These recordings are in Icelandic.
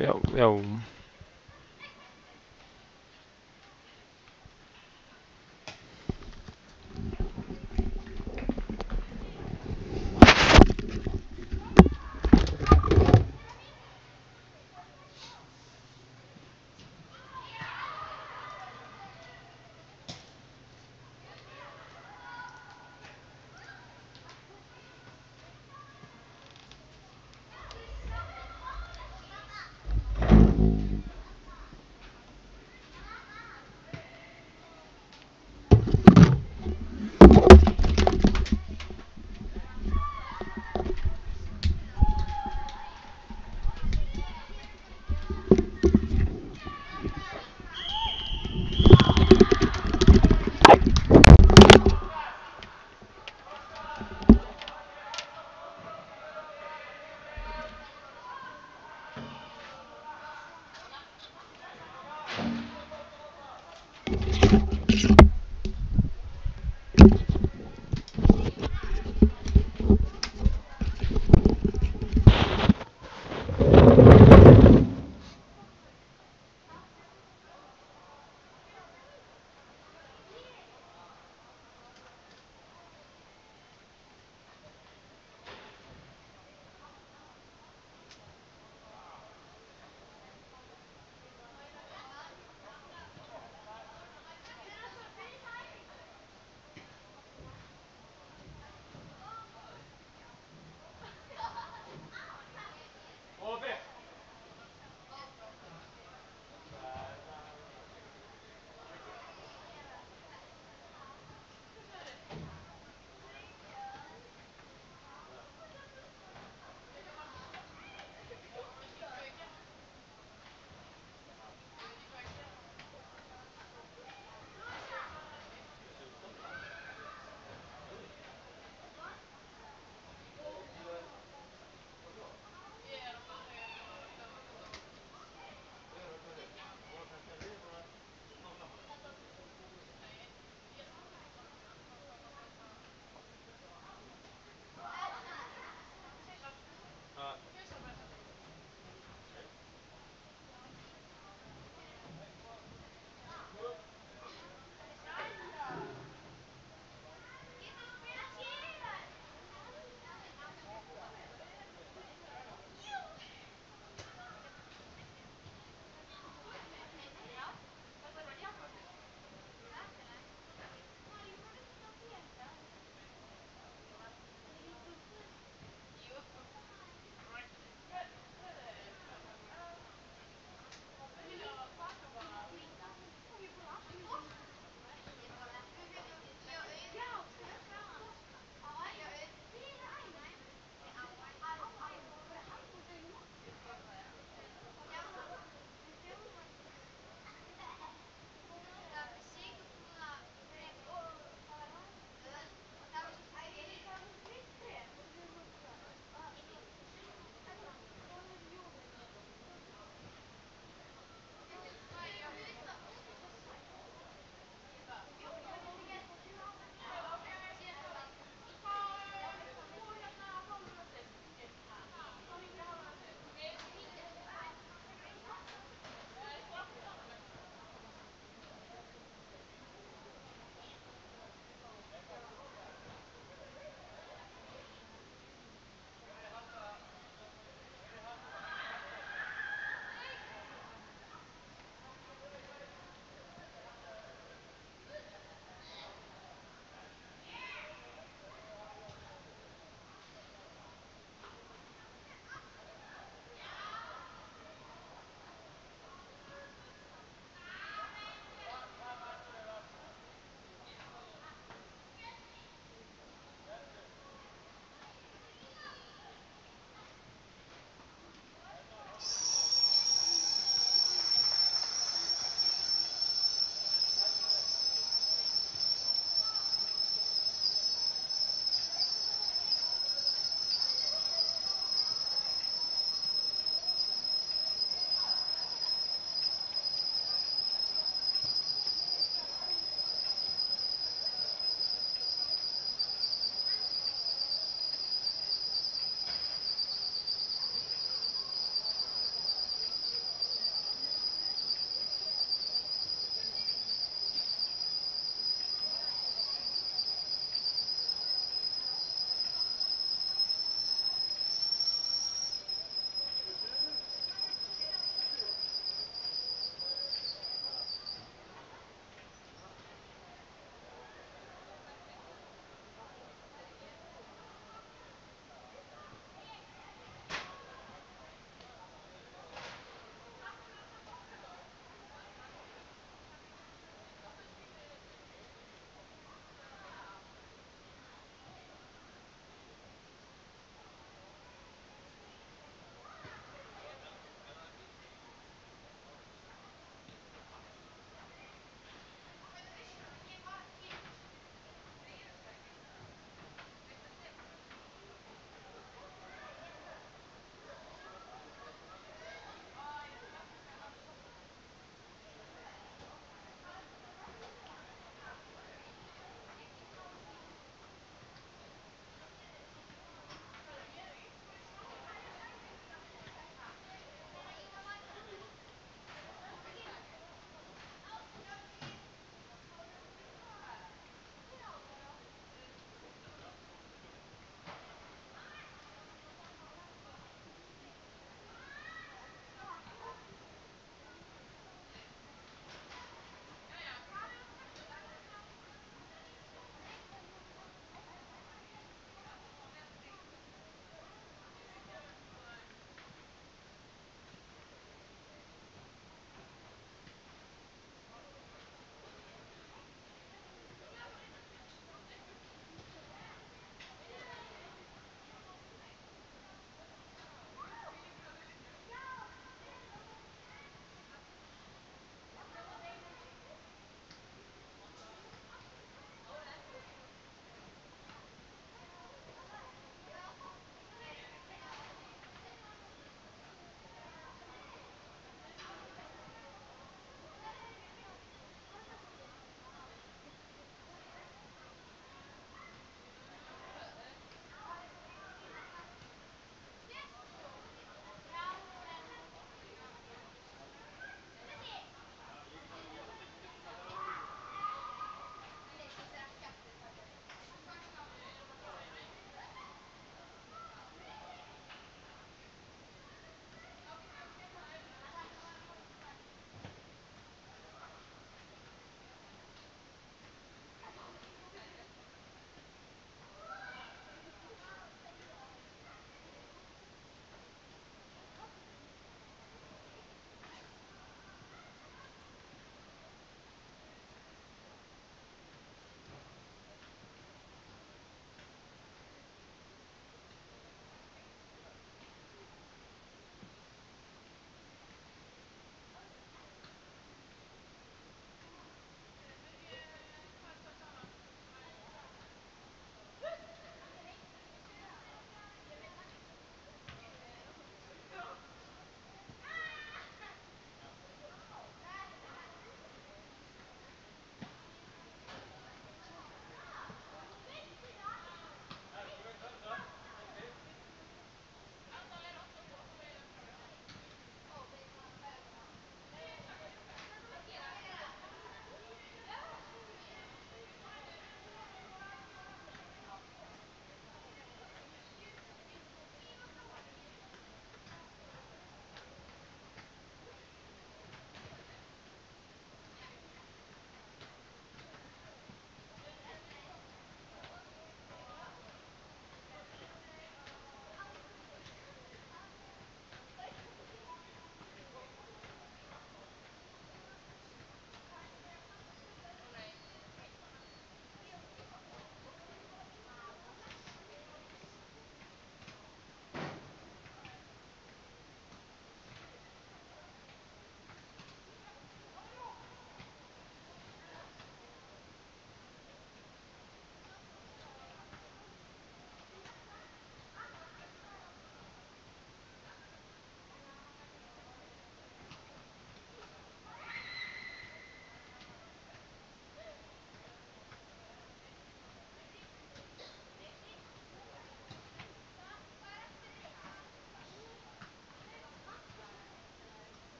já.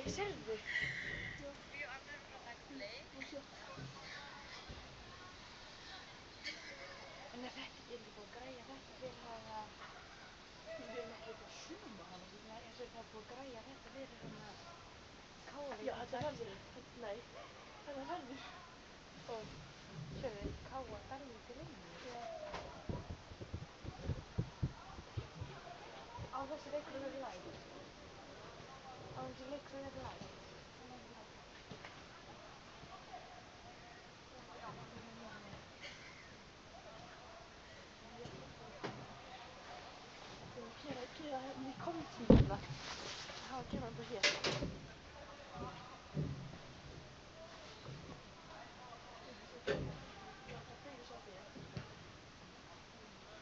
Sérðu? En er þetta ekki búið að græja þetta fyrir hana? Við erum ekki eitthvað svona hana. Nei, eins og það er búið að græja þetta fyrir hana Káa. Já, þetta er hennur. Nei, þetta er hennur. Og sérðu, Káa Dalvík Reynir. Já. Á þessi leikur að vera lægt. Á þessi leikur að vera lægt. Gera hérna í kommentíðina. Já, gera hann bara hér.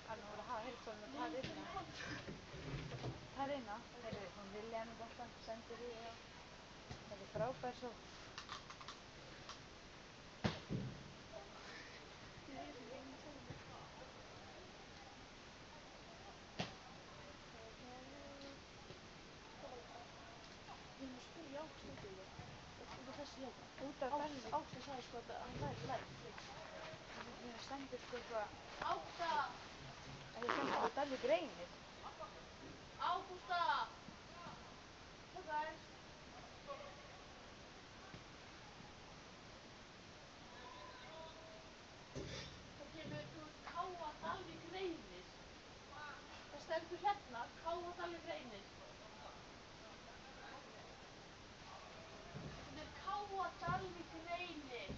Hann voru að hafa heilsóðum að tala inna. Tala inna. Heyrðu, hún Vilja nú bara sendir í og þetta er frábær svo. Út af Dalvík. Ásta sagði sko að hann væri lægt. Það stendur sko eitthvað. Ásta! Það stendur sko Dalvík Reynir. Ágústa! Hvað er? Það kemur, þú veist, Káa Dalvík Reynir. Það stendur hérna, Káa Dalvík Reynir. Þetta er Káa Dalvík Reynir.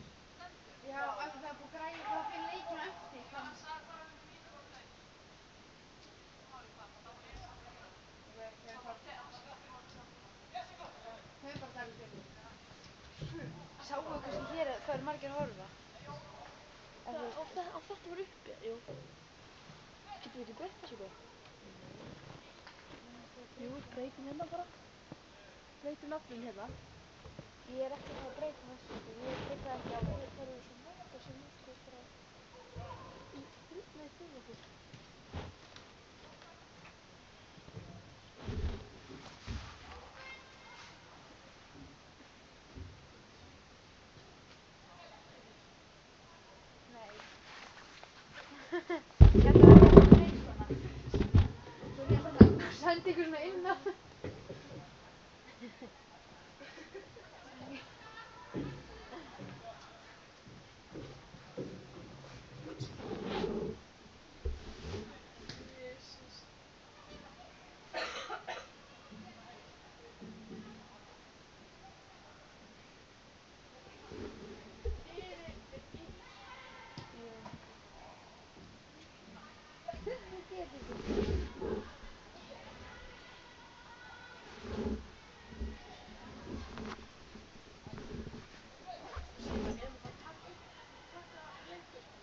Já, eftir það er búið að græja það fyrir leikina eftir. Þau bara Dalvík Reynir. Sáu kannski hér að hvað margir að horfa? Á þetta var uppi, jú. Getum við ekki breytt þessu eitthvað? Jú, breytum hérna bara. Breytum nafninu hérna. Ég er ekki að breyta þessu, ég breyta ekki á mig. Það eru svo marga sem sko bara til okkur. Nei. Þetta var bara neins svona. Svo hérna það sendi ykkur svona inn á.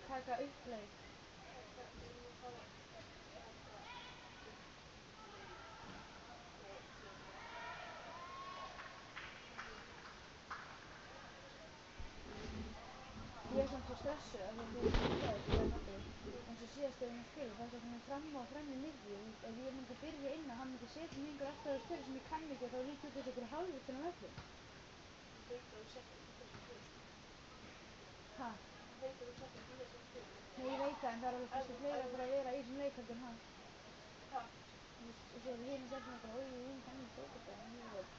Taka upp leik. Ég er samt svo stressuð af því að ég er eins og síðast þegar ég spila þá er það fram og fram í miðju. Ef ég myndi byrja inn og hann myndi setja mig einhver alltaf að spila sem ég kann ekki og þá líti út einhverju hálfvitin á öllum. Þú veit að þú settir ekki þessu spil. Ha? Þú veit að þú settir ekki þessu spil. Nei, ég veit það en það er alveg fyrstu fleira bara að vera í þessum leik heldur en hann. Ha? Og svo er hérna sérna bara, oi, ég kann ekki fótbolta en ég veit.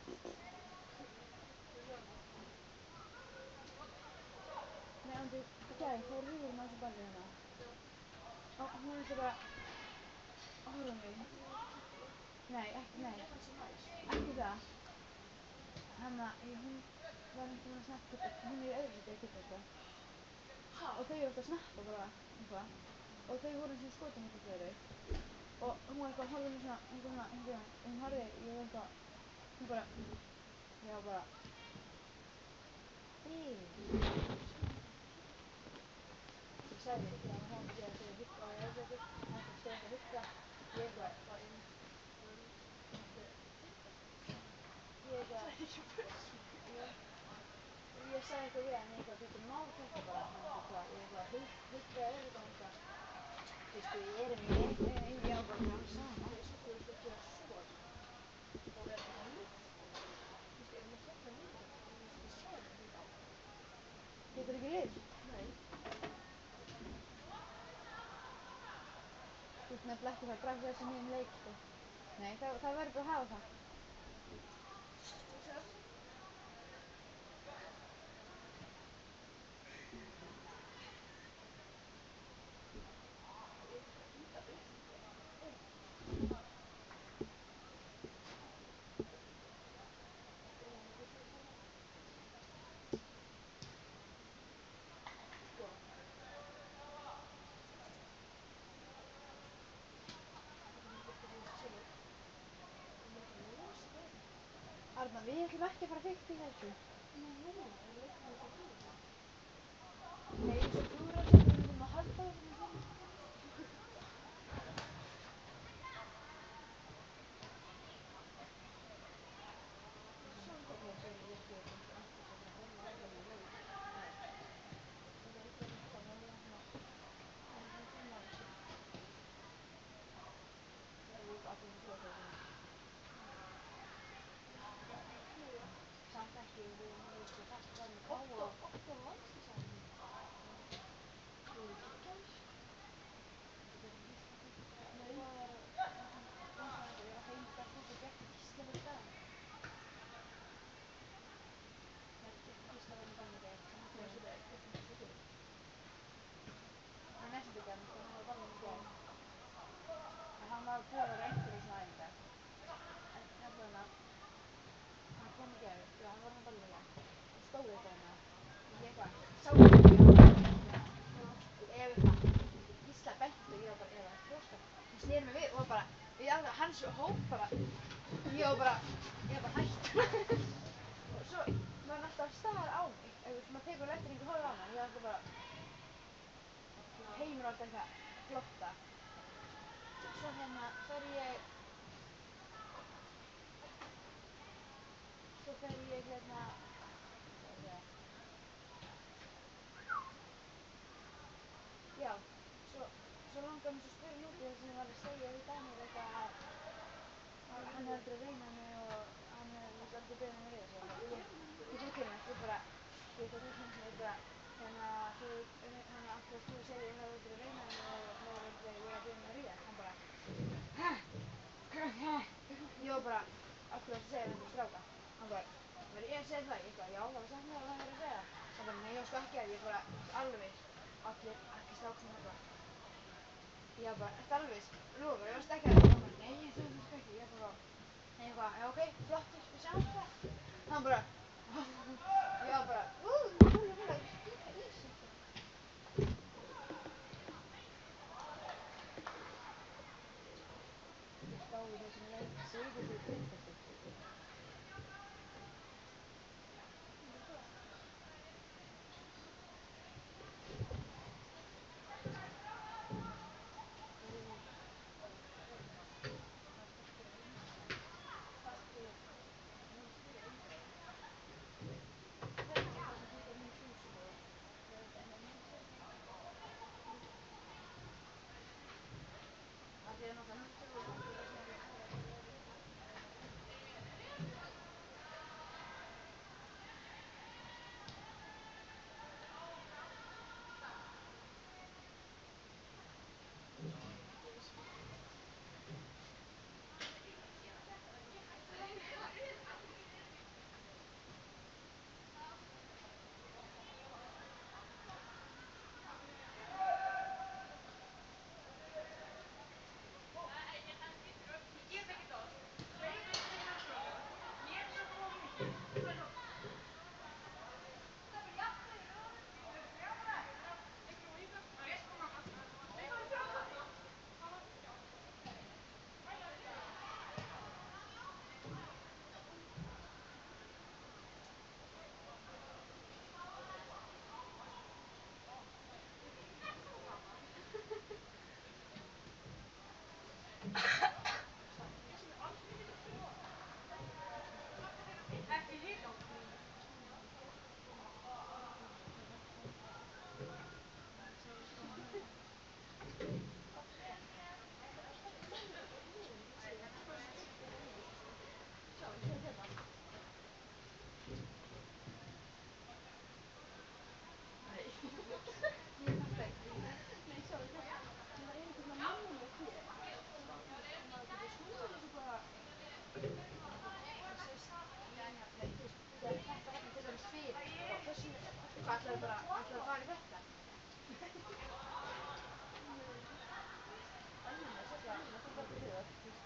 Nei, Andri, gæði, þá er Hugrún á þessu balli hérna. Já. Og hún er bara að horfa á mig. Nei, ekki það. Hanna, hún var einhvern veginn að snappa, hún er í öðru hluti að kippa Ha? og þau eru alltaf að snappa bara eitthvað og þau voru eins og skotin út af þau og hún var eitthvað að horfa svona, hún horfði, ég var eitthvað, hún bara, ég var bara, ég sagði því að hún sé að segja hugga og ég aðsæti, hann sem segja eitthvað hugga, ég eitthvað, ég sagði eitthvað við hann, ég eitthvað, þetta má þetta bara, hann eitthvað, ég eitthvað, hugga er þetta eitthvað, veistu, ég er ég á bara að vera sama. Þú veist, þú veist að gera svona og vera með luft. Þú veist, ég er með hérna. nefnilega ekki fara að draga þessi nýjum leik, sko. Nei, það verður bara að hafa það. Arna, við ætlum ekki að fara að fikta í þessu. Nei, svo þú að segja við þurfum að halda á þessu. Samt ekki, við erum sko fast að með káa. Óttu á landslýsæðinu. Þú eru geggjars. Nei. Ég var heim þar fór svo gegn Gísla fyrir daginn. Gísla var með ballinu gegn. Hann næstu gegn, sko, hann var ballinu gegn. En hann var búinn að vera einhverju svona æfingar. En allavega, hann kom í gegn, já, hann var með ballinu gegn. Og stóð eitthvað hérna. Ég eitthvað, sá ekki og Gísla bent og ég var bara, það þjóskar. Hún sneri mig við og var bara, við alveg hans hóp bara. Ég var bara hætt. Og svo var hann alltaf að stara á mig. Maður tekur eftir einhver horfði á mig. Ég var alltaf bara, Heimir var alltaf eitthvað flotta. Svo hérna fer ég hérna, já, svo langar mér svo að spyrja út í það sem ég var að segja við Daníel eitthvað að hann hefði aldrei reynað mig og hann hefði aldrei beðið mig við þessu. Ég bara, ég þú kemur eitthvað, hérna, alltaf þú segir ég hefði aldrei reynað mig og hefði aldrei verið að beðið mig við það. Hann bara, ég var bara, af hverju að segja þetta stráka? Hann bara, var ég að segja það? Ég bara, já, það var samt með að það verið að segja það. Hann bara, nei, ég varst ekki að, ég bara, alveg viss. Allir strákar sem eitthvað. Ég var bara, ertu alveg viss? Lofar, ég varst ekki að. Hann bara, nei, þú varst ekki. Ég bara, nei, eitthvað, já, ok, flott, við sjáum það. Hann bara, ég var bara, rólega, ég skilja í sig. Ég spáði þessum leik sigur fyrir Tindastóll. Hvað ætlarðu að fara í þetta? Almenna, sérstaklega þú bara byrjar, þú veist,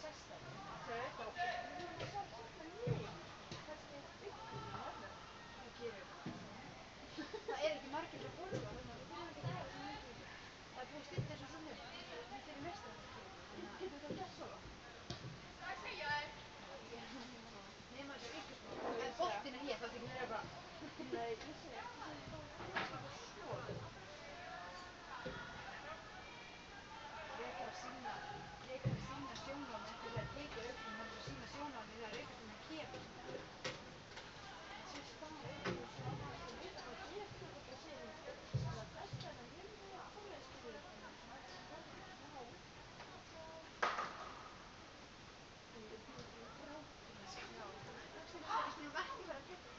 sérstaklega. Segðu bara. Við þurfum að sjá setna niður, kannski byggjum og allir. Það gerum við bara. Það ekki margir að horfa, þannig að við þurfum ekki að gera svo mikið. Það búið að stilla þessu svona upp. Þetta meistaraverkið. Getur þetta gert svona? Nema þessu ykkursmál. Ef boltinn hér, þá ekki meira bara. Nei, ég segi bara svona. Ég er að sýna sjónarmi eftir það að teka auðvitað, maður er að sýna sjónarmi þegar auðvitað kemur. Það sé staðið eitthvað svona, það veit hvað getur þetta sé svona besta en að ég myndi að svona skilur þetta svona já. Ég er búin að gráta það sko. Já, við skulum ekki fara að teka.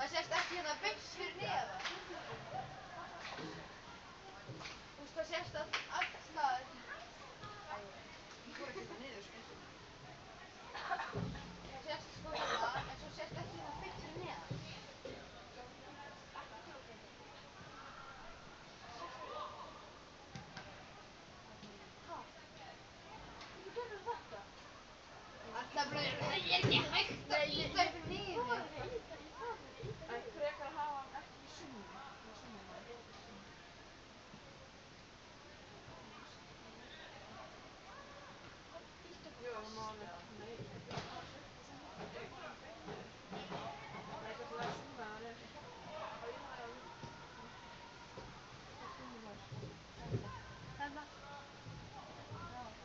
Það sést ekki hérna beint fyrir neðan. Þú veist, það sést alls staðar. Ég fór ekki það niður, sko. Það sést sko hérna, en svo sést ekki hérna beint fyrir neðan. Hvernig gerður þetta? Alltaf blöður, það ekki hægt að íta ykkur niður. En frekar að hafa hann ekki í sunni. Jú, það má alveg. Nei. Nei, kannski það sunna, hann er. Þarna. Já, ok.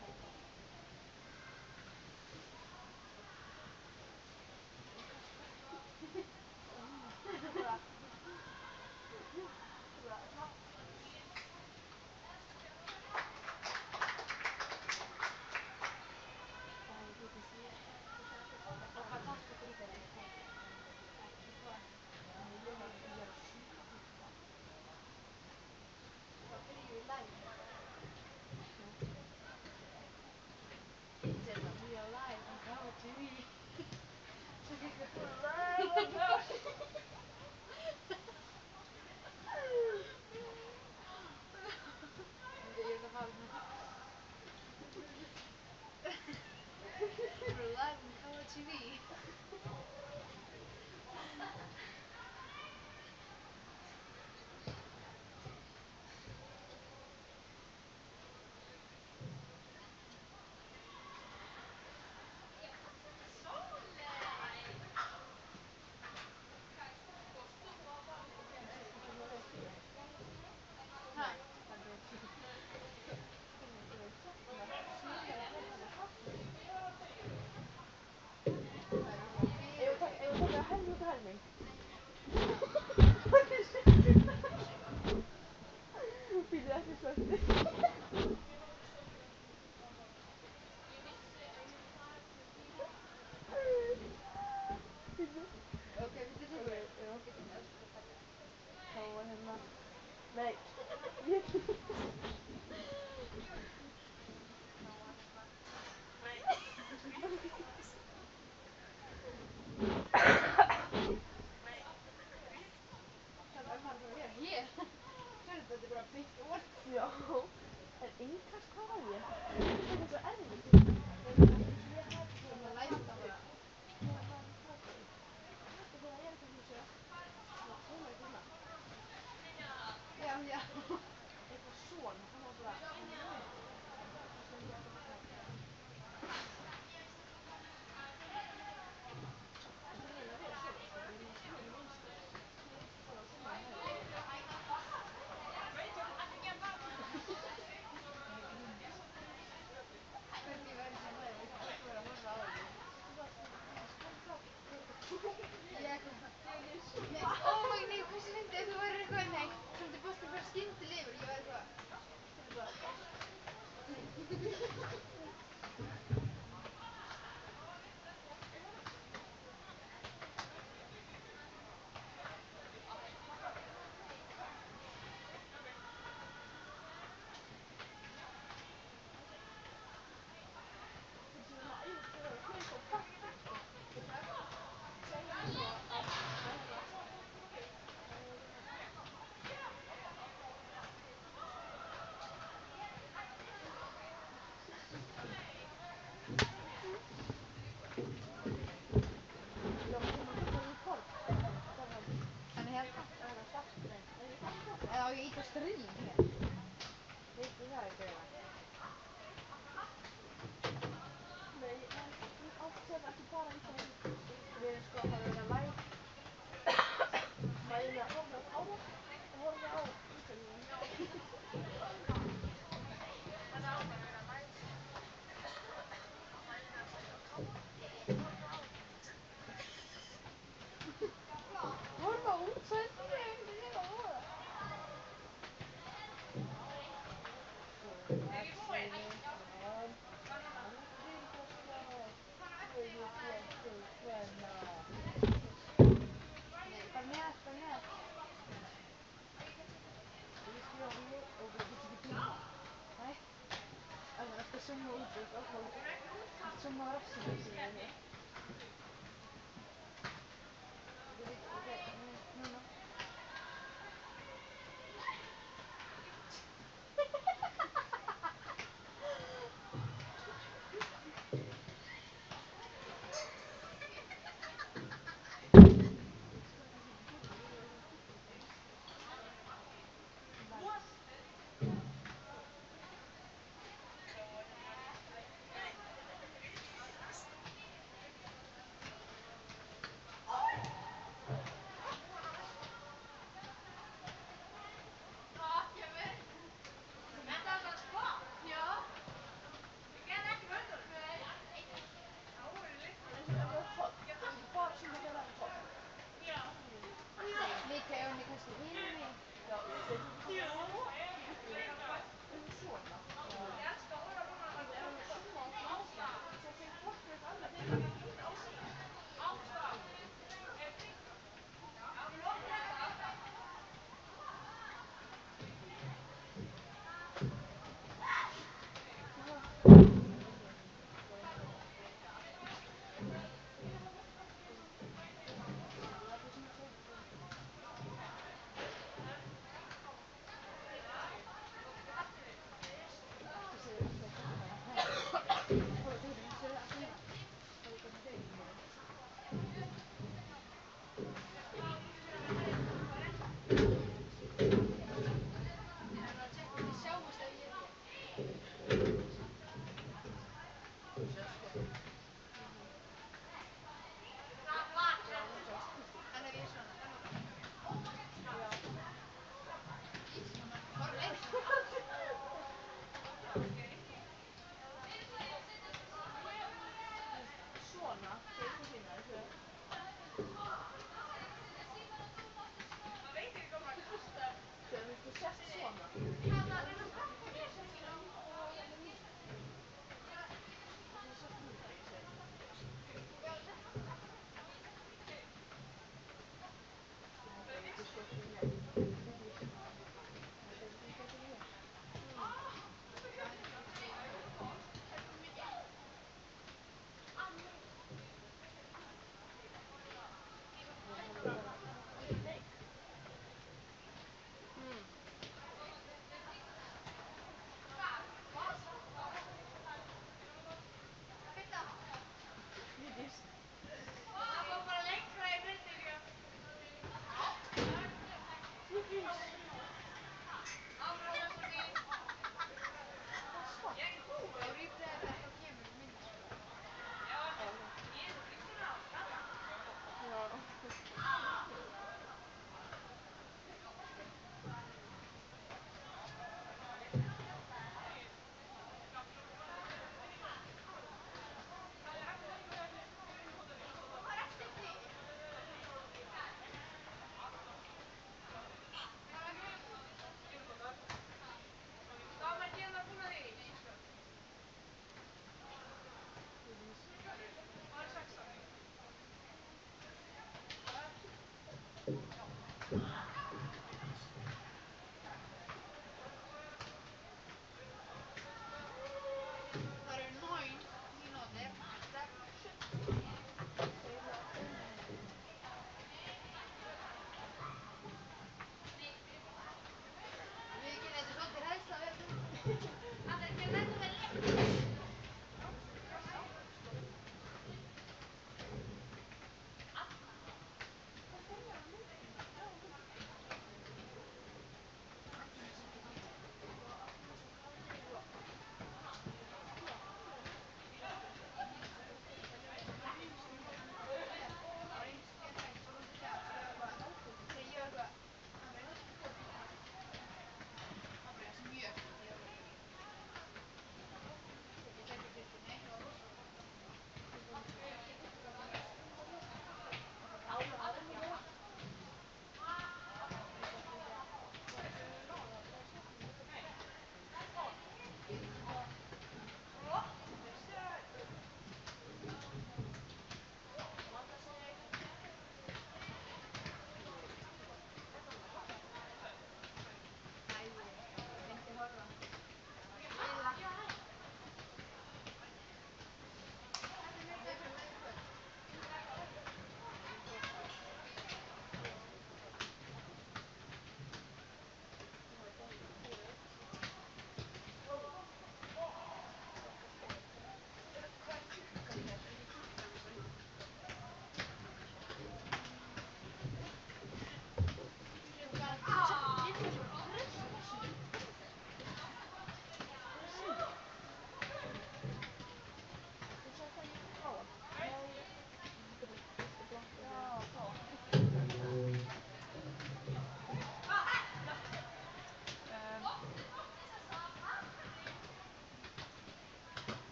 Já, en innkast hvað á ég? Þetta er svo erfitt sko. Ég hati þegar maður lætur það bara. Þegar maður talar því. Og þegar ég er ekki að hugsa. Það tóla ekki svona. Já. Eitthvað svona. Það var bara. Það sem ég ætti að hafa. Það þarf eiginlega að vera svona sko. Því maður snýr vinstri. Svo snýr hægri. Hvernig væri það með og fólk verið að horfa á því? Þetta var svona, stand up, ég eitthvað, nei, nei, hversu fyndið ef þú værir eitthvað, nei, samt boltinn bara skyndilega yfir, ég væri finnst þér svona æðislegt að hlaupa á bakið, sko, segjum svo að já, hún var þetta í form, en hérna, það er satt, nei, er ég satt þetta? Eða á ég ít á stríðin hér? Veistu það ekki eða? Nei, en þú átt þetta ekki bara ít á því. Við erum sko að fara að vera live. Mæli að horfa á Kára og horfa á Ítalíu. Horfa á útsendingu, ég veit ekki hvað voru. Nei, bara neðar. Ég skrifa húi og við getum ekki tíma. Nei. Það er alltaf summa út og alltaf summa refsina sem ég hef. Núna. Bara svona þegar það er tótt. Líka ef hann er kannski hinum megin. Já, þegar þú svona. Ef hann er svona á Íslandi, svo þegar fólk er alveg þegar svona, þegar þú hérna, þessu.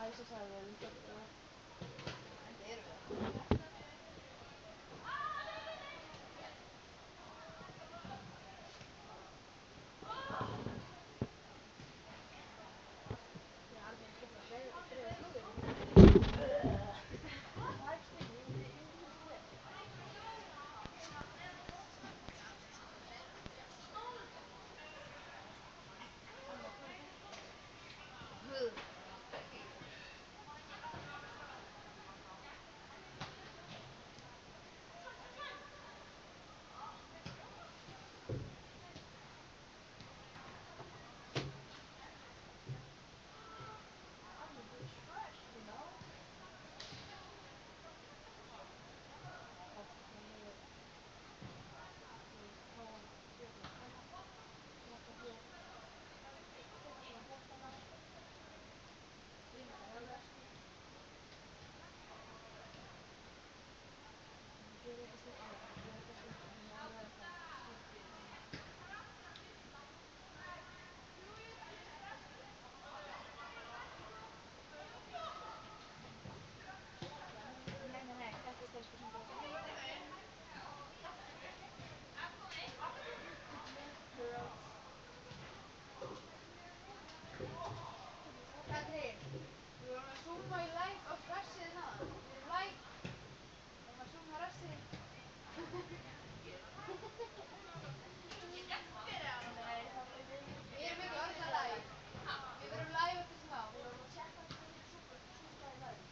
Æsa sagði við þetta. Þetta erum við. Ég hafði eins og það breiða slóðir. Nei, þetta er stelpur sem bara. Katrín, við vorum að zooma í live á rassið þaðan. Við erum live. Við vorum að zooma rassið. Við erum ekki orðin live. Við verum live eftir smá. Við vorum að checka hvort við getum zoomað í live.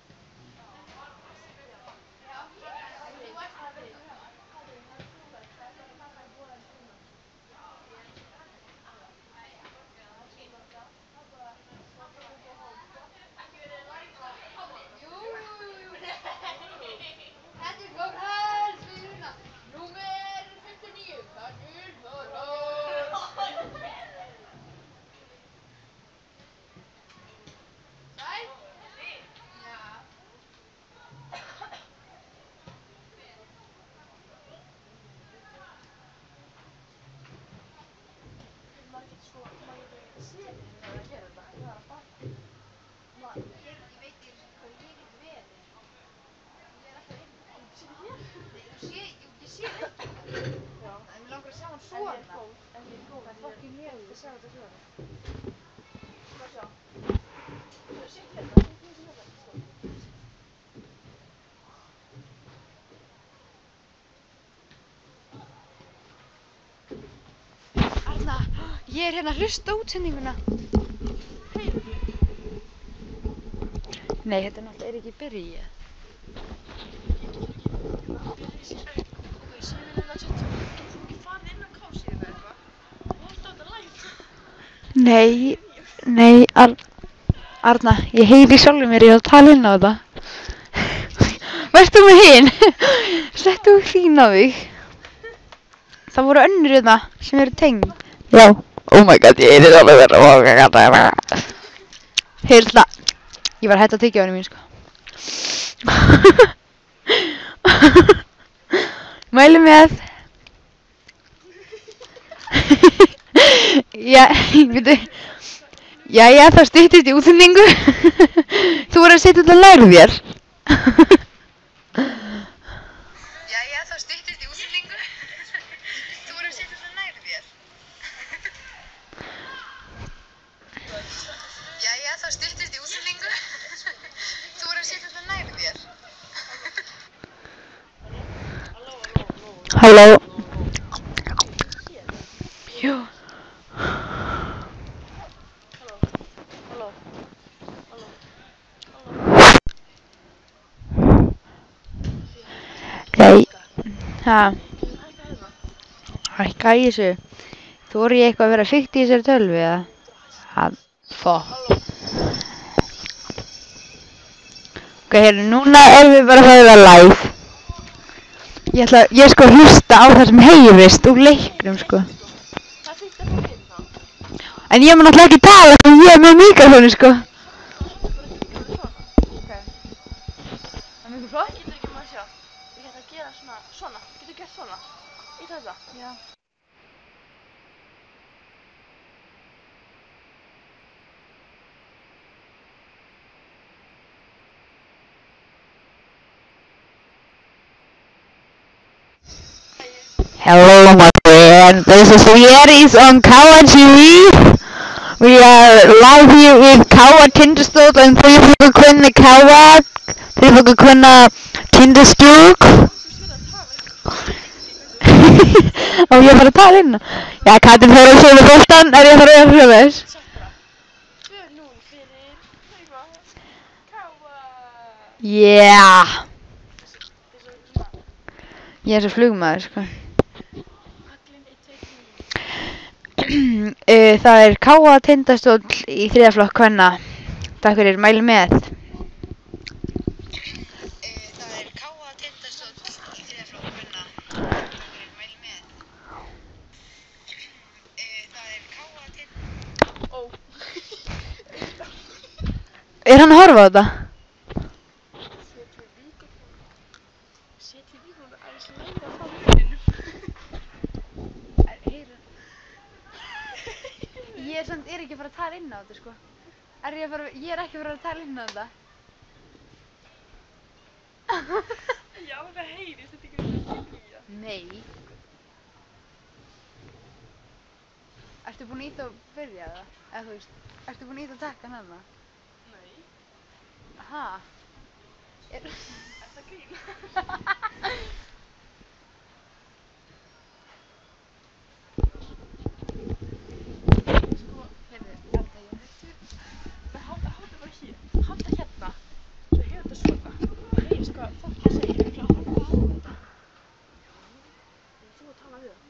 Já, þú ert að vera fram. Jú. Þetta er góð helst við hérna. Númer 59. Kannur Þorhóð. Sæl? Já. Maður getur sko, maður getur ekki séð þig þegar það gerir þetta. Það er að baka. Ég veit ekki hvað ég get verið. Ég er alltaf inn. Sér hér? Ég sé ekki. Já. En mér langar að sjá hann En svona. ég er góð. En ég er góð. Það er fucking létt að sjá þetta svona. Hvað sjá? Sér hérna. Sér hérna. Arna, ég er hérna að hlusta á útsendinguna. Nei, þetta náttúrulega er ekki byrjað. Nei, Arna, ég heyri sjálfur mér, ég er að tala inn á þetta. Vertu með hinn, settu hrín á þig. Það voru önnur þetta sem eru tengd. Já, oh my god, ég heyri sjálfur mér, oh my god, heyrðu það, ég var hætt að tyggja á henni mín, sko. Mæli með. Já, veitu. Jæja, það styttist í útsendingu. Þú voru að setja þetta nær þér. Jæja, það styttist í útsendingu. Þú voru að setja þetta nær þér. Jæja, það styttist í útsendingu. Þú voru að setja þetta nær þér. Halló. Jú. Nei, hækka í þessu. Þori ég eitthvað að vera fyrkt í þessari tölvu eða? Fuck. Ok, hérna, núna erum við bara að vera live. Ég sko hlusta á það sem heyrist úr leiknum, sko. En ég má náttúrulega ekki tala þegar ég er með mikrofónu, sko. Flott. Getur ekki maður að sjá. Ég geta að gera svona. Getur gert svona. Í þetta. Já. Hello, my friend. This is Sweaties on Kawa TV. We are live here with Kawa Tindastóll and þið fyrir að kunna Kawa. Þið fyrir að kunna Tindastúk. Og ég fara að tala inn. Já, Katrin fyrir að sjóða boltan. Er ég að fara að sjóða þess? 2-0 fyrir Kawa. Yeah. Ég er svo flugmaður, sko. Það er Kawa Tindastóll í 3. flokk kvenna. Takk fyrir, mæli með. Það er Kawa Tindastóll í 3. flokk kvenna. Takk fyrir, mæli með. Það er Kawa Tindastóll. Ó. Er hann að horfa á þetta? Setjum víkon aðeins lengra frá munninum. Ég er ekki að fara að tala inn á þetta, sko. Ég er ekki að fara að tala inn á þetta. Já, það heyrist, þetta ekki verið að skilja. Nei. Ertu búin í það að byrja það? Eða þú veist, ertu búin í það að taka hann hana? Nei. Ha? Er það grín? Halda bara hér, halda hérna, svo hefur þetta svona, og heyrist hvað fólki segir, ég ætla að horfa á þetta. Þú að tala við það.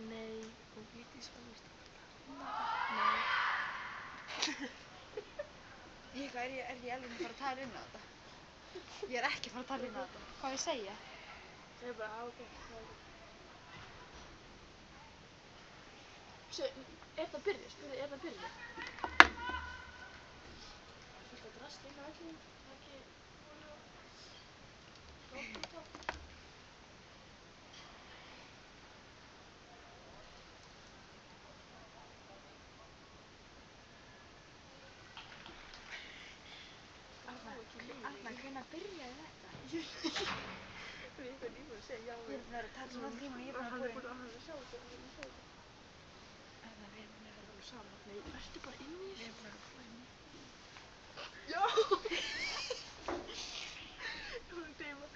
Nei, og Vigdís var víst að tala. Nei. Er ég alveg að fara að tala inn á þetta? Ég er ekki að fara að tala inn á þetta. Hvað ég segja? Það er bara, ok. Er það byrjað? Spurði, er það byrjað? Fullt af drasl inn á vellinum, það er ekki olíu og gott út á. Arna, hvenær byrjaði þetta? Við erum búin að segja já við. Við erum búin að tala svona tíma og ég er búin að Hann búin. er búin að sjá þetta, hann er búin að sjá þetta. Við erum búin að vera Alveg saman. Nei, ertu bara inn í þessu? Við erum búin að vera inn í. Já! Ég var að gleyma.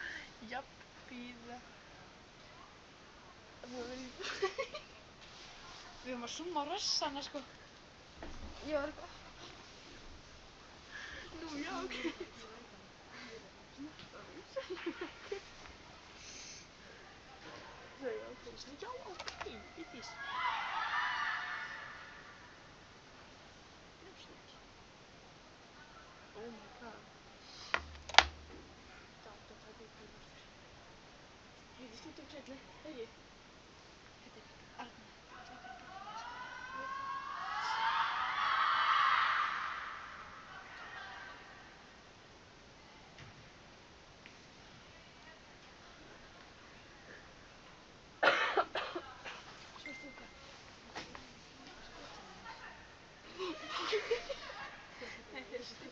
Japp, bíða. Það var verið í Við erum að summa á rassana, sko. Ég var eitthvað. Nú, já, ok. Svo já, ok. Svo já, ok. Vigdís. Oh my god. Þetta er búin aftur. Heiði, stúttum klædli. Heiði. Þetta er Arna. Svo stúka. Þetta er stilling.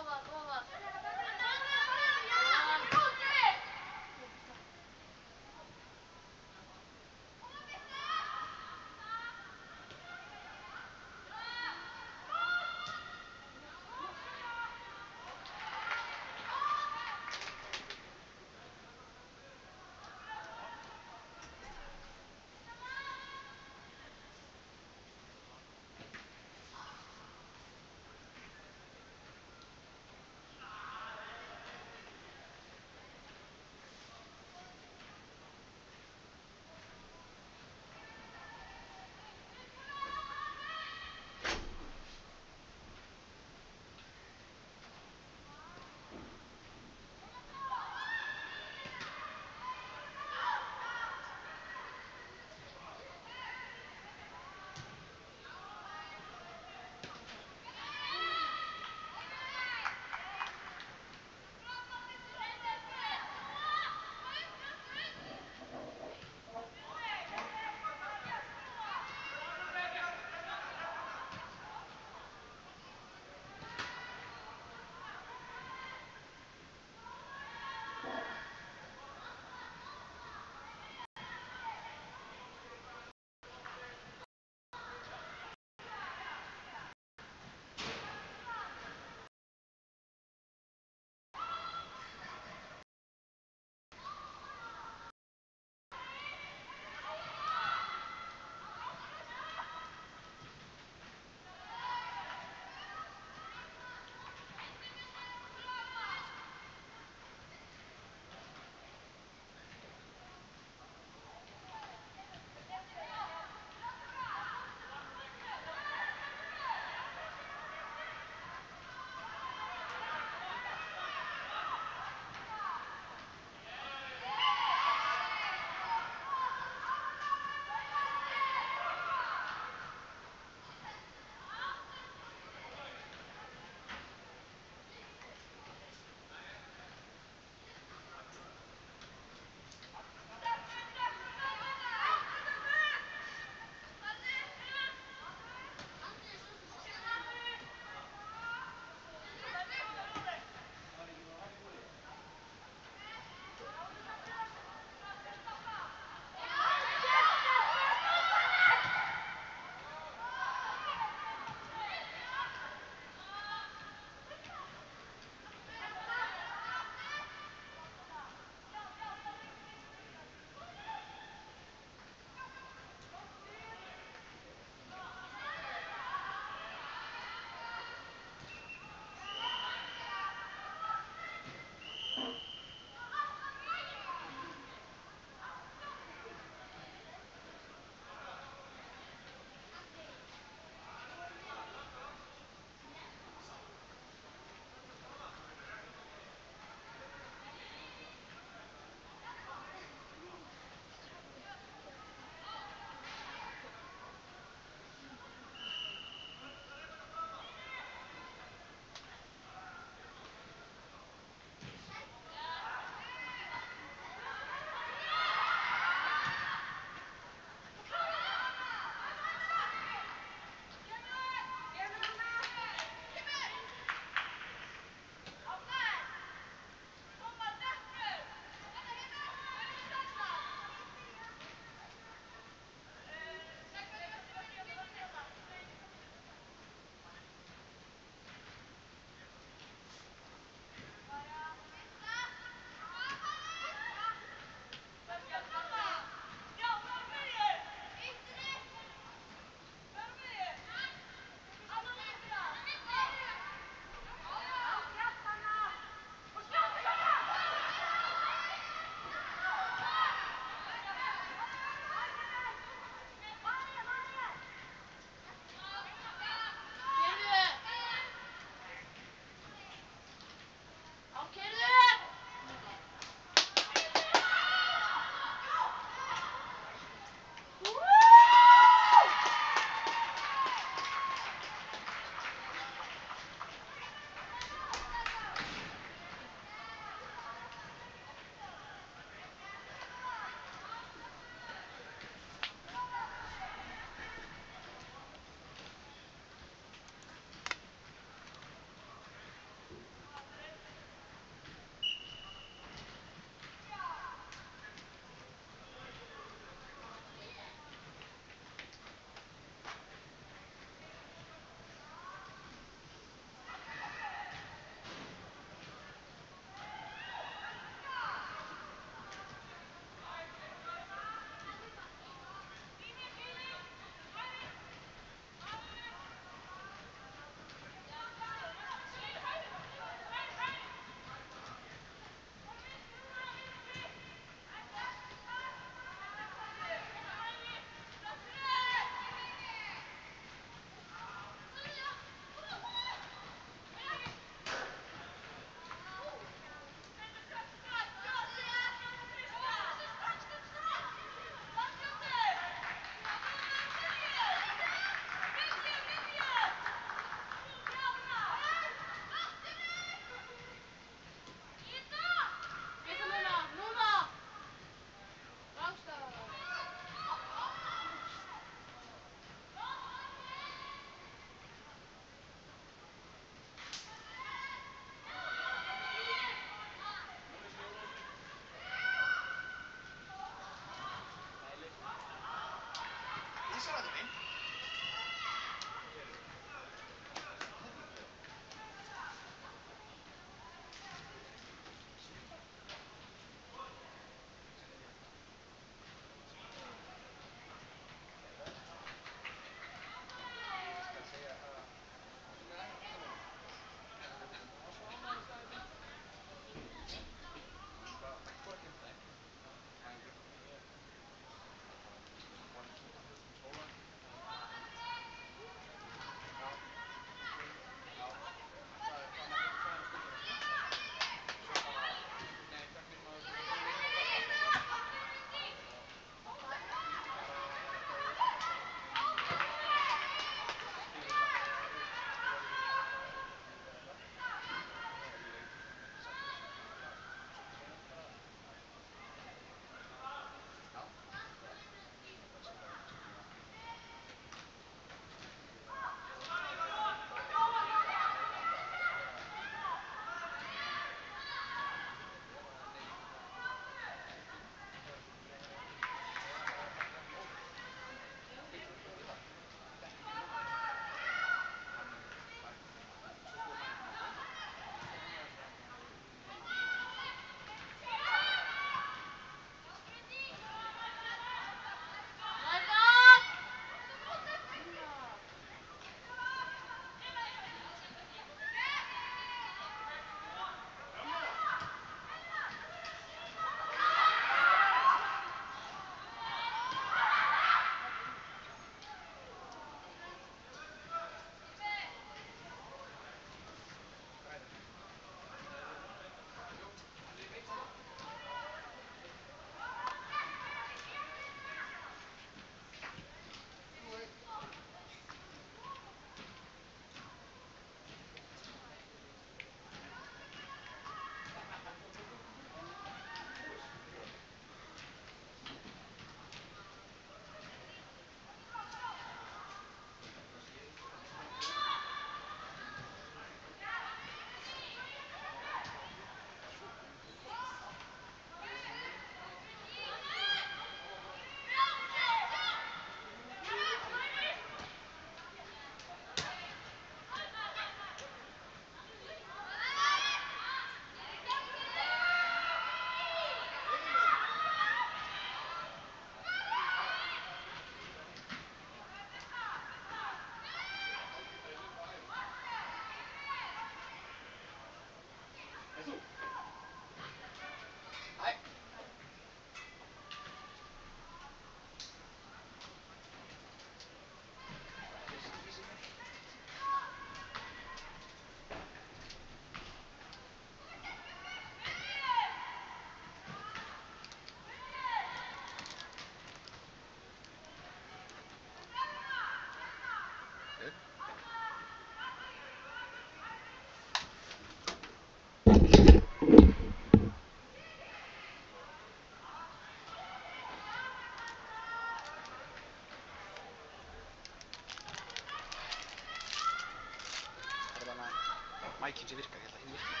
Mækinn sem virkar, ég held að hinn virkar.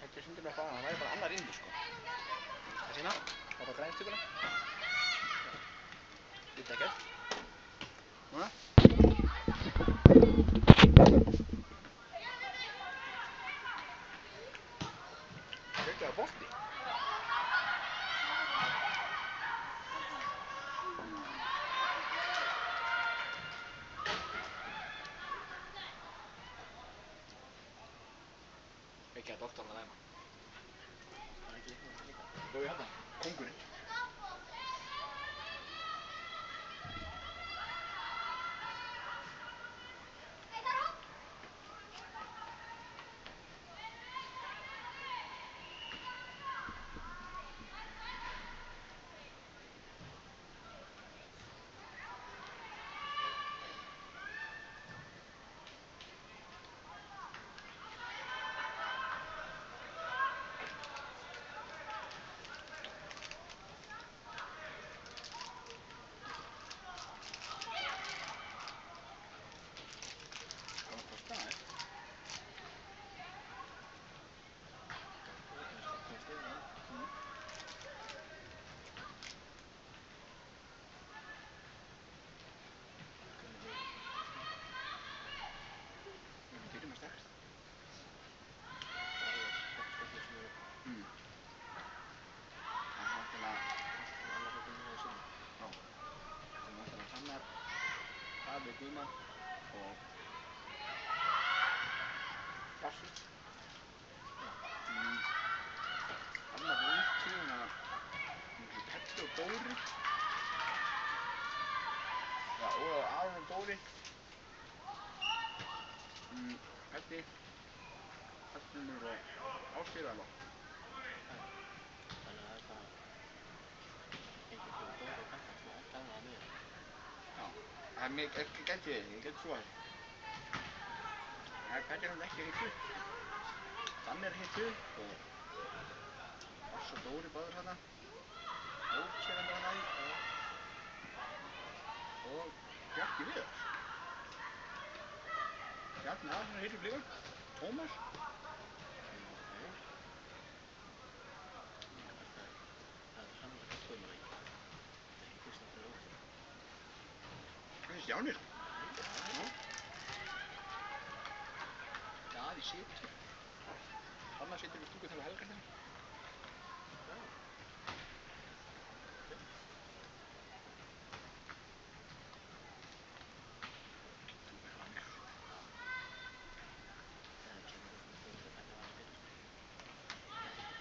Þetta er stundum eitthvað annað, það væri bara annar inni sko. Það sína, það er bara grænt typuna. Lítið ekkert. Núna. Geggjaður bolti. Geggjaður doktorinn að dæma. Það er ekki líka. Jú, ég hérna, kóngurinn. Andri Guðmann og bassist. Annar var úti, Peddi og Dóri. Já, Aron og Dóri. Peddi, Hallgrímur og Ásgeir alveg. Þannig að það er bara enginn fyrir Dóri og Pedda sem gaman að miða. Já, það gæti ég trúa þessu. Peddi er hann ekki heitt upp. Þannig er heitt upp og Ás og Dóri báður þarna. Ásgeir hann þarna í. Og Bjarki Viðars. Bjarni Aðsson er heitur upp líka. Tómas. Það er sannlega tvöma leikir. Það er ekki fyrst að það er óttur. Það er Stjáni sko. Já. Daði situr. Hanna situr við stúku þegar Helgarstein. Já.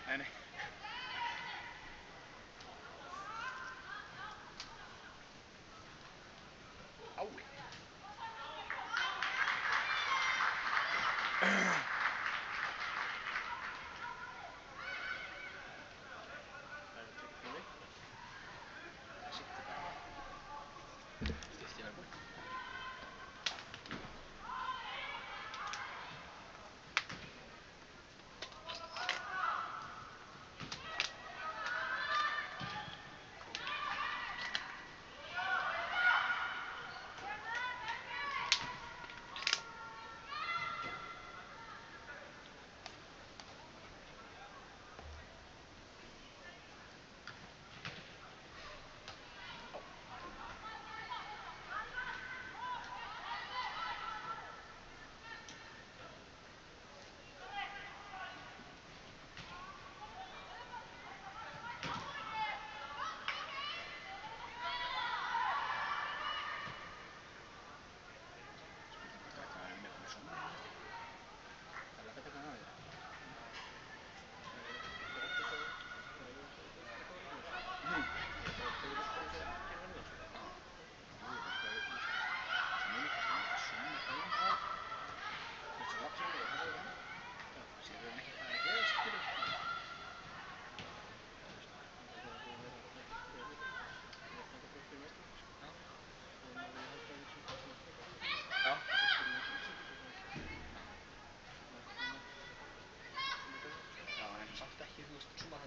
Nei. Ái. Það er tekið fyrir leik. Það situr bara. Styrst í verðbúr.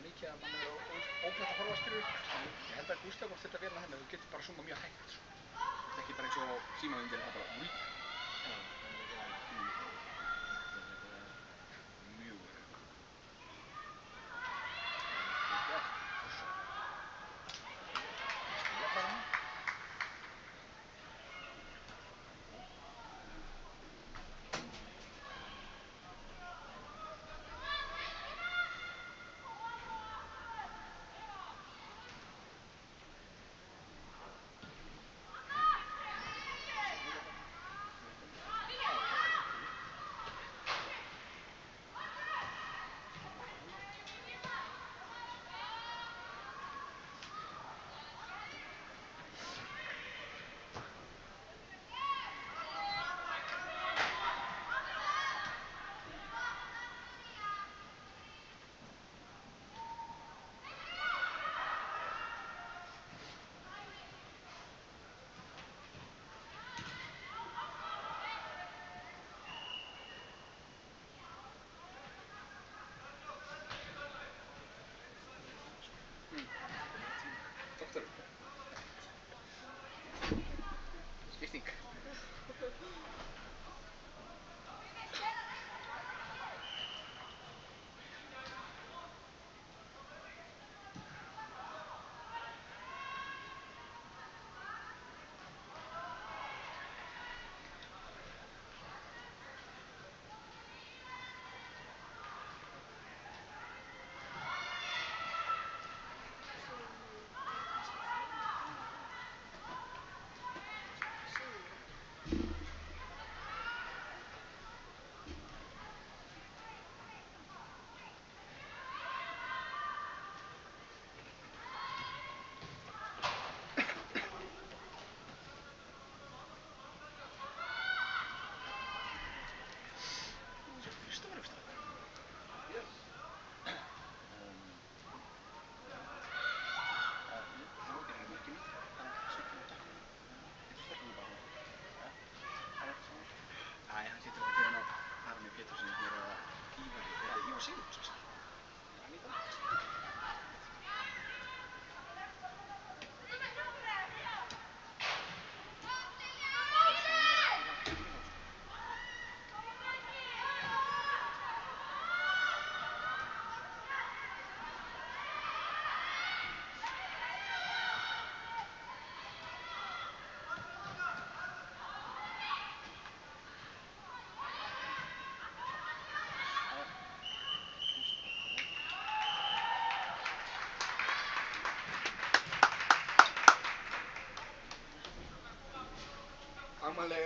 Mikið að mann er ófætt að horfa skilur. Ég held að Gústi ákvæmst þetta vel að henni að þú getur bara zoomað mjög hægt sko. Þetta er ekki bara eins og símaðindir, það er bara vík. Já, þannig að Mjög vel. það Og svo. Stíla bara hann.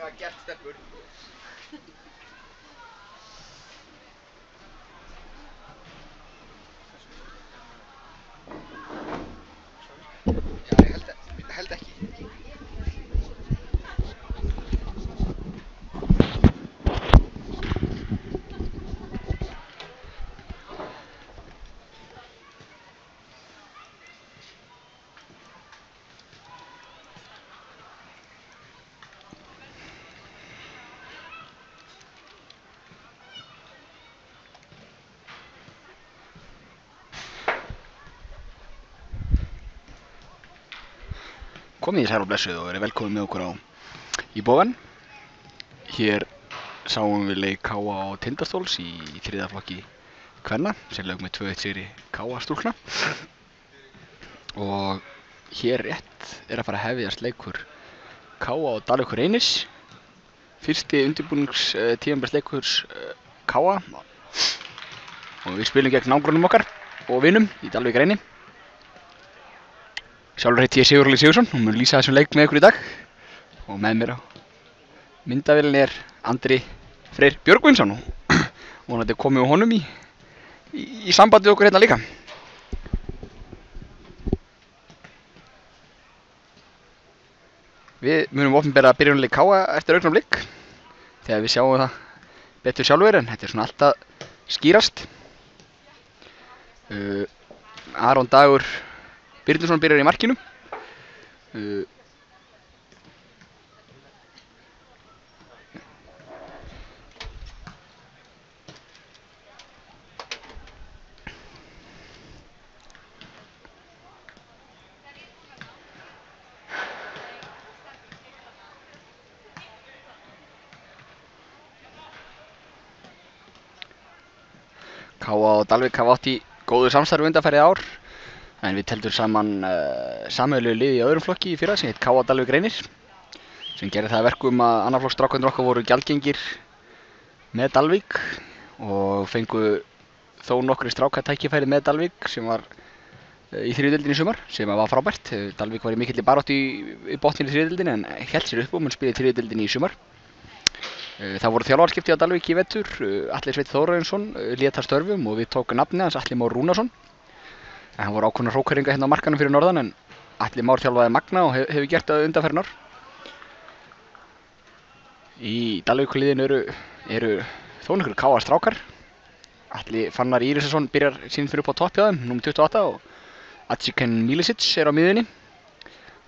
Vel gert, stelpur. Já, ég held ekki. Komið í sæl og blessuð og verið velkomin með okkur á í Bógan. Hér sáum við leik KA og Tindastóls í þriðja flokki kvenna sem lauk með 2-1 sigri KA stúlkna. Og hér rétt að fara að hefjast leikur KA og Dalvíkur Reynis. Fyrsti undirbúningstímabilisleikur KA. Og við spilum gegn nágrönnum okkar og vinum í Dalvík Reyni. Sjálfur heiti ég Sigurður Sigursson og mun lýsa þessum leik með ykkur í dag. Og með mér á myndavélin Andri Freyr Björgvinsson og vonandi komið við honum í sambandi okkur hérna líka. Við munum opinbera byrjunarleik KA eftir augnablik þegar við sjáum það betur sjálfur, en þetta svona alltaf skýrast. Aron Dagur Birnusson byrjar í markinu. KA og Dalvík hafa átt í góðu samstarfi undanfarið ár. En við teldum saman sameiginlegu liði í öðrum flokki í fyrra sem heit KA Dalvík Reynir, sem gerði það að verkum að annar flokks strákarnir okkar voru gjaldgengir með Dalvík og fengu þó nokkrir strákar tækifæri með Dalvík sem var í þriðju deildinni í sumar, sem var frábært. Dalvík var í mikilli baráttu í botninni í þriðju deildinni en hélt sér upp og mun spilaði þriðju deildinni í sumar. Það voru þjálfarskipti á Dalvík í vetur. Atli Sveinn Þórarinsson lét af störfum og við tóku nafnið hans Atli Már Rúnarsson. En hann voru ákveðnar hrókeringa hérna á markanum fyrir norðan, en Atli Már þjálfaði Magna og hefur gert það undanfarin ár. Í Dalvíkurliðinu eru þó nokkur KA strákar. Atli Fannar Írisson byrjar sín fyrir upp á topp hjá þeim, númer 28, og Atsjiken Milicic á miðjunni.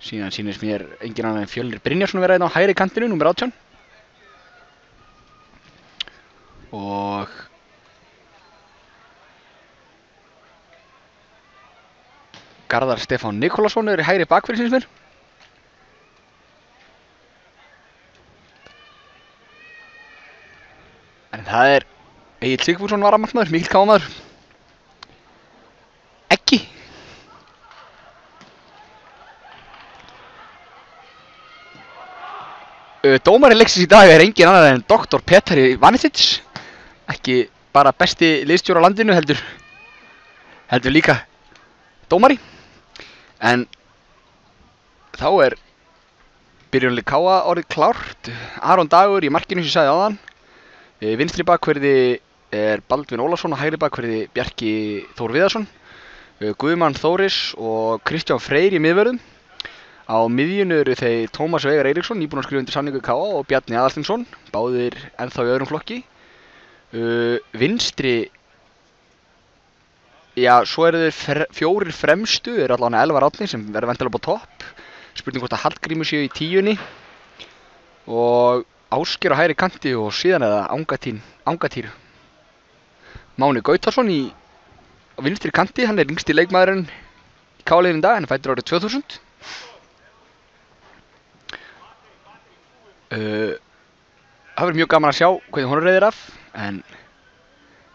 Síðan sýnist mér engin annar en Fjölnir Brynjarsson vera hérna á hægri kantinu, númer 18. Og Garðar Stefán Nikolásson í hægri bakverði sýnist mér. En það Egill Sigfússon varamarkmaður, mikill KA-maður. Eggi. Dómari leiksins í dag engin annar en Dr. Petri Vanicic. Ekki bara besti liðsstjóri á landinu, heldur líka dómari. En þá byrjunarlið KA orðið klárt. Aron Dagur í markinu sem ég sagði áðan. Vinstri bakverði Baldvin Ólafsson og hægri bakverði Bjarki Þór Viðarsson. Guðmann Þóris og Kristján Freyr í miðvörðum. Á miðjunu eru þeir Tómas Veigar Eiríksson, nýbúinn að skrifa undir samningu KA, og Bjarni Aðalsteinsson, báðir ennþá í öðrum flokki. Vinstri, já, svo eru þeir fjórir fremstu, allavega Elvar Árni sem verður væntanlega upp á topp. Spurning hvort að Hallgrímur séu í 10-unni. Og Ásgeir á hægri kanti, og síðan Angatýr Máni Gautarsson í vinstri kanti. Hann yngsti leikmaðurinn í KA-liðinu í dag, hann fæddur árið 2000. Það verður mjög gaman að sjá hvernig hún reiðir af, en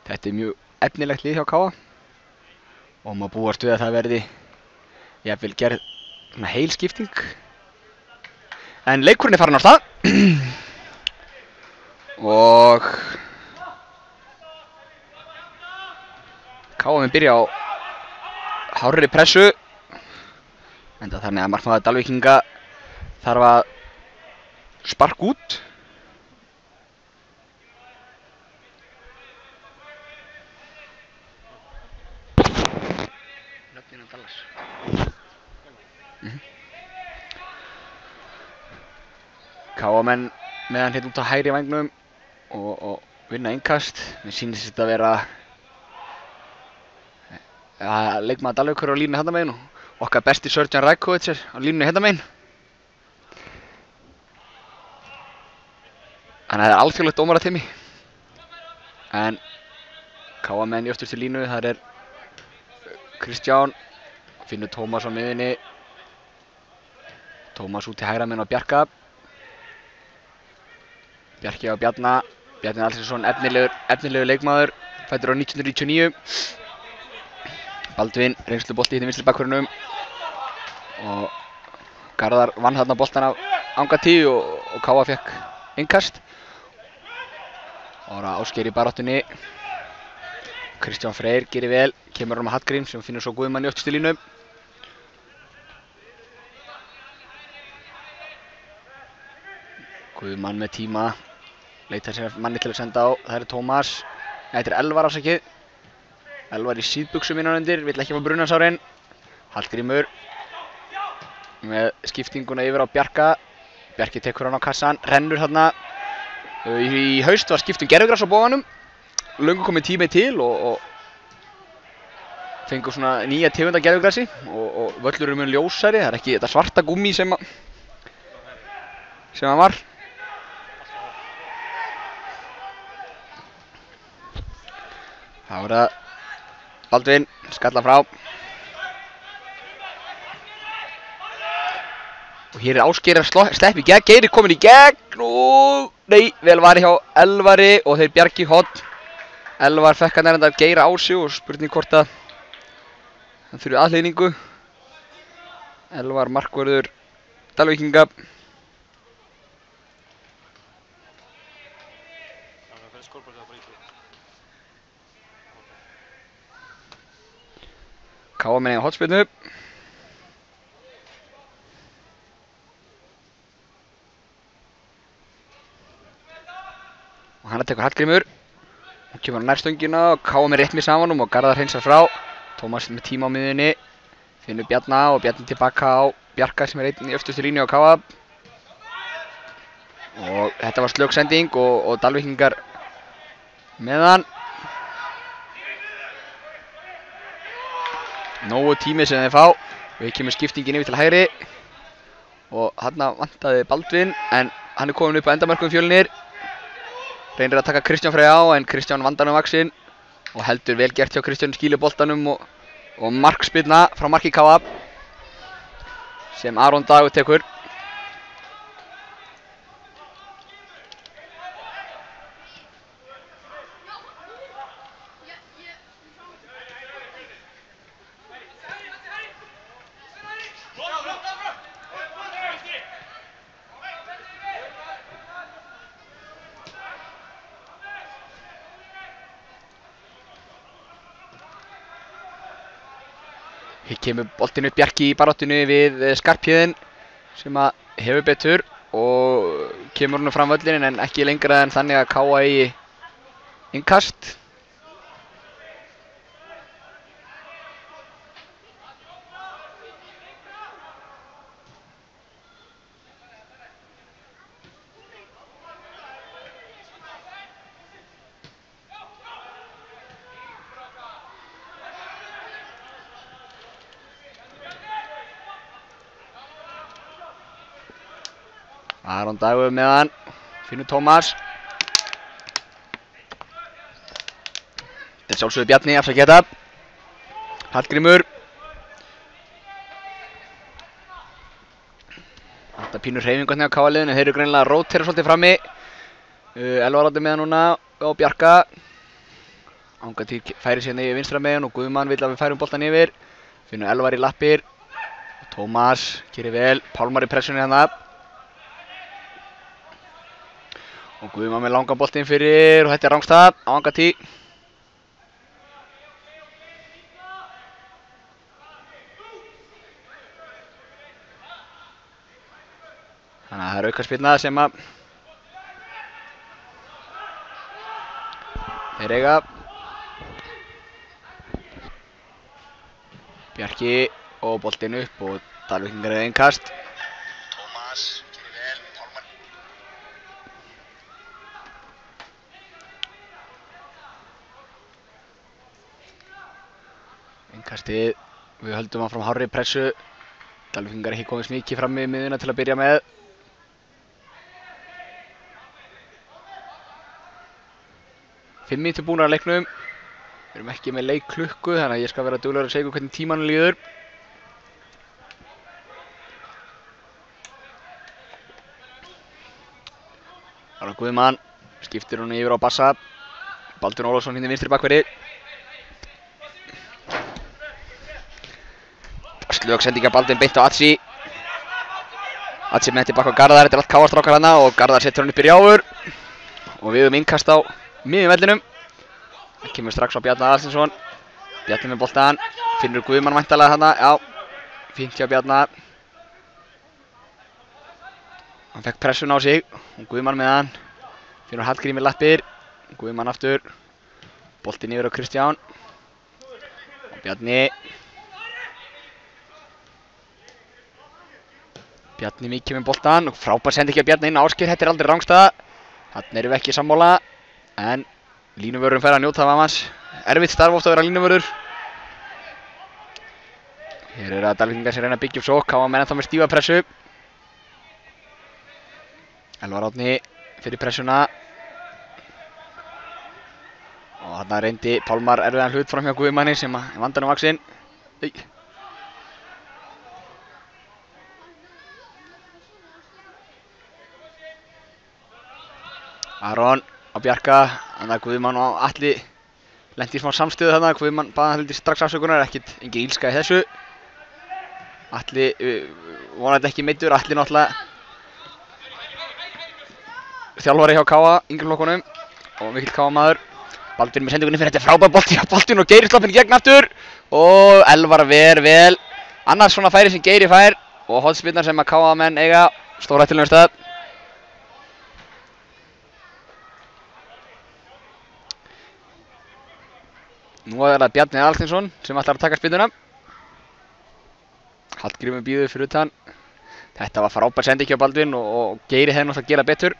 þetta mjög efnilegt lið hjá KA og maður búast við að það verði jafnvel gerð svona heil skipting. En leikurinn farin á stað og KA mun byrja á hárri pressu, enda þannig að markmaður Dalvíkinga þarf að sparka út Káamenn með hann hérna út á hægri vængnum og vinna innkast. Mér sýnist þetta að vera leikmaður Dalvíkur á línunni hérna megin og okkar besti Srdjan Rajkovic er á línunni hérna megin. Þannig að það er alþjóðlegt dómarateymi. En Káamenn í öftustu línu, þar er Kristján, finnur Tómas á miðjunni. Tómas út til hægra megin á Bjarka. Bjarki á Bjarna. Bjarni Alfreðsson, efnilegur leikmaður, fæddur á 1999. Baldvin, reynslubolti hérna í vinstri bakvörðunum. Og Garðar vann þarna boltan af Angati og Káa fekk innkast. Og það er Ásgeir í baráttunni. Kristján Freyr gerir vel, kemur hann með Hallgrím sem finnur svo Guðmann í öftustu línu. Guðmann með tíma, leitar sér manni til að senda á, það er Tómas. Nei, þetta er Elvar afsakið. Elvar í síðbuxum innan undir, vill ekki fá brunansárin. Hallgrímur með skiptinguna yfir á Bjarka. Bjarki tekur hann á kassan, rennur þarna. Í haust var skipt gervigras á bóganum. Löngu komið tími til og fengur svona nýja tegunda gervigrasi og völlur mun ljósari. Það er ekki þetta svarta gúmmí sem hann var. Þá er það Baldvin, skalla frá. Og hér er Ásgeir að sleppa í gegn, Geir er komin í gegn og nei, vel var hjá Elvari og þeir Bjarki hotn. Elvar fekk hann enda af Geir á sig og spurning hvort að hann þurfi aðhlýningu. Elvar markvörður Dalvíkinga. Káamenn eiga hornspyrnu. Og hann tekur Hallgrímur. Hún kemur á nær stöngina og Káamenn rétt með saman og Garðar hreinsar frá. Tómas með tíma á miðjunni. Finnur Bjarna og Bjarni tilbaka á Bjarka sem er einn í öftustu línu á Káa. Og þetta var slök sending og Dalvíkingar með hann. Nógu tími sem þeir fá. Við kemur skiptingin yfir til hægri. Og þarna vantaði Baldvin en hann er komin upp á endamörkum Fjölnir. Reynir að taka Kristján Freyr á en Kristján vandar um vaxinn. Og heldur vel gert hjá Kristján, skýlir boltanum og markspyrna frá marki Káa sem Aron Dagur tekur. Hér kemur boltinn upp Bjarki í baráttunni við Skarphéðinn sem að hefur betur og kemur hún fram völlinn en ekki lengra en þannig að Káa eigi innkast. Aron Dagur með hann, finnur Tómas. Þetta er sjálfsögðu Bjarni, afsakið þetta. Hallgrímur. Þetta pínur hreyfingu hérna á Káa-liðinu, þeir eru greinilega að rótera svolítið frammi. Elvar átti með hann núna á Bjarka. Angantýr færi sérna yfir vinstra megin og Guðmann vill að við færum boltan yfir. Finnur Elvar í lappir. Tómas gerir vel, Pálmar í pressunni hérna. Og Guðmann með langan boltinn fyrir og þetta er rangstað á Angantýr. Þannig að það er aukaspyrna sem að þeir eiga. Bjarki og boltinn upp og Dalvíkingar eru innkast. Tómas gerir vel, Pálmar. Innkastið, við höldum áfram hárri pressu. Dalvíkingar ekki komist mikið fram í miðjuna til að byrja með. Fimm mínútur búnar að leiknum. Við erum ekki með leikklukku, þannig að ég skal vera duglegur að segja hvernig tímanum líður. Aron Guðmann skiptir hún yfir á bassa. Baldur Ólafsson hérna vinstri bakverði. Slög sendinga Baldvin beint á Atsi. Atsi með tilbaka á Garðar, þetta er allt káastrákar hana og Garðar setur hann upp í rjáfur. Og við höfum innkast á miðjum vellinum. Það kemur strax á Bjarna Aðalsteinsson. Bjarni með boltan, finnur Guðmann væntanlega hana, já, fínt hjá Bjarna. Hann fekk pressun á sig, og Guðmann með hann. Finnur Hallgrími lappir, Guðmann aftur. Boltinn yfir á Kristján. Og Bjarni. Bjarni mikið með boltan og frábær sendi ekki að Bjarni inn á Ásgeir, þetta er aldrei rangstaða. Þarna erum við ekki sammála, en línuvörðurinn fer að njóta af hans. Erfitt starf ofta að vera línuvörður. Hér eru að Dalvíkingar sem reyna að byggja upp sókn, hafa menn ennþá með stífa pressu. Elvar Árni fyrir pressuna. Og þarna reyndi Pálmar erfiðan hlut fram hjá Guðmanni sem er vandanum vaxinn. Aron á Bjarka, þannig að Guðmann og Atli lendi í smá samstöðu þarna. Guðmann baði hann strax afsökunar, engin ílska í þessu. Atli vonandi ekki meiddur, Atli náttúrulega þjálfari hjá Káa, yngri flokkunum og mikill Káa maður. Baldvin með sendingunni fyrir, þetta er frábær bolti á Baldvin og Geiri sloppinn í gegn aftur. Og Elvar ver vel, annars svona færi sem Geiri fær og hornspyrna sem að Káa menn eiga stórhættulegum stað. Nú er það Bjarni Aðalsteinsson sem ætlar að taka spyrnuna. Hallgrímur býður fyrir utan. Þetta var frábær sendi ekki á Baldvin og Geiri hefði náttúrulega að gera betur.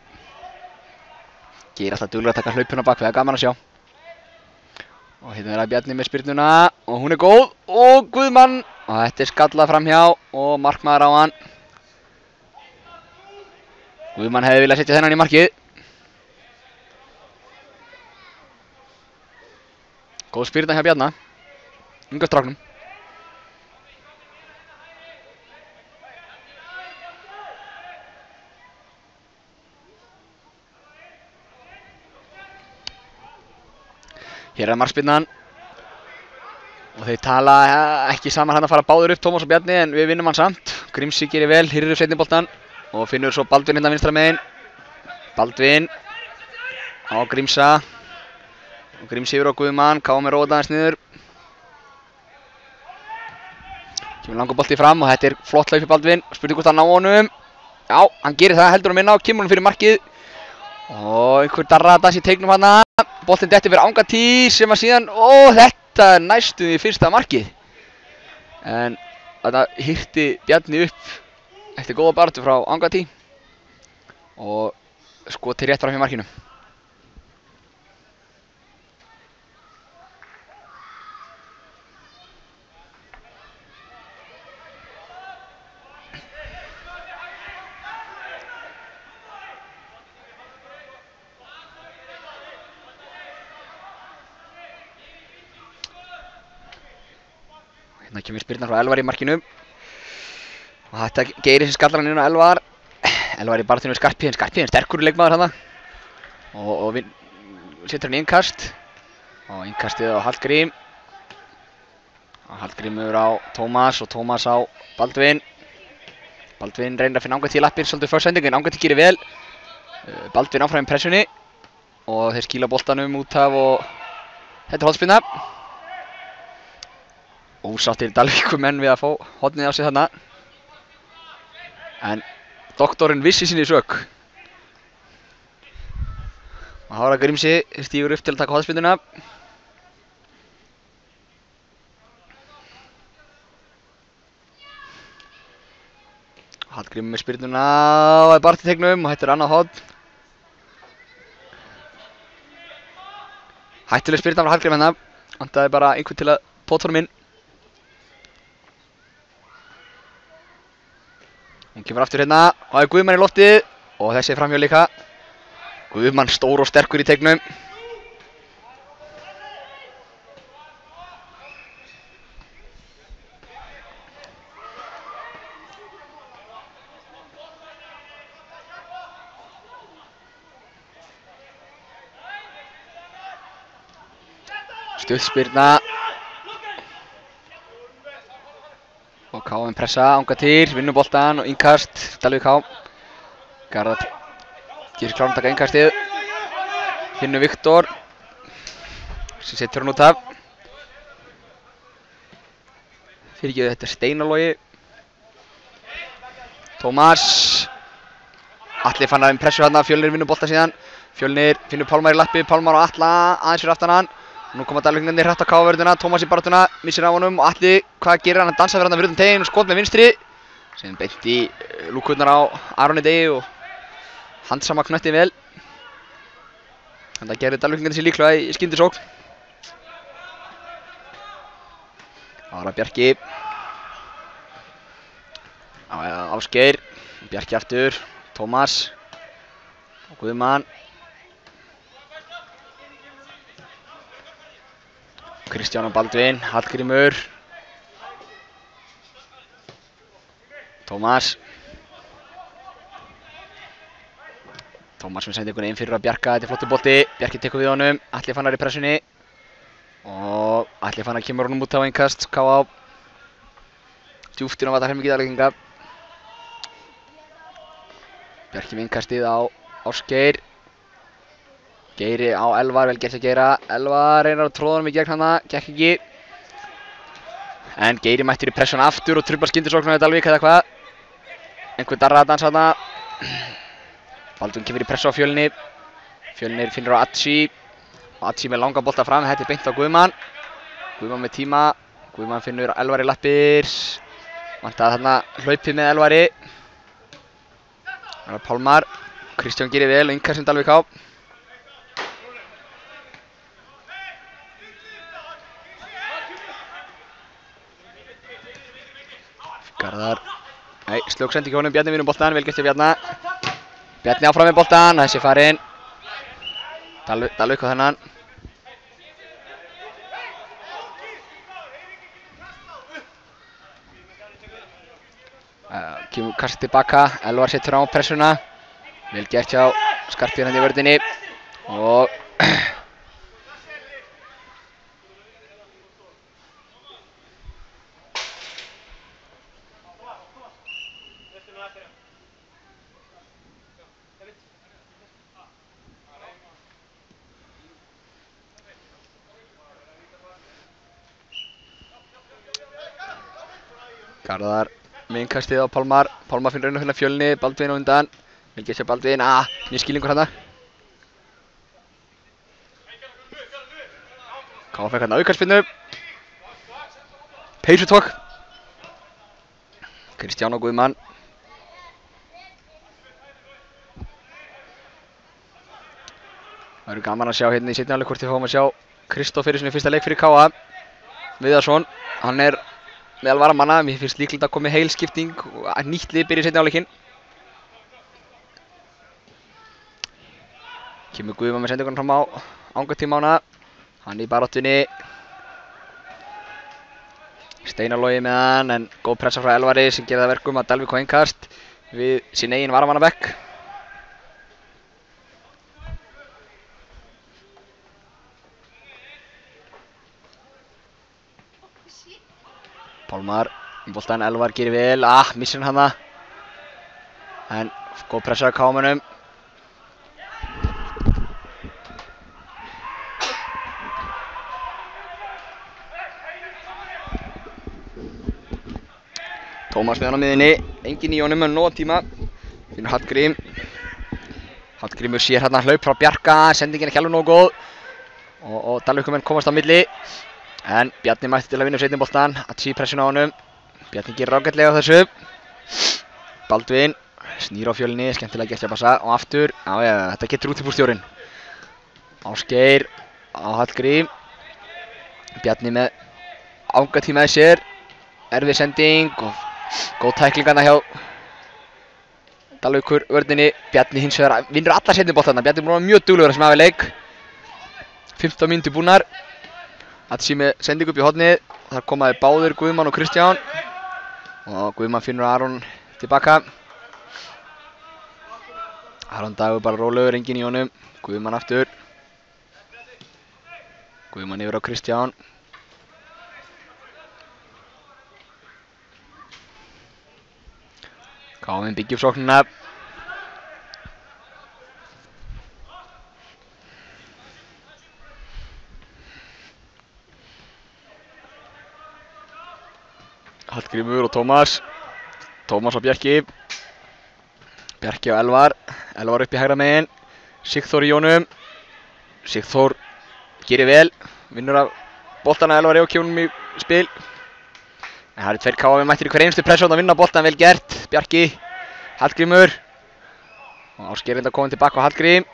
Geiri alltaf duglegur að taka hlaupuna bak, það er gaman að sjá. Og hérna er það Bjarni með spyrnuna og hún er góð og Guðmann. Og þetta er skallað framhjá og markmaður á hann. Guðmann hefði viljað setja þennan í markið. Góð spyrna hjá Bjarna, unga stráknum. Hér er markspyrnan og þeir tala ekki saman hann að fara báður upp, Tómas og Bjarni, en við vinnum hann samt. Grímsi gerir vel, hyrrir upp seinni boltan og finnur svo Baldvin hérna vinstra megin. Baldvin á Grímsa. Og Grímsi yfir á Guðmann, Káa með rót aðeins niður. Kemur langur bolti fram og þetta er flott hlaup í Baldvin. Spurning hvort hann ná honum. Já, hann gerir það, heldur hann minna og kemur hann fyrir markið. Og einhver darradans í teiknum hana. Boltinn dettur fyrir Angati sem að síðan, þetta er næstum því fyrsta markið. En þetta hirti Bjarni upp eftir góða baráttu frá Angati. Og skoti rétt fram hjá markinu. Hérna kemur spyrna frá Elvar í markinu. Og þetta Geiri sem skallar hann inn á Elvar. Elvar í baráttunni við Skarphéðinn. Skarphéðinn sterkur leikmaður þarna. Og setur hann í innkast. Og innkastið á Hallgrím. Og Hallgrím yfir á Tómas og Tómas á Baldvin. Baldvin reynir að finna Angati í lappir svolítið fyrir sendingin. Angati gerir vel. Baldvin áfram í pressunni. Og þeir skýla boltanum út af og þetta er hornspyrna. Ósáttir Dalvíkumenn við að fá hornið á sig þarna. En doktorinn vissi sinni sök. Og Hára Grímsi stígur upp til að taka hornspyrnuna. Hallgrímur með spyrnuna og er bara til tegnum og hættur annað horn. Hættuleg spyrna frá Hallgrím hérna. Vantaði bara einhvern til að tóta honum inn. Hún kemur aftur hérna og það er Guðmann í loftið og þessi er framhjá líka. Guðmann stór og sterkur í tegnum. Stuttspyrna og KM pressa, ánga til, vinnur boltan og innkast, Dalvík K. Garðar gerir kláran taka innkastið, finnur Viktor sem setur hann út af. Fyrirgefðu, þetta er Steinalogi. Tómas Atli fann að pressu hérna, Fjölnir vinnur boltan síðan. Fjölnir finnur Pálmar í lappi, Pálmar og Atla aðeins fyrir aftan hann. Nú koma Dalvíkingarnir hratt á K-vörðuna, Tómas í baráttuna, missir af honum og Atli, hvað gerir hann? Hann dansar fyrir hann fyrir utan teginn og skot með vinstri sem beint í lúkurnar á Aroni Degi og handsama knötti vel. Þannig að gerði Dalvíkingarnir sér líklega í skyndisókn. Ára Bjarki. Ásgeir, Bjarki aftur, Tómas og Guðmann. Kristján og Baldvin, Hallgrímur. Tómas. Tómas sem sendi einhvern veginn fyrir að Bjarka, þetta er flottur bolti. Bjarki tekur við honum, Atli Fannar í pressunni. Og Atli Fannar kemur honum út á innkast, K.A. Djúpt inn á vatahelmingi Dalvíkinga. Bjarki með innkastið á Ásgeir. Geiri á Elvar, vel gert að Geira. Elvar reynar að tróða honum í gegn hana, gekk ekki. En Geiri mættir í pressuna aftur og truflar skyndisóknuna í Dalvík eða hvað. Einhver darra að dansa hana. Baldvin kemur í pressu á Fjölni. Fjölnir finnur á Atsi. Atsi með langa bolta fram, þetta er beint á Guðmann. Guðmann með tíma. Guðmann finnur Elvar í lappir. Vantaði þarna hlaupið með Elvari. Það er Pálmar. Kristján gerir vel og innkast Dalvík á. Garðar, nei, slökk sendi ekki honum, Bjarni vinnur boltan, vel gert hjá Bjarna. Bjarni áfram með boltan, þessi farinn. Dalvík á þennan. Kemur kastið tilbaka, Elvar setur á pressuna. Vel gert hjá Skarpjörn í vörðinni. Og Garðar með innkastið á Pálmar. Pálmar finnur raun að finna Fjölni, Baldvin á undan. Vel gert hjá Baldvin, nýr skilningur hérna. Káa fekk hérna aukaspinnu. Peysutók. Kristján og Guðmann. Það verður gaman að sjá hérna í seinni hálfleik hvort við fáum að sjá Kristóf fyrir sinni fyrsta leik fyrir Káa. Viðarsson, hann er meðal varamanna, mér finnst líklega að komi heil skipting og nýtt lið byrja í seinni hálfleikinn. Kemur Guðmann með sendingunum fram á ángatíma ána. Hann í baráttunni. Steinalogi með hann, en góð pressa frá Elvari sem gerir það verkum að Dalvík á innkast við sín eigin varamannabekk. Pálmar, boltan Elvar gerir vel, missir hann hana. En góð pressa á Kámanum. Tómas með hann á miðinni, enginn í honum með nóg tíma. Finnur Hallgrím. Hallgrímur sér hérna hlaup frá Bjarka, sendingin ekki alveg nógu góð. Og Dalvíkumenn komast á milli. En Bjarni mætti til að vinna seinni boltan, Atsi pressun á honum. Bjarni gerir ágætlega á þessu. Baldvin snýr á Fjölni, skemmtilega gert að passa og aftur, þetta getur útibúrstjórinn. Ásgeir á Hallgrím. Bjarni með Ángatí með sér. Erfið sending og góð tæklingarna hjá Dalvíkur vörninni. Bjarni hins vegar vinnur alla seinni boltarna. Bjarni er búinn að vera mjög duglegur sem hafi leik. 15 mínútur búnar. Atsi með sending upp í hornið. Þar komaði báðir Guðmann og Kristján. Og Guðmann finnur Aron tilbaka. Aron Dagur bara rólegur, enginn í honum. Guðmann aftur. Guðmann yfir á Kristján. KM byggja upp sóknina. Hallgrímur og Tómas. Tómas og Bjarki. Bjarki og Elvar. Elvar upp í hægra megin. Sigþór í honum. Sigþór gerir vel. Vinnur af boltana. Elvar og kjónum í spil. En það eru tveir KM mættir í hver einustu pressu að vinna boltan, vel gert. Bjarki, Hallgrímur. Og Ásgeir enda komin tilbaka á Hallgrím.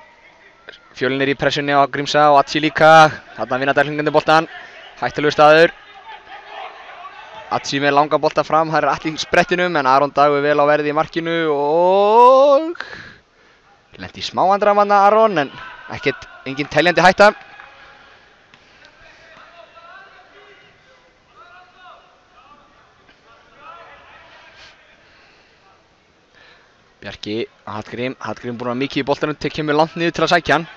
Fjölnir í pressunni á Grímsa og Atsi líka. Þarna vinna Dælingandi boltan. Hættulegur staður. Atsi með langa bolta fram, það er allir í sprettinum en Aron Dagur vel á verði í markinu og lenti í smá vandræðum þarna Aron en engin teljandi hætta. Bjarki á Hallgrím. Hallgrím búinn að vera mikið í boltanum, kemur langt niður til að sækja hann.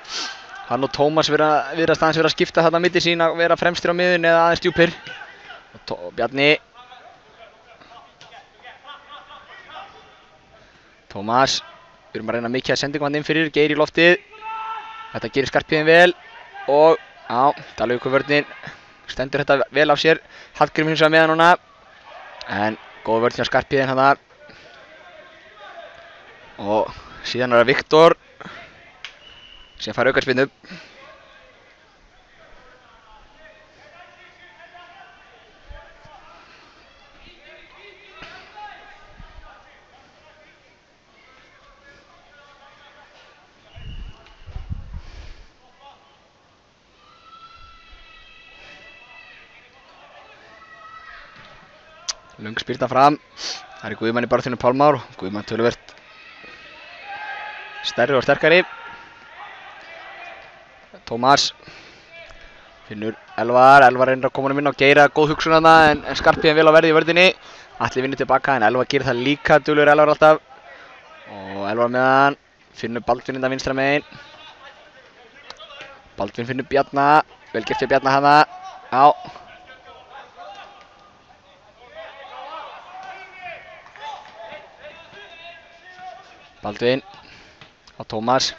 Hann og Tómas virðast aðeins vera að skipta þarna milli sín að vera fremstir á miðunni eða aðeins djúpir. Og Bjarni. Tómas. Við erum að reyna mikið að sendingum hann inn fyrir. Geir í loftið. Þetta gerir Skarphéðinn vel. Og Dalvíkur vörnin stendur þetta vel af sér. Hallgrím hins vegar með hann núna. En góð vörn hjá Skarphéðinn hann. Og síðan er það Viktor sem fær aukaspyrnu. Löng spyrna fram. Það er Guðmann í baráttunni Pálmár. Guðmann töluvert stærri og sterkari. Tómas finnur Elvar reynir að koma honum inn á Geira, góð hugsun þarna en Skarphéðinn vel á verði í vörðinni. Atli vinnur tilbaka en Elvar gerir það líka, duglegur Elvar alltaf. Og Elvar með hann, finnur Baldvin inn að vinstra megin. Baldvin finnur Bjarna, vel gert hjá Bjarna hana. Baldvin á Tómas.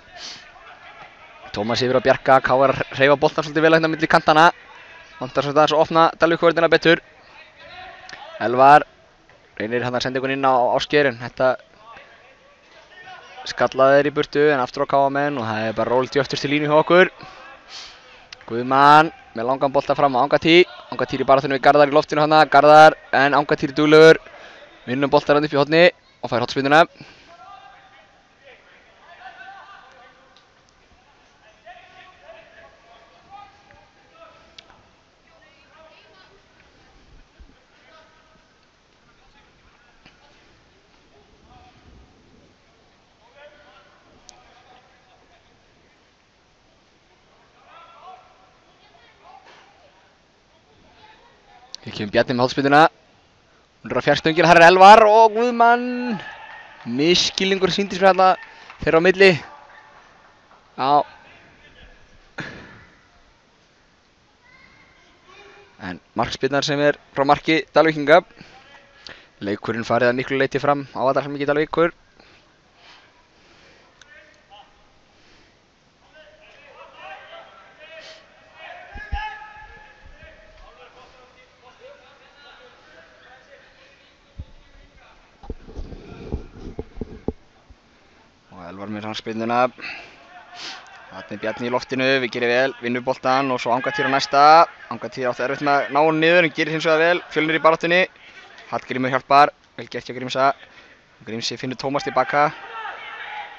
Tómas yfir á Bjarka, Káar hreyfa boltan svolítið vel hérna milli kantana. Vantar svolítið aðeins að opna Dalvíkurvörnina betur. Elvar reynir hann að senda ykkur inn á Ásgeir en þetta skallaði þeir í burtu en aftur á KM og það er bara rólegt í öftustu línu hjá okkur. Guðmann með langan bolta fram á Ángatí. Ángatí í baráttunni við Garðar í loftinu hana. Garðar en Ángatí duglegur. Vinnum boltar hann upp í horni og fær hornspyrnuna. Hér kemur Bjarni með hornspyrnuna. Hún er á fjarstöngina, þar er Elvar og Guðmann. Misskilningur sýndist mér þarna þeirra á milli. En markspyrnar sem er frá marki Dalvíkinga. Leikurinn farið að miklu leyti fram á Aðalheimilgi Dalvíkur. Elvar með handspyrnuna. Þarna er Bjarni í loftinu, við gerum vel, vinnur boltan og svo Ángatýr á næsta. Ángatýr átti erfitt með að ná hann niður en gerir hins vegar vel. Fjölnir í baráttunni. Hallgrímur hjálpar, vel gert hjá Grímsa. Grímsi finnur Tómas tilbaka.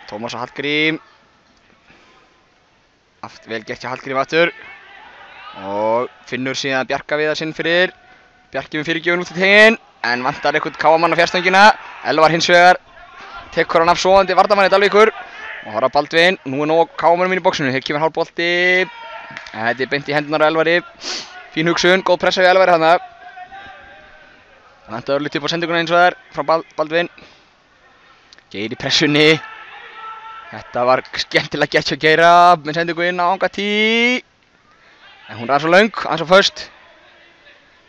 Tómas og Hallgrím. Vel gert hjá Hallgrím aftur. Og finnur síðan Bjarka Viðar sinn fyrir. Bjarki með fyrirgjöfun út í teginn. En vantar eitthvað káamann á fjarstöngina. Elvar hins vegar tekur hann af sofandi varnarmanni Dalvíkur. Og horfa Baldvin. Nú nóg káamannum inn í boxinu. Hér kemur hálfbolti. Þetta beint í hendunar á Elvari. Fín hugsun, góð pressa við Elvari þarna. Vantar örlítið upp á sendinguna eins og það frá Baldvin. Geir í pressunni. Þetta var skemmtilega gert hjá Geira með sendingu inn á Angati. En hún rann svo löng, aðeins og föst.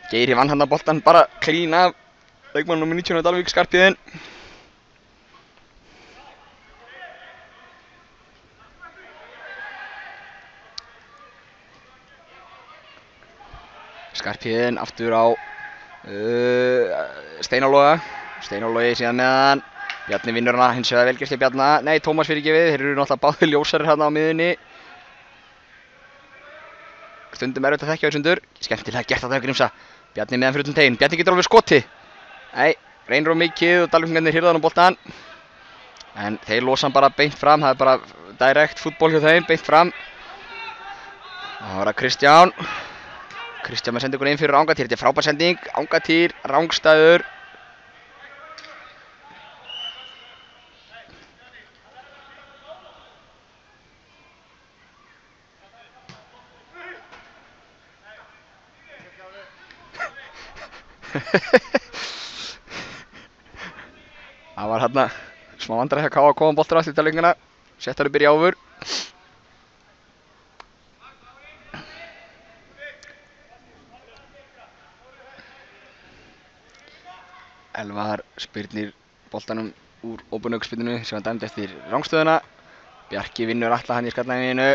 Geiri vann hann að boltan bara klín af leikmann nr. 19 á Dalvík, Skarphéðinn. Skarphéðinn aftur á Steinar Loga. Steinar Logi síðan með hann. Bjarni vinnur hana, hins vegar vel gert hjá Bjarna. Nei, Tómas fyrirgefið, þeir eru náttúrulega báðir ljósarir hérna á miðunni. Stundum erfitt að þekkja sundur. Skemmtilega gert þetta hjá Grímsa. Bjarni meðan fyrir utan teginn. Bjarni getur alveg skoti. Nei, reynir of mikið og Dalvíkingarnir hirða hann á boltan. En þeir losa hann bara beint fram. Það er bara direkt fútból hjá þeim, beint fram. Það var að Kristján. Kristján með sendingun inn fyrir Angatýr. Þetta er frábær sending. Angatýr, rangstæður. Það var hérna smá vandræði hjá K.A. að koma boltur aftur í Dalvíkingana. Settar upp í áfur. Elvar spyrnir boltanum úr óbunaugsspyrnunu sem hann dæmdi eftir rangstöðuna. Bjarki vinnur alla hann í skallanleginu.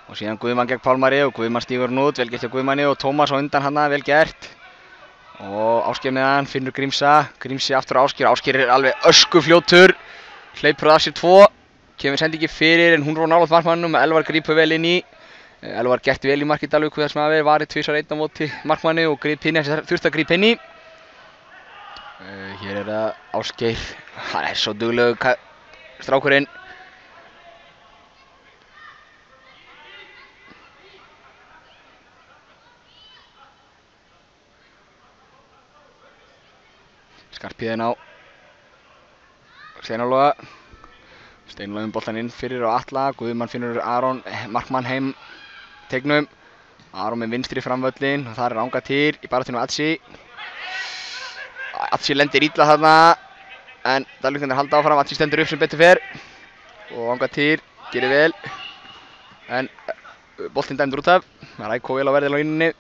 Og síðan Guðmann gegn Pálmari og Guðmann stígur hann út. Vel gert hjá Guðmanni og Tómas á undan hann, vel gert. Og Ásgeir með hann, finnur Grímsa. Grímsi aftur á Ásgeir. Ásgeir er alveg öskufljótur. Hleypur af sér 2. Kemur sendingi fyrir en hún er á nálægt markmannum. Elvar grípur vel inn í. Elvar gert vel í markið Dalvík þar sem hafi varið tvisvar einn á móti markmanni og grip inn í þurfti að grípa inn í. Hér er það Ásgeir. Hann er svo duglegur strákurinn. Skarphéðinn á Steinar Loga. Steinar Loga boltan inn fyrir á Atla. Guðmann finnur Aron markmann heim tegnum. Aron með vinstri framvöllin og þar er Angatýr í baráttunni á Atsi. Atsi lendir illa þarna en Dalvíkingarnir halda áfram. Atsi stendur upp sem betur fer og Angatýr gerir vel en boltinn dæmdur út af. Rækó vel á verðil á línunni.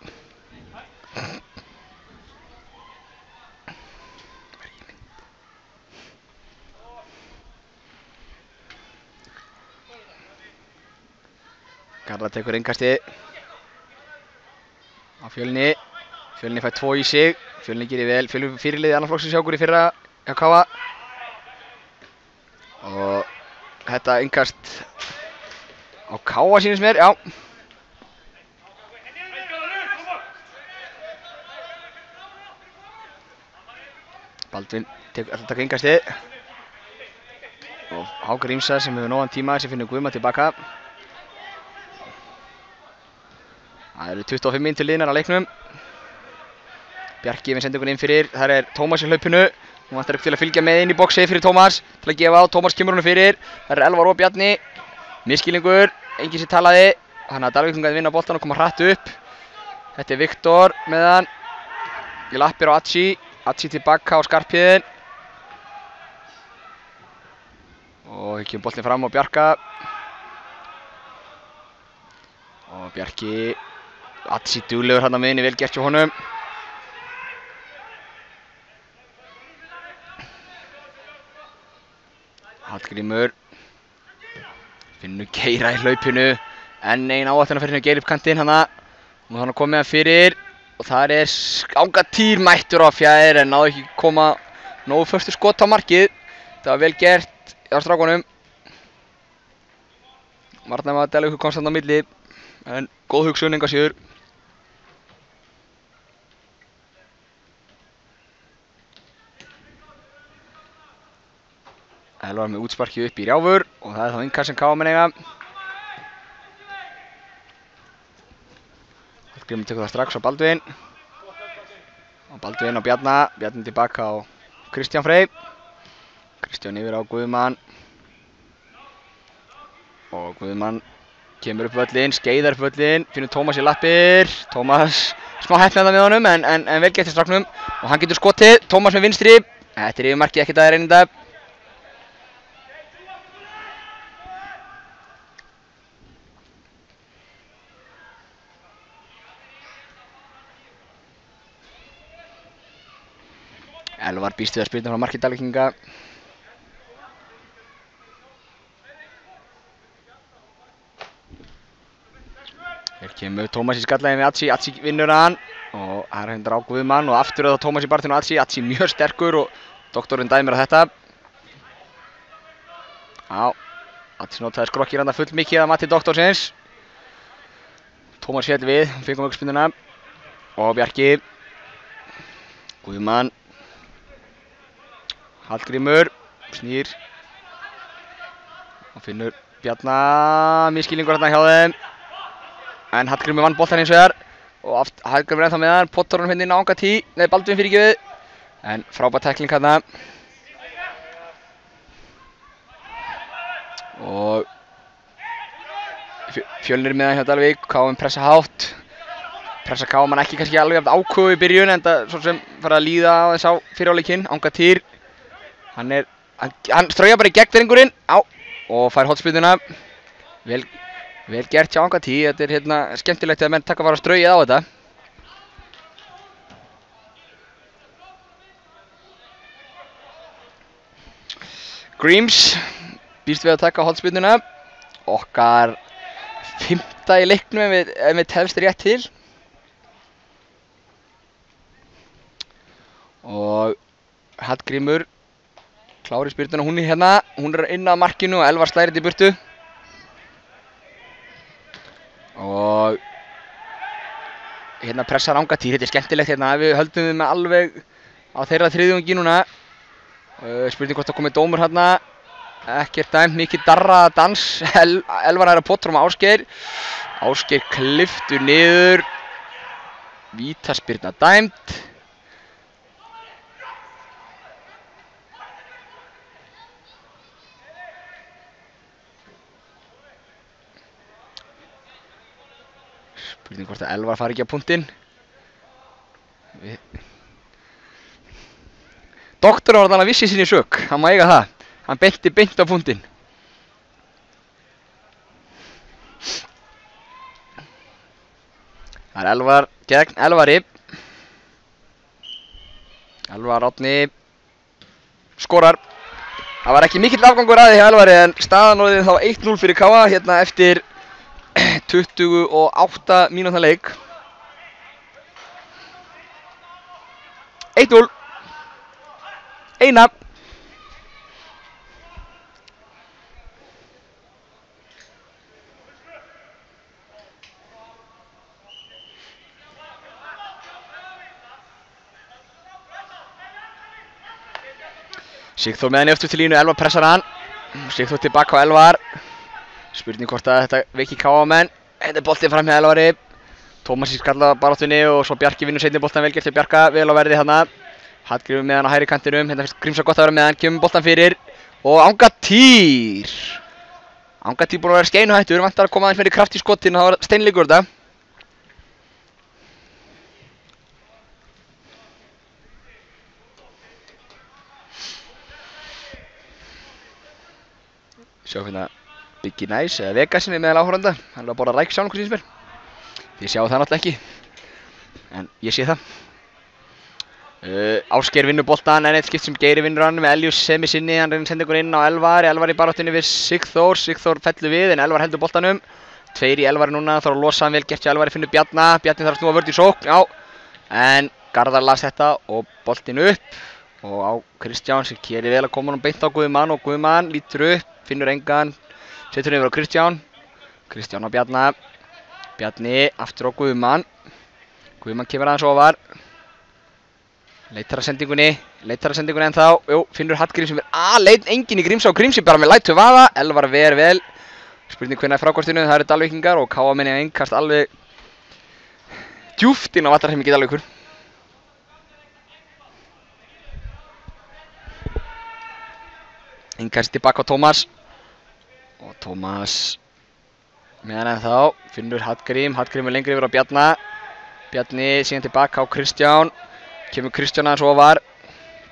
Garðar tekur innkastið á Fjölni. Fjölni fær 2 í sig. Fjölni gerir vel. Fjölni fyrirliði annar flokksins hjá okkur í fyrra hjá K.A. Og þetta innkast á K.A. sýnist mér, já. Baldvin ætlar að taka innkastið. Og Hákon Grímsa sem hefur nógan tíma sem finnur Guðmann tilbaka. Það eru 25 mínútur liðnar á leiknum. Bjarki með sendingun inn fyrir. Þar er Tómas í hlaupinu. Nú vantar upp til að fylgja með inn í boxið fyrir Tómas. Til að gefa á. Tómas kemur honum fyrir. Þar er Elvar og Bjarni. Misskilningur. Enginn sem talaði. Þannig að Dalvíkingarnir vinna boltan og koma hratt upp. Þetta er Viktor með hann. Í lappir á Atsi. Atsi tilbaka á Skarphéðinn. Og kemur boltin fram á Bjarka. Og Bjarki. Atsi duglegur hann á miðunni, vel gert hjá honum. Hallgrímur. Finnur Geira í hlaupinu. Enn ein áætlun að fyrir Geir upp kantinn hana. Nú þannig að komið hann fyrir. Og þar er Angatýr mættur á fjær en náðu ekki koma nógu förstu skot á markið. Það var vel gert á strákunum. Varnarmaður Dalvíkur komst þarna á milli. En góð hugsun engu að síður. Elvar með útsparki upp í Rjáfur og það er þá innkast sem KM eiga. Hallgrímur tekur það strax á Baldvin. Og Baldvin á Bjarna. Bjarni tilbaka á Kristján Frey. Kristján yfir á Guðmann. Og Guðmann kemur upp völlin, skeiðar upp völlin, finnur Tómas í lappir. Tómas smá heppni þarna með honum en vel gert hjá stráknum. Og hann getur skotið. Tómas með vinstri. Þetta er yfirmarkið, ekkert að reyna þetta. Elvar býst við að spyrna frá marki Dalvíkinga. Hér kemur Tómas í skallæði með Atsi. Atsi vinnur hann og það er hendur á Guðmann og aftur er það Tómas í barðinu og Atsi. Atsi mjög sterkur og doktorinn dæmir á þetta. Já, Atsi notaði skrokkir hann full mikið að mati doktorsins. Tómas féll við, fengum aukaspyrnuna og Bjarki. Guðmann. Hallgrímur snýr og finnur Bjarna, misskilningur hérna hjá þeim en Hallgrímur vann boltan hins vegar og Hallgrímur ennþá með hann, pottar hann hérna inn á Angatí, nei Baldvin fyrirgefið en frábær tækling hérna og Fjölnir með hann hjá Dalvík, KM pressa hátt pressa KM hann ekki kannski alveg ákveðu í byrjun en það svo sem fara að líða á þess á fyrirháleikinn, Angatýr hann strauja bara í gegn drengurinn og fær hotspyrnuna vel gert hjá Angatí, þetta er hérna skemmtilegt að menn taka bara straujið á þetta Gríms býst við að taka hotspyrnuna okkar 5. í leiknum ef við tefst rétt til og Hallgrímur klári spyrnuna, hún er hérna, hún er inn á markinu og Elvar slærir þetta í burtu og hérna pressar Angatýr, þetta er skemmtilegt hérna, við höldum við með alveg á þeirra þriðjungi núna spurning hvort það komið dómur hérna ekkert dæmt, mikið darraða dans Elvar er að pottra Ásgeir Ásgeir klipptur niður vítaspyrna dæmt spurning hvort að Elvar fari ekki á punktinn Doktor var alveg vissi sinni sök hann má eiga það, hann beinti beint á punktinn það er Elvar gegn Elvari Elvar Árni skorar það var ekki mikill afgangur að því hjá Elvari en staðan orðin þá 1-0 fyrir KA hérna eftir 28 mínútna leik 1-0 eina Sigþór með henni aftur til línu, Elvar pressar hann Sigþór tilbaka á Elvar spurning hvort að þetta veiki KA-menn þetta er boltið fram með Elvari Tómas í skallabaráttunni og svo Bjarki vinnur seinni boltan vel gert til Bjarka vel á verði þarna Hallgrímur með hann á hægri kantinum hérna finnst Gríms að gott að vera með hann kemur boltan fyrir og Angatýr búinn að vera skeinuhættur vantar að koma aðeins meiri kraft í skotin og það var steinleikur þetta sjá hérna Biggi Næs eða Vegasin er meðal áhorfenda hann er að borða ræk sjálf okkur síns mér þið sjáu það náttúrulega ekki en ég sé það Ásgeir vinnur boltan en eitt skipt sem Geiri vinnur hann með Elius semi sinni hann reynir að senda ykkur inn á Elvar í baráttunni við Sigþór fellur við en Elvar heldur boltanum 2 í Elvari núna þarf að losa hann vel gert hjá Elvari finnur Bjarni þarf að snúa vörð í sókn en Garðar las þetta og boltin upp og á Kristján sem kerir vel að koma hann beint á Guðmann og Guðmann lítur upp finnur engan setur hann yfir á Kristján á Bjarni aftur á Guðmann kemur aðeins ofar Leitar að sendingunni en þá, jú, Finnur Hallgríms sem leit enginn í Grímsá, Grímsi bara með lætu vaða, Elvar ver vel, spurning hvernig frákostinu, það eru Dalvíkingar og Káa menni að innkast alveg djúft inn á vallarheimilið Dalvíkur. Innkast tilbaka á Tómas og Tómas meðan en þá, Finnur Hallgrím lengri yfir á Bjarni síðan tilbaka á Kristján, kemur Kristján aðeins ofar,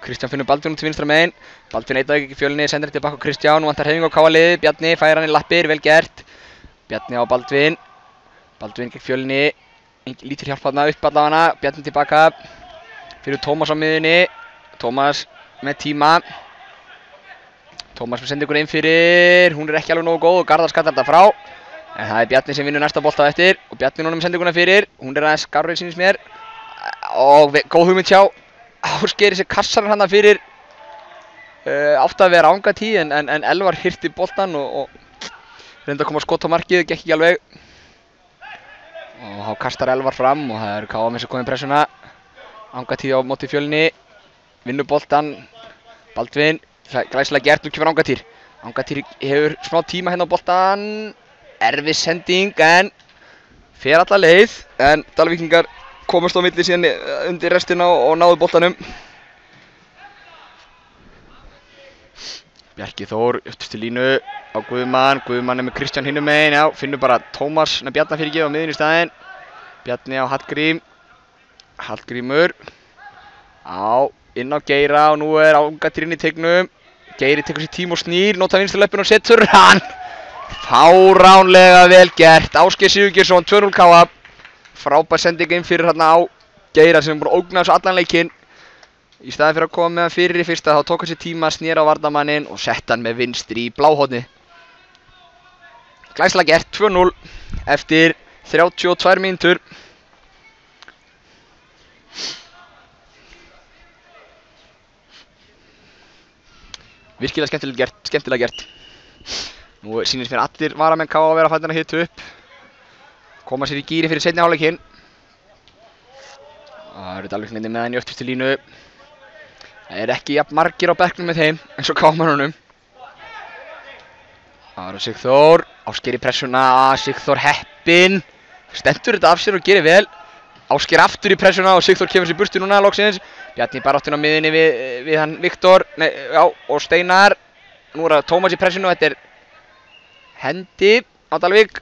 Kristján finnur Baldvin út til vinstra megin, Baldvin eitaði ekki Fjölni, sendir tilbaka á Kristján, nú vantar hreyfing á Káa-liðið, Bjarni fær hann í lappir, vel gert, Bjarni á Baldvin gegn Fjölni, lítur hjálp þarna upp allavega, Bjarni tilbaka, fyrir Tómas á miðunni, Tómas með tíma, Tómas með sendingur inn fyrir, hún er ekki alveg nógu góð og Garðar skattar þetta frá, en það er Bjarni sem vinnur næsta bolta á eftir og Bjarni núna með sendinguna fyrir, hún er aðeins skarrið sínist mér og góð hugmynd hjá Ásgeiri sem kassar hann fyrir átti að vera ángatíð en Elvar hirti boltan og reyndi að koma skot á markið, gekk ekki alveg og þá kastar Elvar fram og það eru Káa með sem komið pressuna, ángatíð á móti Fjölni, vinnur boltan, Baldvin, glæsilega gert, nú kemur Ángatýr hefur smá tíma hérna á boltan, erfið sending en fer alla leið en Dalvíkingar komast á milli síðan undir restina og náðu boltanum. Bjarki Þór öftust til línu á Guðmann er með Kristján hinum megin, já, finnur bara Tómas, Bjarna fyrirgefið á miðjunni í staðinn, Bjarni á Hallgrímur, inn á Geira og nú er Ángatýr inn í teignum, Geiri tekur sér tíma og snýr, nota vinstri löppin og setur hann, fáránlega vel gert, Ásgeir Sigurgeirsson, 2-0 Káa. Frábær sending inn fyrir hérna á Geira sem er búinn að ógna þessu allan leikinn. Í staðinn fyrir að koma með hann fyrir í fyrsta þá tók hann sér tíma, snýr á varnarmanninn og sett hann með vinstri í bláhorni. Glæsilega gert, 2-0 eftir 32 mínútur. Virkilega skemmtilega gert. Nú sýnist mér allir varamenn Káa að vera fæddir að hita upp. Koma sér í gíri fyrir seinni hálfleikinn. Það eru Dalvíkingarnir með hann í öftustu línu. Það er ekki jafn margir á bekknum með þeim eins og Káamönnunum. Það eru Sigþór, Ásgeir í pressuna, Sigþór heppinn. Stendur þetta af sér og gerir vel. Ásgeir aftur í pressuna og Sigþór kemur sér burtu núna loksins. Bjarni bara áttinn á miðinni við hann Viktor, og Steinar. Nú er það Tómas í pressuna og þetta er hendi á Dalvík.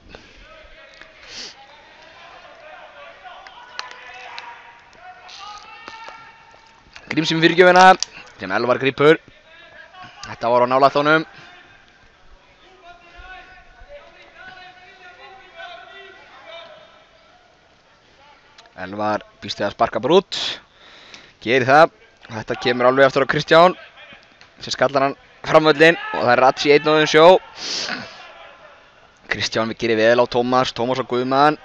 Grímsi með fyrirgjöfina sem Elvar grípur. Þetta var á nálægt honum. Elvar býst við að sparka bara út. Gerir það. Þetta kemur alveg aftur á Kristján sem skallar hann framvöllin og það er Ratsi einn á þeim sjó. Kristján gerir vel á Tómas og Guðmann.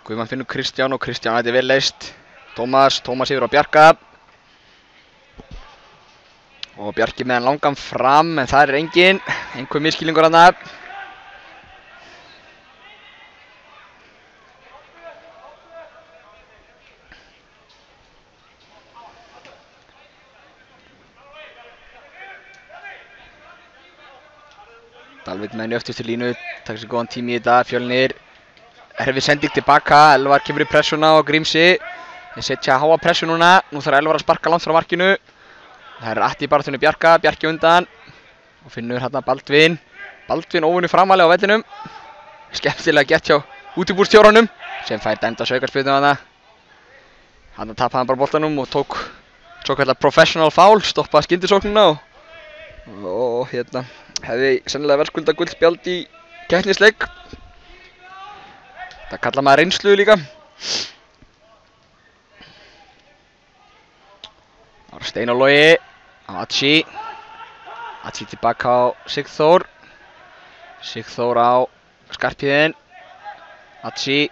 Guðmann finnur Kristján og Kristján, þetta er vel leist. Tómas yfir á Bjarka. Og Bjarki með hann langan fram, en það er einhver misskilningur þarna. Dalvík með henni öftustu línu, takk sér góðan tími í þetta, Fjölnir. Erfið sending tilbaka, Elvar kemur í pressuna og Grímsi. Þeir setja háa pressu núna, nú þarf Elvar að sparka langt frá markinu. Það er Atti í baráttunni Bjarka, Bjarki undan og finnur hérna Baldvin óvunni framalega á vellinum. Skemmtilega gert hjá útibúrstjóranum sem fær dæmda saukarspyrnu þarna. Hann tapaði hann bara boltanum og tók svo kallar professional foul, stoppaði skyndisóknina og hérna hefði sennilega verðskuldað gult spjald í keppnisleik. Það kallar maður reynslu líka. Það var Steinar Logi á Atsi tilbaka á Sigþór á Skarphéðinn. Atsi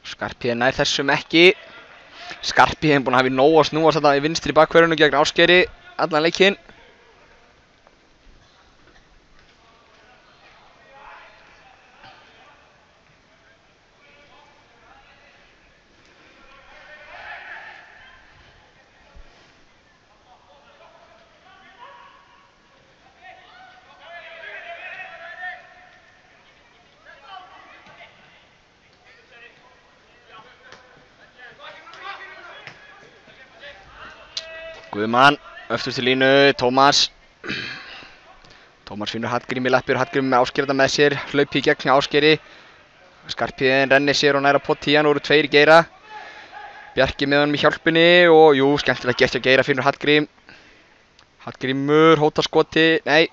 Skarphéðinn nær þessum ekki. Skarphéðinn búinn að hafa í nóg að snúast þetta í vinstri bakhverfinu gegn Ásgeiri allan leikinn. Guðmann, öftustu línu, Tómas finnur Hallgrím í lappir, Hallgrím með Ásgeir þetta með sér, hlaupi í gegn hjá Ásgeiri. Skarphéðinn rennir sér og nær að potti í hann, voru 2 í Geira. Bjarki með honum í hjálpinni og jú, skemmtilega gert hjá Geira, finnur Hallgrím. Hallgrímur, hótar skoti, nei.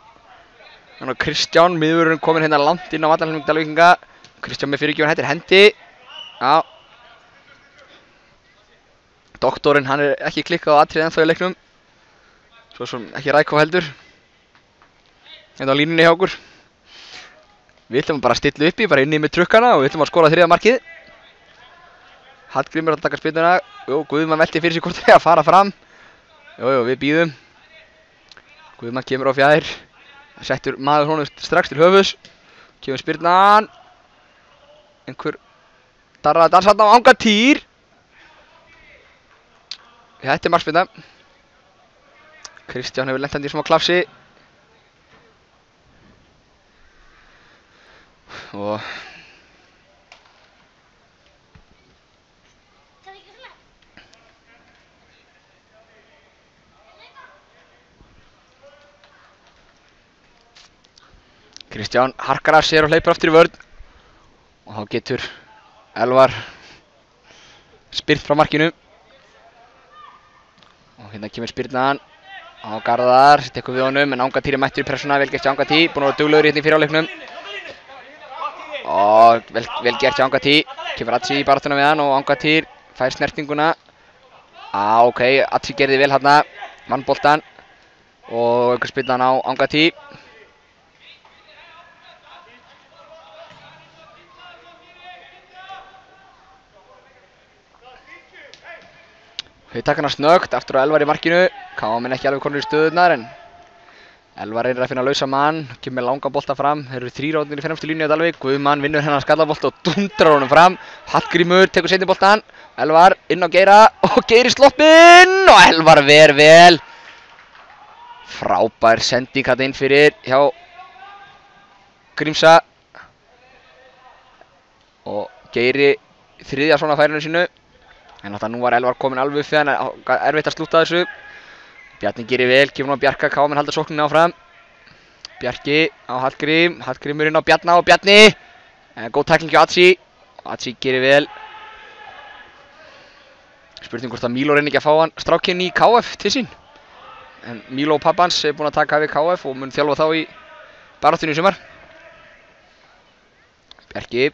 Þannig að Kristján, miðvörðurinn kominn hérna langt inn á vallarhelming Dalvíkinga. Kristján með fyrirgjöfun, hættir hendi. Já. Doktorinn, hann ekki klikkað á atriði ennþá í leiknum. Svo sem ekki Rækó heldur. Hérna á línunni hjá okkur. Við ætlum bara að stilla upp í, bara inni með trukkana og við ætlum að skora 3. markið. Hallgrímur að taka spyrnuna. Jú, Guðmann velti fyrir sig hvort það að fara fram. Jú, við býðum. Guðmann kemur á fjær. Settur maður honum strax til höfus. Kemur spyrnan. Einhver darraði að dansa þarna á Angatýr. Þetta er markspyrna. Kristján hefur lent hann í smá klafsi. Og Kristján harkar af sér og hleypur aftur í vörn. Og þá getur Elvar spyrnt frá markinu. Og hérna kemur spyrnan á Garðar, tekur við honum, en Angatýr er mættur í pressuna, vel gert hjá Angatýr, búinn að vera duglegur hérna í fyrri hálfleiknum. Og vel gert hjá Angatýr, kemur Atsi í baráttuna við hann og Angatýr fær snertinguna. Ok, Atsi gerði vel hérna, vann boltan og einhver spyrnan á Angatýr. Þau taka hana snöggt, aftur á Elvar í markinu. Káminn ekki alveg konur í stöðurnar en Elvar reynir að finna lausa mann, kemur með langan bolta fram. Þeir eru 3 rótnir í fremstu línu á Dalvík. Guðmann vinnur hennar skallabolt og dundrar honum fram. Hallgrímur tekur seinni boltan. Elvar inn á Geira og Geiri sloppinn og Elvar ver vel. Frábær sending hann inn fyrir hjá Grímsa. Og Geiri 3. svona færinu sínu. En nú var Elvar komin alveg upp við hann, erfitt að slúta þessu. Bjarni gerir vel, kemur á Bjarka, Káminn halda sókninni áfram. Bjarki á Hallgrím, Hallgrímur inn á Bjarna og Bjarni. Góð tækling hjá Atsi. Atsi gerir vel. Spurning hvort að Míló reynir ekki að fá hann strákinn í KF til sín. En Míló pappans er búinn að taka við KF og mun þjálfa þá í baráttunni í sumar. Bjarki.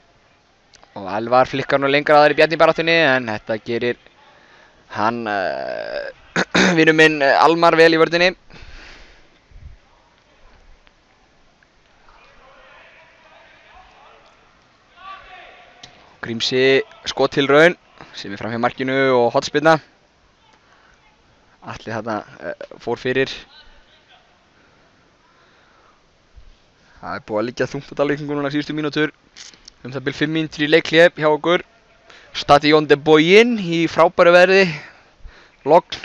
Og Elvar flikkar nú lengra aðeins í Bjarni í baráttunni en þetta gerir hann vinur minn Almar vel í vörðinni. Grímsi skottilraun sem er fram hjá markinu og hornspyrna. Atli þarna fór fyrir. Það er búið að liggja þungt á Dalvíkingunum síðustu mínútur. Það byrð 5 mínútur í leikhlé hjá okkur. Stadion de Boyin í frábæru veðri. Logn,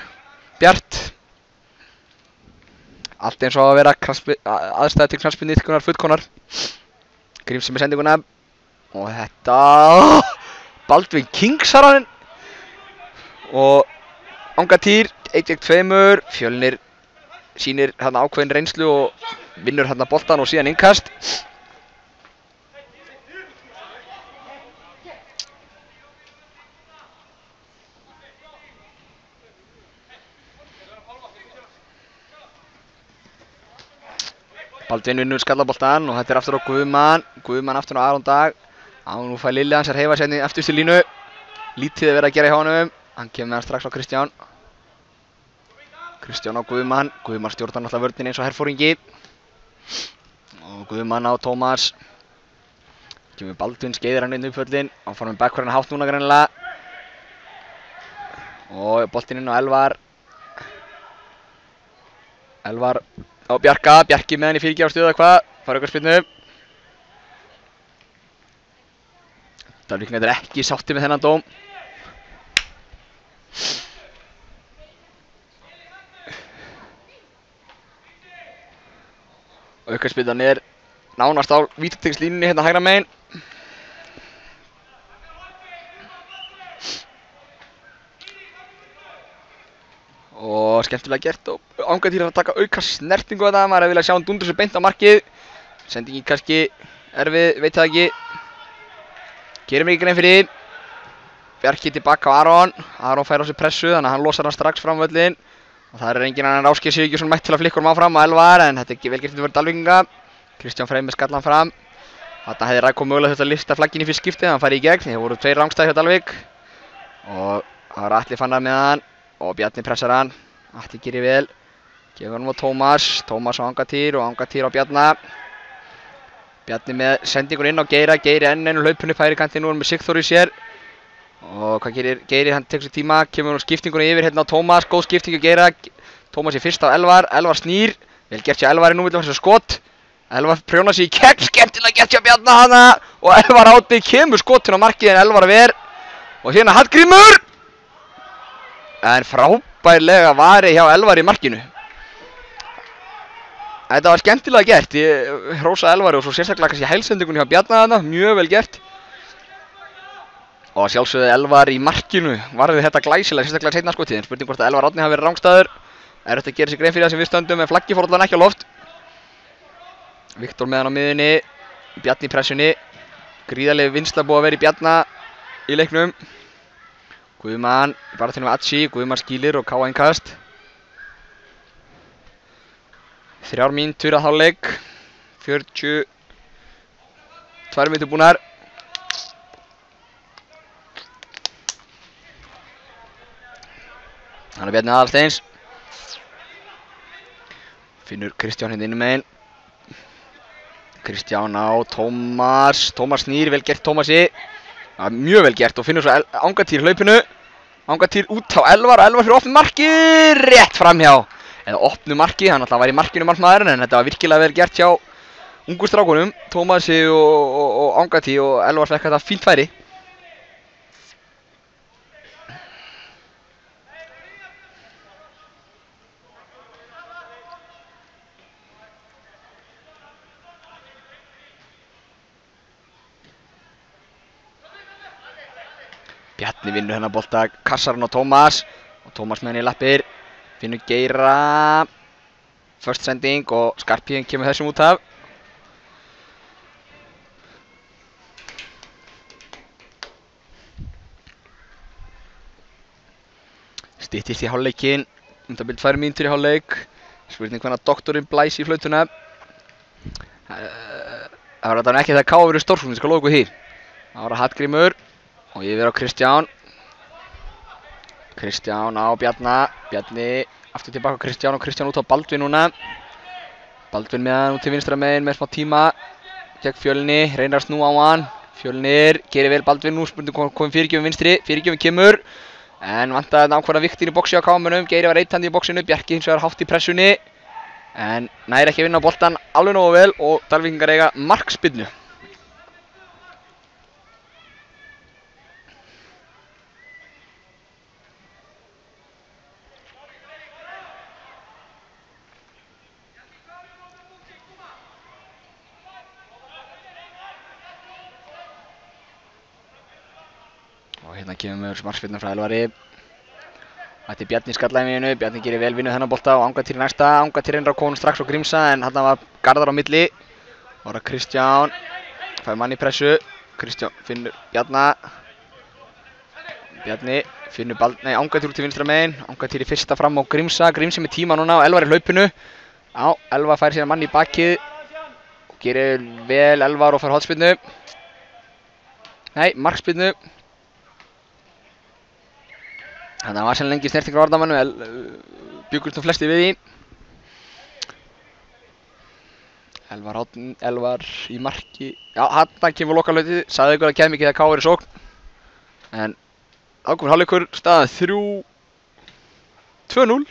bjart. Allt eins og að vera aðstæði til knattspyrnuiðkunar fullkomnar. Grímsi með sendinguna. Og þetta Baldvin kingsar hann. Og Angatýr 1-2. Fjölnir sýnir hérna ákveðin reynslu og vinnur hérna boltan og síðan innkast. Baldvin vinnur skallaboltan og þetta er aftur á Guðmann. Guðmann aftur á Aron Dag. Nú fær Lilli hans að hreyfa sér inn í eftirstu línu. Lítið er verið að gera hjá honum. Hann kemur með hann strax á Kristján. Kristján á Guðmann. Guðmann stjórnar náttúrulega vörninni eins og herfóringi. Og Guðmann á Tómas. Kemur Baldvin, skeiðir hann inn upp völlin. Hann fór með backverðina hátt núna greinilega. Og boltinn inn á Elvar. Elvar á Bjarka, Bjarki með hann í fyrirgjafarstöðu eða hvað, fara aukaspyrnu. Dalvíkingar er ekki sátti með þennan dóm. Aukaspyrnan er nánast á vítateigslínunni hérna hægra megin. Og skemmtilega gert og Angantýr að taka auka snertingu að það, maður hefði viljað sjá hann dundur sér beint á markið. Sendingin kannski erfið, veit það ekki. Gerir mér ekki grein fyrir því. Bjarki tilbaka á Aron. Aron fær á sig pressu þannig að hann losar hann strax fram völlin. Og það er enginn annan Ásgeir Sigurgeirsson mætt til að flikka honum áfram á Elvar en þetta er ekki vel gert fyrir Dalvíkinga. Kristján Freyr með skallan fram. Þarna hefði Rækko mögulega þurft að lyfta flagginu í fyrst skiptið, hann færi í gegn. Það voru 2 rangstæði hjá Dalvík. Og það var Atli Fannar með hann og Bjarni pressar hann. Atli gerir vel. Gefur honum á Tómas. Tómas á Angantýr og Angantýr á Bjarna. Bjarni með sendingun inn á Geira. Geiri enn einu hlaupinu færi kantinn úr með Sigþór í sér. Og hvað gerir Geiri? Hann tekur sér tíma, kemur hún skiptinguna yfir hérna á Tómas. Góð skiptingu Geira. Tómas er fyrst á Elvar. Elvar snýr. Vel gert hjá Elvari nú, vilja fara sér skot. Elvar prjónar sig í gegn, skemmtilega gert hjá Bjarna hana. Og Elvar Átni kemur skotin á markið en Elvar ver. Og hérna Hallgrímur. En frábærlega vari hjá Elvar í markinu. Þetta var skemmtilega gert. Ég hrósa Elvari og svo sérstaklega kannski hælsendingunni hjá Bjarna hana. Mjög vel gert. Og sjálfsögðu Elvar í markinu varði þetta glæsilega, sérstaklega seinna skotið. Spurning hvort að Elvar Árni hafi verið rangstæður. Erfitt að gera sér grein fyrir það sem við stöndum en flaggi fór allan ekki á loft. Viktor með hann á miðunni, Bjarni í pressunni. Gríðarleg vinnsla búið að vera í Bjarna í leiknum. Guðmann, bara til með Atsi, Guðmann skýlir og Káa innkast. 3 mínútur að hálfleik, 42 mínútur búnar. Hann er Bjarni Aðalsteins. Finnur Kristján hérna inni megin. Kristján á Tómas. Tómas snýr, vel gert Tómasi. Ja, mjög vel gert og finnur svo Angantýr hlaupinu. Angantýr út á Elvar og Elvar fyrir opnu marki. Rétt framhjá. Eða opnu marki, hann alltaf var í markinu markmaðurinn en þetta var virkilega vel gert hjá ungu strákunum. Tómasi og Angantýr og Elvar fekk þetta fínt færi. Bjarni vinnur hennar bolta, kassar hann á Tómas og Tómas með henni í lappir. Finnur Geira. Först sending og Skarpíðin kemur þessum út af. Styttist í hálfleikinn. Það byrði 2 mínútur í hálfleik. Spurning hvernig doktorinn blæs í flautuna. Það var þetta ekki þegar Káa verið stórsókn, ég skal lofa ykkur því. Það var Hallgrímur. Og yfir á Kristján. Kristján á Bjarna. Bjarni aftur tilbaka á Kristján og Kristján út á Baldvin núna. Baldvin með hann út til vinstra megin með smá tíma. Gegn Fjölni, reynir að snúa á hann. Fjölnir gerir vel Baldvin nú, spurning komið fyrirgjöfum vinstri. Fyrirgjöfum kemur. En vantaði nákvæmlega Viktor í boxi á Káamönnum. Geiri var eittandi í boxinu, Bjarki hins vegar hátt í pressunni. En næri ekki að vinna boltan alveg nógu vel og Dalvíkingar eiga markspyrnu. Og hérna kemur markspyrna frá Elvari. Þetta er Bjarni skallaði í miðjunni, Bjarni gerir vel vinnu þennan bolta og Angantýr í næsta. Angantýr reynir að koma strax á Grímsa en þarna var Garðar á milli. Það var Kristján, fær mann í pressu. Kristján finnur Bjarna. Bjarni finnur Angantýr út til vinstra megin. Angantýr í fyrsta fram á Grímsa. Grímsi með tíma núna og Elvar í hlaupinu. Já, Elvar fær síðan mann í bakið. Og gerir vel Elvar og fær hornspyrnu. Nei, markspyrnu. Þannig að það var sem lengi snertingur á varnarmannu, bjuggust nú flesti við því. Elvar í marki. Já, hann kemur lokalautið, sagði ykkur að kæmi ekki þegar Káa er í sókn. En ákominn hálfleikur, staðan 2-0.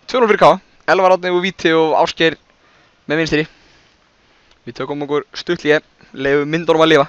2-0 fyrir Káa. Elvar Árni og víti og Ásgeir með vinstri. Við tökum okkur stutt hlé, leyfum myndunum að lifa.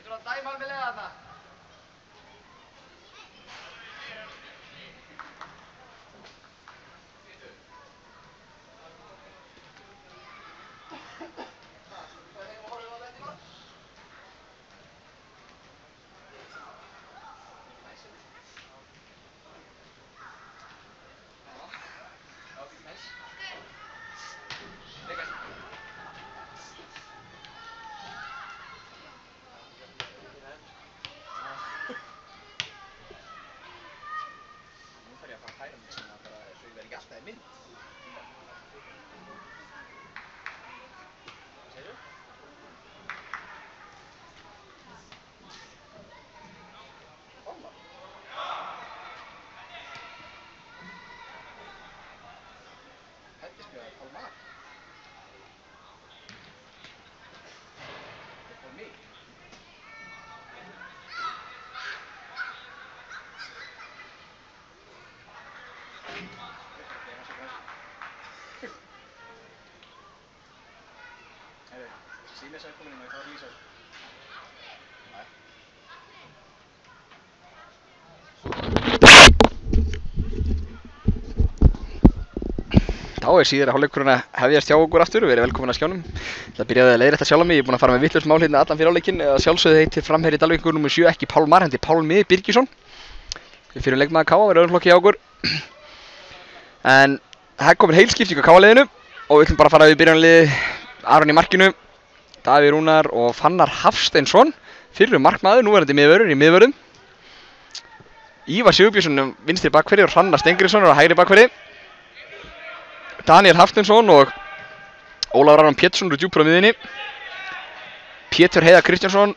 Þetta að dæma alveglega þarna. Sýnir sér komin inn og ég þarf að lýsa. Þá síðari hálfleikurinn að hefjast hjá okkur aftur og verið velkomin að skjánum. Það byrjaði að leiðrétta sjálf mig, ég er búinn að fara með vitlaust mál hérna allan fyrir hálfleikinn. Sjálfsögðu heitir framherji Dalvíkur nr. 7 ekki Pálmar, hendi Pálmi Birgisson. Við fyrir leikmaður K.A. verið öðrum flokki hjá okkur. En það er komin heilskipting á K.A. liðinu og við ætlum bara að fara við byrjanliði. Aron í markinu, Davíð Rúnar og Fannar Hafsteinsson, fyrrum markmaður, núverandi miðvörður í miðvörðum. Ívar Sigurbjörnsson vinstri bakverði og Hrannar Steingrímsson á hægri bakverði. Daniel Hafsteinsson og Ólafur Aron Pétursson úr djúpur á miðinni. Pétur Heiðar Kristjánsson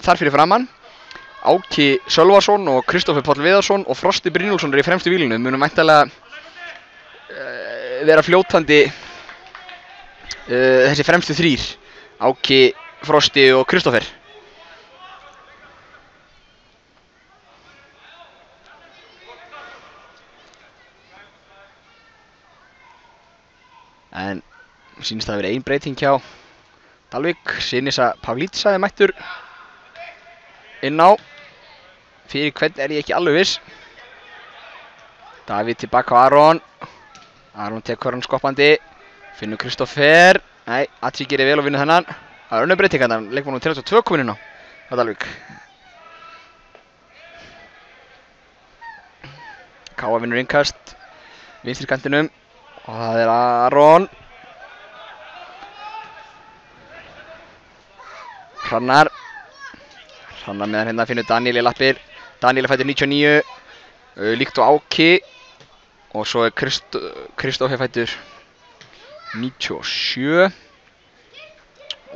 þar fyrir framann. Áki Sölvason og Kristófer Páll Viðarsson og Frosti Brynjólfsson í fremstu vílinu. Munum væntanlega vera fljótandi þessi fremstu þrír. Áki, Frosti og Kristófer. En sýnist það að vera ein breyting hjá Dalvík. Sinisa Pavlitsa er mættur inn á. Fyrir hvern er ég ekki alveg viss. Davíð tilbaka á Aron. Aron tekur hann skoppandi. Finnur Kristófer. Nei, Atsi gerir vel og vinnur þennan. Það er önnur breyting hann. Leikmannum 32 komin inn á Dalvík. K.A. vinnur innkast vinstri kantinum. Og það er Aron. Hrannar. Hrannar meðan hérna finnur Daniel í lappir. Daniel er fættur 99. Líkt og Áki. Og svo er Kristófer fættur 97.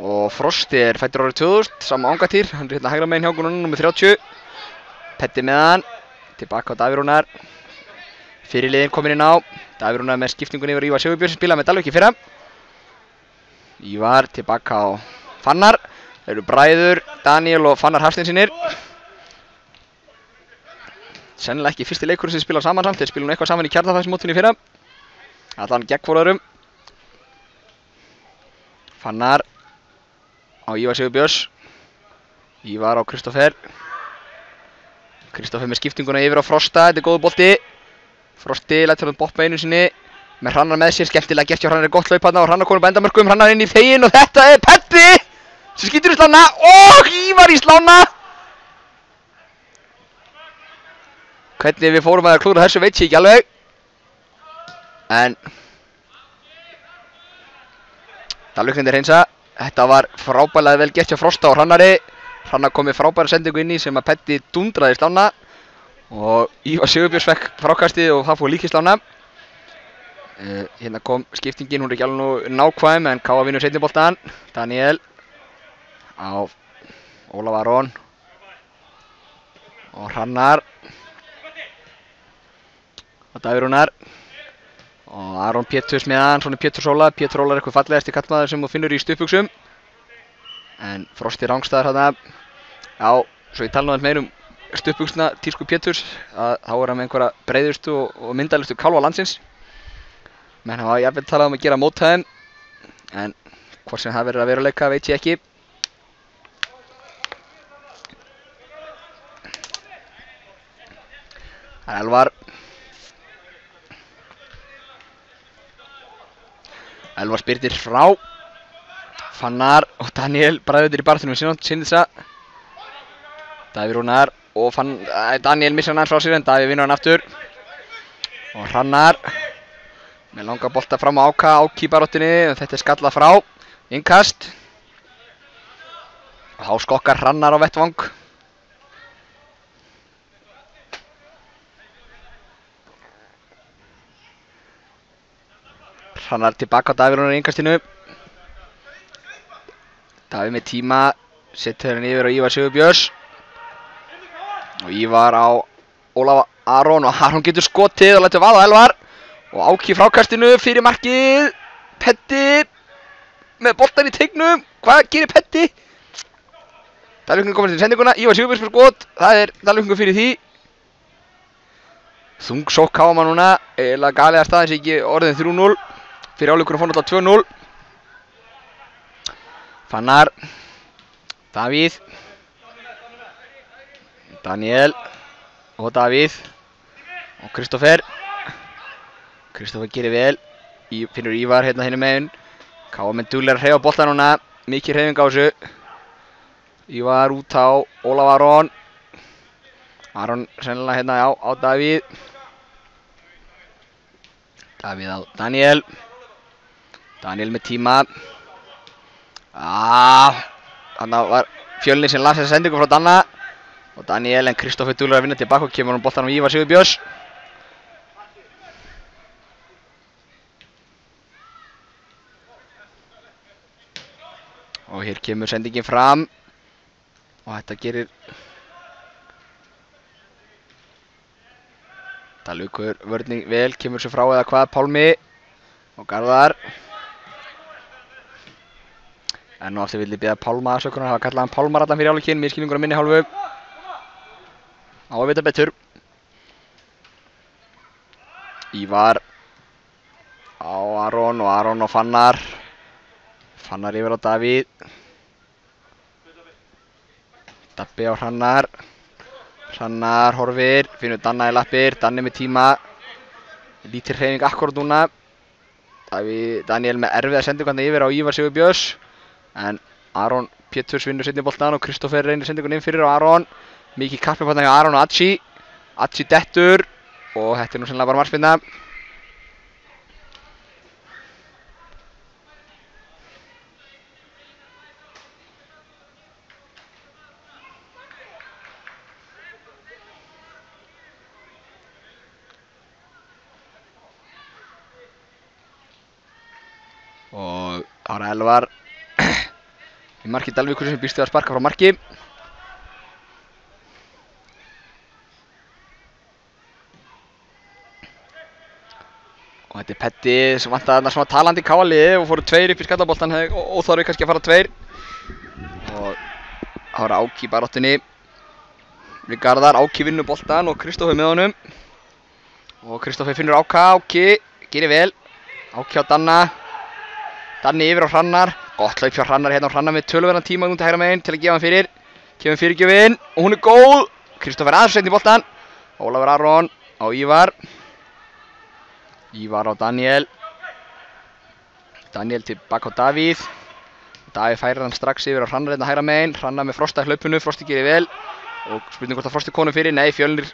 Og Frosti er fættur árið 2000. Sama ángatýr. Hann er hérna hægra megin hjá okkur núna, nr. 30. Petti með hann. Tilbaka á Davíð Rúnar. Fyrirliðin komin inn á. Davíð Rúnar með skiptingunni yfir Ívar Sigurbjörns sem spilaði með Dalvík í fyrra. Ívar tilbaka á Fannar. Það eru bræður Daniel og Fannar Hafsteinssynir. Sennilega ekki fyrsti leikurinn sem spila saman samt. Þeir spila nú eitthvað saman í Kjarnafæðismótinu í fyrra. Allan gegn fóruðurum. Fannar á Ívar Sigurbjörns. Ívar á Kristófer. Kristófer með skiptinguna yfir á Frosta. Þetta er góður bolti. Frosti lætur hann boppa einu sinni með Hrannar með sér, skemmtilega gert hjá Hrannar er gott hlaup þarna og Hrannar komur með endamörkum, Hrannar inn í þeginn og þetta er Petti sem skýtur í slána og Ívar í slána. Hvernig við fórum að klúra þessu veit ég ekki alveg, en Dalvíklindir hreinsa. Þetta var frábærlega vel gert hjá Frosta og Hrannari. Hrannar kom með frábæra sendingu inn í sem að Petti dundraði í slána. Og Ívar Sigurbjörns fekk frákastið og það fór líka í slána. Hérna kom skiptingin, hún er ekki alveg nákvæm en K.A. vinnur seinni boltan. Daniel á Ólaf Aron og Hrannar og Davíð Rúnar og Aron Péturs með hann, svona Pétur Óla. Pétur Óla er eitthvað fallegasti kallmaður sem þú finnur í stuðbuxum. En Frosti rangstæður þarna. Já, svo ég tala nú meir stuðbuxna tísku Péturs, þá er hann með einhverja breiðustu og myndarlegustu kálfa landsins. Menn hafa jafnvel talað um að gera móthæðin, en hvort sem það verður að veruleika veit ég ekki. Það er Elvar. Elvar spyrnir frá. Fannar og Daniel bræður í barðinu með Syndisa. Davíð Rúnar og Daniel missar hann frá sér en Davíð vinnur hann aftur. Og Hrannar með langa bolta fram á Áki í baráttunni en þetta er skallað frá. Innkast. Og þá skokkar Hrannar á vettvang. Hrannar tilbaka á Davíð Rúnar í innkastinu. Davíð með tíma, setur hann yfir á Ívar Sigurbjörns. Og Ívar á Ólaf Aron og Aron getur skotið og lætur vaða Elvar. Og Áki frákastinu fyrir markið. Petti með boltan í teignum. Hvað gerir Petti? Dalvíkingur komast til sendinguna. Ívar Sigurbjörns fyrir skot. Það er Dalvíkingur fyrir því. Þung sókn KM núna. Eiginlega galið að staðins ekki orðin 3-0. Fyrir áleikur og fór náttúrulega 2-0. Fannar. Davíð. Daniel. Og Davíð. Og Kristoffer. Kristoffer gerir vel. Finnur Ívar hérna hinum megin. KM duglegur að hreyfa bolta núna. Mikið hreyfing á þessu. Ívar út á Ólaf Aron. Aron sennilega hérna á Davíð. Davíð á Daniel. Daniel með tíma. Þannig var Fjölnir sem las þessa sendingu frá Danna. Og Daniel en Kristoffer duglegur að vinna tilbaka og kemur hann boltan á Ívar Sigurbjörns. Og hér kemur sendingin fram. Og þetta gerir Dalvíkur vörning vel, kemur sér frá eða hvað, Pálmi og Garðar. En nú aftur vil ég biðja Pálma aðsökunar, hafa kallað hann Pálmar allan fyrir áleikinn, misskilningur á minni hálfu. Á að vita betur. Ívar á Aron og Aron og Fannar. Fannar yfir á Davíð. Dabbi á Hrannar. Hrannar horfir, finnur Danna í lappir, Danni með tíma. Lítil hreyfing akkúrat núna. Daniel með erfiða sendingu yfir á Ívar Sigurbjörns. En Aron Péturs vinnur seinni boltan og Kristoffer reynir sendingun inn fyrir á Aron. Mikið kappi hjá Aron og Achi. Achi dettur og þetta er nú sennilega bara markspyrna. Og ára Elvar í marki Dalvíkur sem býst við að sparka frá marki. Og þetta er Petti sem vantaði þarna svona talandi í káliði og fóru tveir upp í skallaboltan, hefði óþarfi kannski að fara tveir. Og ára Áki í baráttunni við Garðar. Áki vinnur boltan og Kristoffer með honum. Og Kristoffer finnur Áki gerir vel. Áki á Danna. Danni yfir á Hrannar, gott hlaup hjá Hrannar hérna og Hrannar með töluverðan tíma út að hægra megin til að gefa hann fyrir. Kemur fyrirgjöfin og hún er góð. Kristoffer aðeins seinni í boltan. Ólafur Aron á Ívar. Ívar á Daniel. Daniel tilbaka á Davíð. Davíð færir hann strax yfir á Hrannar hérna hægra megin. Hrannar með Frosta í hlaupinu, Frosti gerir vel. Og spurning hvort að Frosti konum fyrir, nei Fjölnir,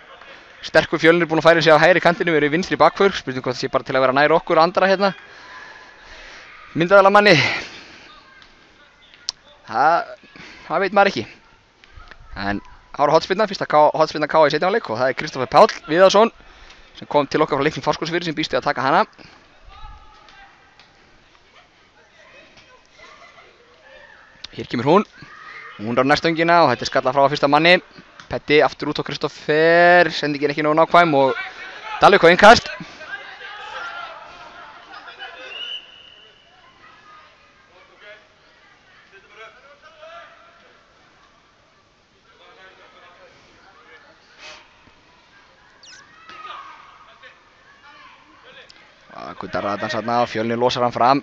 sterkur Fjölnir búinn að færa sig á hægri kantinu, verið vinstri bakvörð. Spurning hvort það sé bara til að vera nær okkur og andra hérna. Myndavélar manni. Það veit maður ekki. En það var hotspyrna, fyrsta hotspyrna K í seinni hálfleik og það er Kristoffer Páll Viðarsson sem kom til okkar frá Leikni Fáskrúðsfirði sem býst við að taka hana. Hér kemur hún. Hún er á næstöngina og þetta er skallað frá að fyrsta manni. Petti aftur út á Kristoffer, sendingin ekki nógu nákvæm og Dalvík á innkast. Guttar Radans þarna og Fjölnir losar hann fram.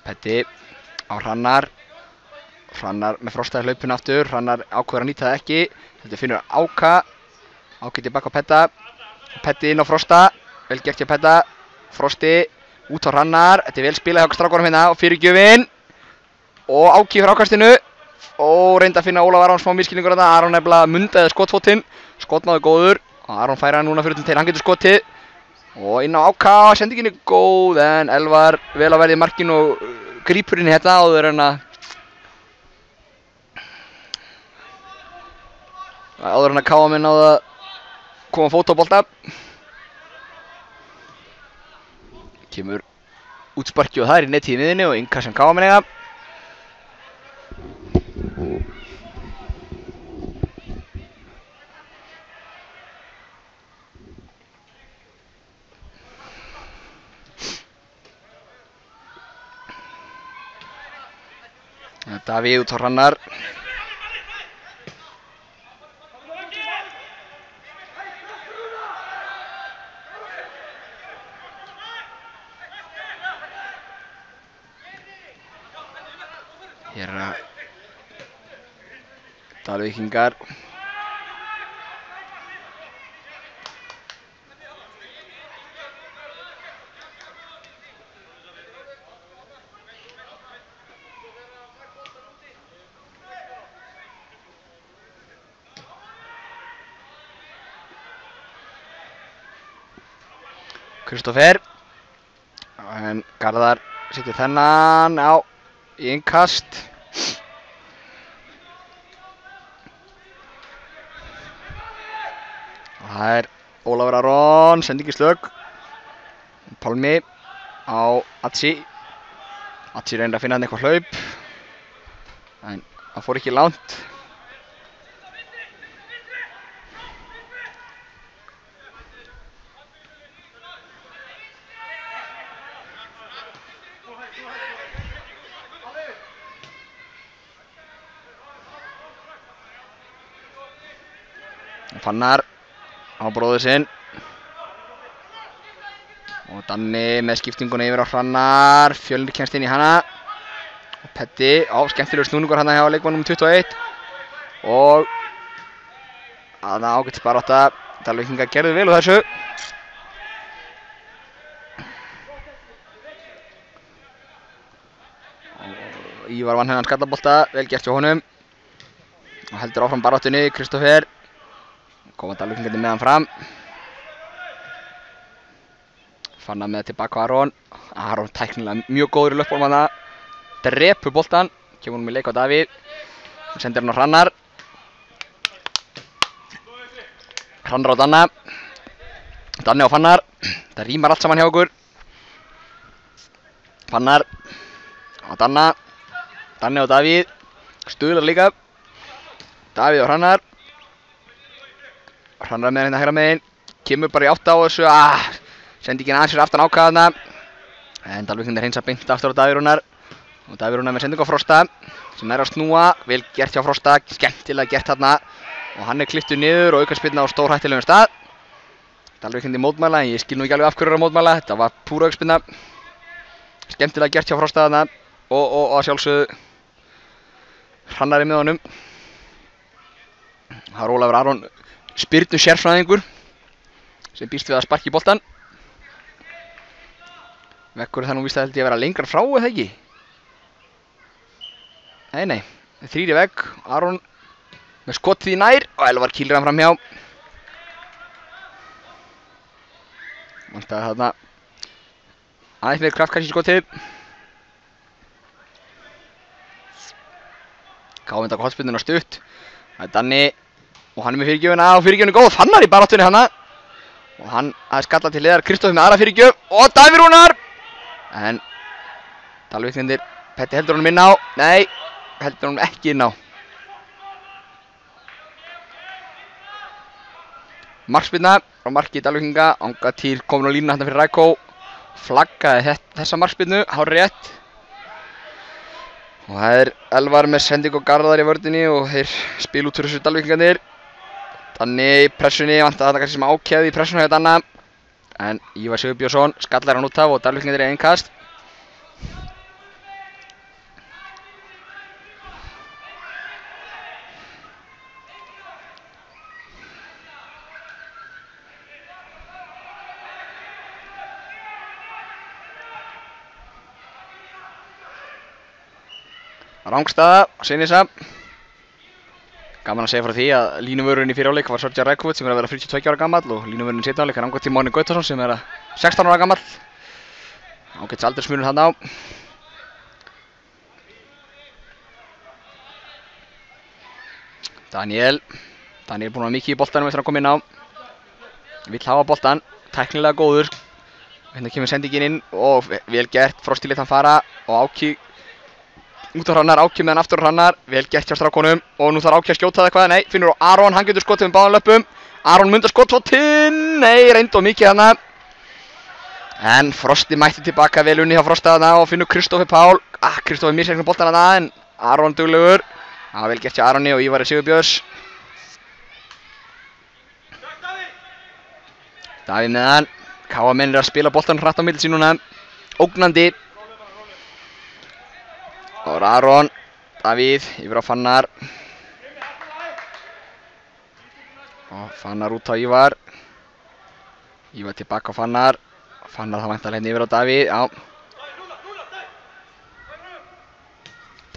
Petti á Hrannar. Hrannar með Frosta í hlaupinu aftur. Hrannar ákveður að nýta það ekki. Þetta finnur Áka. Áki tilbaka á Petta. Petti inn á Frosta. Vel gert hjá Petta. Frosti út á Hrannar. Þetta vel spilað hjá strákunum hérna og fyrirgjöfin. Og Áki fyrir ákastinu. Og reyndi að finna Ólaf Aron smá misskilningur þarna. Aron nefnilega mundaði skotfótinn. Skotmaður góður. Og Aron færa hann núna fyrir til. Hann getur skotið. Og inn á Áka. Sendingin er góð en Elvar vel að verði í markinu og grípur inn í þetta áður en að káa minn á það koma fót á bolta. Kemur útsparki og það er í netið í miðinni og innkast sem káa minn eiga. Davíð út á Hrannar. Hér er Dalvíkingar. Kristófer. En Garðar setur þennan á í innkast. Og það er Ólafur Aron, sendingi slögg. Pálmi á Atsi. Atsi reynir að finna hann eitthvað hlaup. En það fór ekki langt. Fannar á bróður sinn. Og Danni með skiptinguna yfir á Hrannar. Fjölnir kemst inn í hana. Og Petti á skemmtilegur snúningur hana hjá leikmann nr. 21. Og aðna ágætt barátta. Dalvíkingar gerðu vel úr þessu. Og Ívar vann hennan skallabolta. Vel gert hjá honum. Og heldur áfram baráttunni. Kristófer. Koma Dalvíkingarnir með hann fram. Fannar með tilbaka Aron. Aron tæknilega mjög góður í löpbólum hana. Drepur boltan. Kemur hún með leik á Davíð. Hann sendir hann á Hrannar. Hrannar á Danna. Danni á Fannar. Það rýmar allt saman hjá okkur. Fannar á Danna. Danni á Davíð. Stuðlar líka. Davíð á Hrannar. Hrannar með hérna hægra megin. Kemur bara í átta á þessu. Sendi ekki aðeins fyrir aftan Ákaðna. En Dalvíkingar hreinsa beint aftur á Davíð Rúnar. Og Davíð Rúnar með sendingu á Frosta. Sem nær að snúa. Vel gert hjá Frosta. Skemmtilega gert þarna. Og hann er klipptur niður og aukaspyrna á stórhættulegum stað. Dalvíkingar mótmæla en ég skil nú ekki alveg af hverju er að mótmæla. Þetta var púra aukaspyrna. Skemmtilega gert hjá Frosta þarna. Og að sjálfsögðu Hrannar er með honum. Það er Ólafur Aron. Spyrnu sérfræðingur sem býst við að sparki í boltan. Vekkur það nú víst að held ég að vera lengra frá eða ekki? Nei. Þrír í vegg. Aron með skotið í nær og Elvar kýlir hann framhjá. Vantaði þarna aðeins með kraftkast í skotið. Káinn taka hornspyrnuna stutt. Það er Danni. Og hann er með fyrirgjöfuna og fyrirgjöfun er góð. Fannar í baráttunni hana. Og hann aðeins skalla til liðar. Kristófer með aðra fyrirgjöf. Og Davíð Rúnar. En Dalvíkingarnir. Petti heldur honum inn á. Nei, heldur honum ekki inn á. Markspyrna frá marki Dalvíkinga. Anga til komin á línuna hérna fyrir Rækó. Flaggaði þessa markspyrnu. Hárrétt. Og það er Elvar með sending og Garðar í vörðinni og þeir spila út fyrir þessu Dalvíkingarnir. Danni í pressunni, vantaði þetta kannski sem ákveði í pressunni hjá Danna. En Ívar Sigurbjörnsson skallar hann út af og Dalvíkingarnir í innkast. Rangstaða, Sinisa. Gaman að segja frá því að línuvörurinn í fyrir áleik var Sörgjar Reykjavik sem er að vera 42 ára gamall og línuvörurinn í setni áleik er Rangvar Tímóni Gautason sem er að 16 ára gamall. Ágætis aldursmunur þarna á. Daniel búinn að vera mikið í boltanum eftir að koma inn á. Vill hafa boltan, tæknilega góður. Hérna kemur sendingin inn og vel gert, Frosti lét hann fara og Áki út á Hrannar, Áki meðan aftur á Hrannar, vel gert hjá strákonum og nú þarf Áki að skjóta það eitthvað, nei, finnur á Aron, hann getur skotið með báðum löppum, Aron myndar skotfótinn, nei, reynd og mikið þarna, en Frosti mætti tilbaka vel unni hjá Frosta þarna og finnur Kristófi Pál, Kristófi misreiknir boltan þarna en Aron duglegur, vel gert hjá Aroni og Ívari Sigurbjörns. Davíð með hann, Káamenn er að spila boltan hratt á milli sín núna, ógnandi. Og Aron, Davíð, yfir á Fannar. Og Fannar út á Ívar. Ívar tilbaka á Fannar. Fannar það væntanlega hérna yfir á Davíð, já.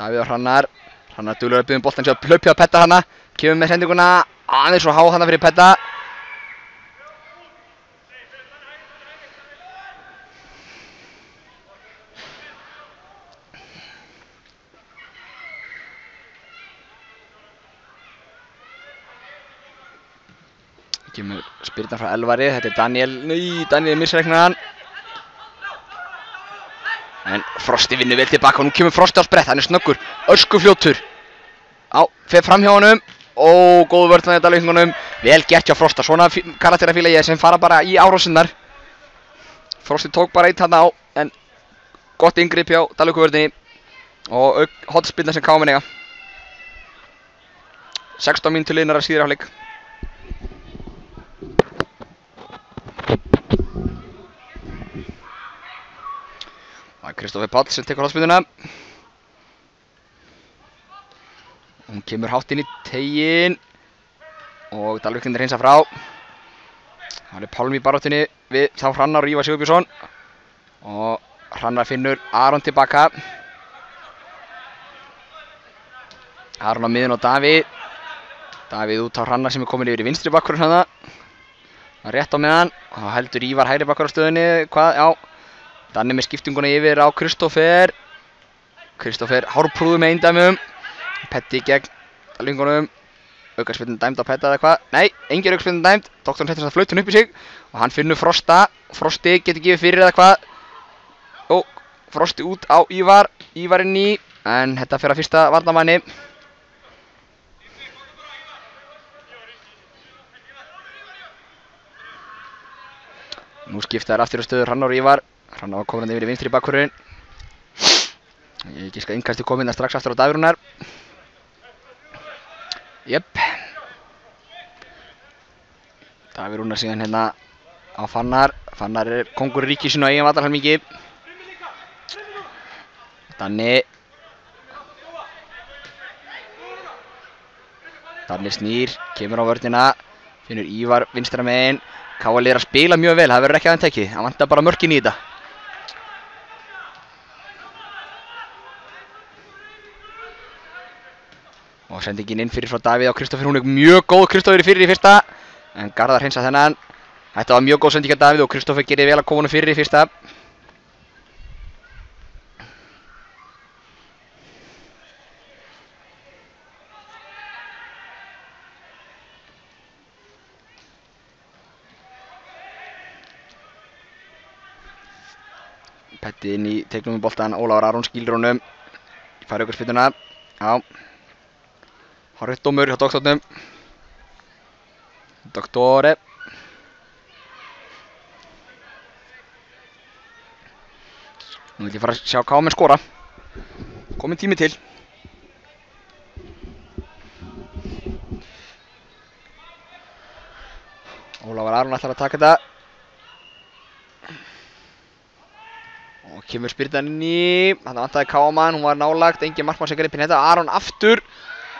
Davíð á Hrannar. Hrannar duglegur að biðja boltan sér að hlaupja á Petta hana. Kemur með sendinguna, aðeins svo há hana fyrir Petta. Kemur spyrna frá Elvari, þetta er Daniel, Daniel misreiknar hann. En Frosti vinnur vel tilbaka og nú kemur Frosti á sprett, hann er snöggur, öskufljótur. Fer fram hjá honum, góð vörn með þetta leikningunum, vel gert hjá Frosta, svona karaktera fíla ég sem fara bara í árásinnar. Frosti tók bara eitt þarna á, en gott inngrip hjá Dalvíkurvörðinni og hotspilna sem Káamenn eiga. 16 mínútur liðnar af síðari hálfleik. Það er Kristófi Páll sem tekur hotspilnuna. Hún kemur hátt inn í teiginn og Dalvíkindir hreinsa frá. Það er Pálmi í baráttunni við þá Hrannar og Ívar Sigurbjörnsson og Hrannar finnur Aron tilbaka. Aron á miðun og Davíð. Davíð út á Hrannar sem er komin yfir í vinstri bakkurinn hana. Það er rétt á meðan og þá heldur Ívar hægri bakkur á stöðunni. Já. Danni með skiptinguna yfir á Kristófer. Kristófer hárprúður með eindæmum. Petti gegn Dalvíkingunum. Aukaspyrna dæmd á Petta eða eitthvað. Nei, engin aukaspyrna dæmd. Doktorinn settir þess að flautun upp í sig og hann finnur Frosta. Frosti getur gefið fyrir eða eitthvað. Frosti út á Ívar. Ívar inn í, en þetta fer að fyrsta varnarmanni. Nú skipta þær aftur á stöður Hrannar og Ívar. Hrannar var komin yfir í vinstri bakkurinn. Ég giska innkasti komin strax aftur á Davíð Rúnar. Jöpp. Davíð Rúnar síðan hérna á Fannar. Fannar er kongur í ríki sínu á eigin vallarhelmingi. Danni snýr, kemur á vörnina, finnur Ívar vinstra megin. Káali er að spila mjög vel, það verður ekki aðeins tekið. Hann vantar bara mörkin í þetta. Og sendingin inn fyrir frá Davíð á Kristófer, hún er mjög góð Kristófer fyrir í fyrsta. En Garðar hreinsa þennan. Þetta var mjög góð sending af Davíð og Kristófer gerir vel að koma honum fyrir í fyrsta. Petti inn í teiknum með boltan, Ólafur Aron skýlir honum. Fær aukaspyrnuna. Já. Hárrétt dómur hjá doktornum. Doktore. Nú vil ég fara að sjá Káamenn skora. Kominn tími til. Ólafur Aron ætlar að taka þetta. Og kemur spyrnan inn í, þarna vantaði Káamenn, hún var nálagt, engin markmaður sem gripir hérna, Aron aftur.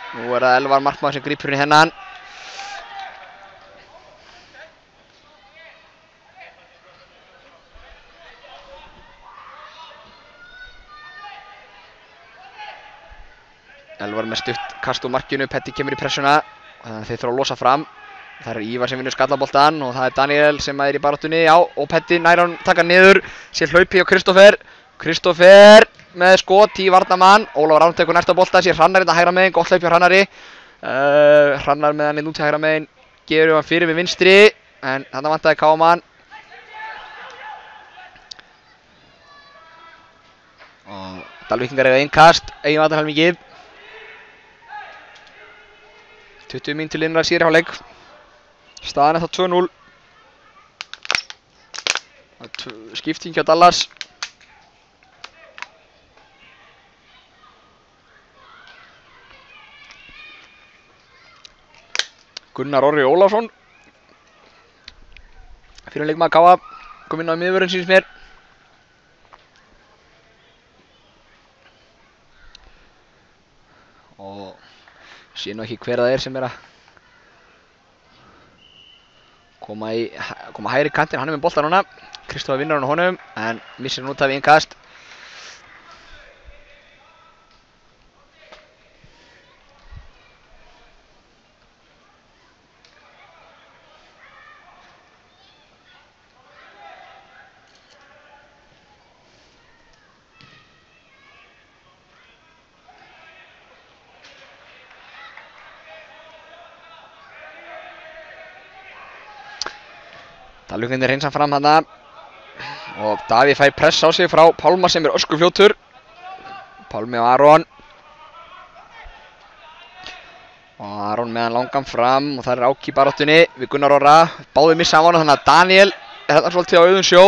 Nú er það Elvar markmaður sem gripur inn hennan. Elvar með stutt kast úr markinu, Petti kemur í pressuna og þannig að þeir þurfa að losa fram. Það er Ívar sem vinnur skallaboltan og það er Daniel sem er í baráttunni, já, og Petti nær hann taka niður, sér hlaupi á Kristófer með skot í varnarmann, Ólafur Aron tekur næsta bolta, sér Hrannar hérna hægra megin, gott hlaup hjá Hrannari. Hrannar með hann inn út í hægra megin, gefur hann fyrir með vinstri, en þarna vantaði Káman. Og Dalvíkingar eiga innkast, eigin vallarhelmingi. 20 mínútur liðnar síðari hálfleik. Staðan er þá 2-0. Skipting hjá Dallas. Gunnar Orri Ólafsson, fyrir leikmaður Káa, kom inn á miðvörðinn sýnist mér. Og sé nú ekki hver það er sem er að koma hægri kantinn, hann er með boltan núna. Kristófer vinnur hann á honum, en missir hann út af innkast. Dalvíkingarnir hreinsa fram þarna og Davíð fær press á sig frá Pálma sem er öskufljótur. Pálmi og Aron. Og Aron með hann langan fram og það er Áki í baráttunni við Gunnar Orra. Báðir missa af honum, þannig að Daniel er þetta svolítið á auðum sjó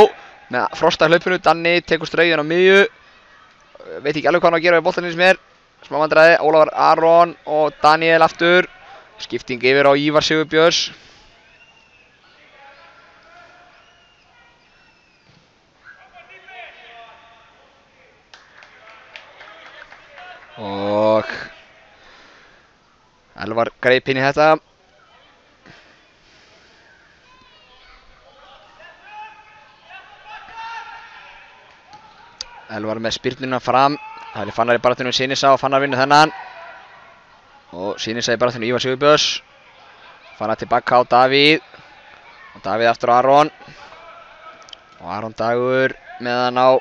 með Frosta í hlaupinu. Danni tekur straugin á miðju. Veit ekki alveg hvað hann á að gera við boltanins mér. Smá vandræði, Ólafur Aron og Daniel aftur. Skipting yfir á Ívar Sigurbjörns. Og Elvar greip inn í þetta. Elvar með spyrnuna fram. Það er Fannar í baráttunni við Sinisa og Fannar vinnur þennan. Og Sinisa í baráttunni Ívar Sigurbjörns. Fannar tilbaka á Davíð. Og Davíð aftur á Aron. Og Aron Dagur með hann á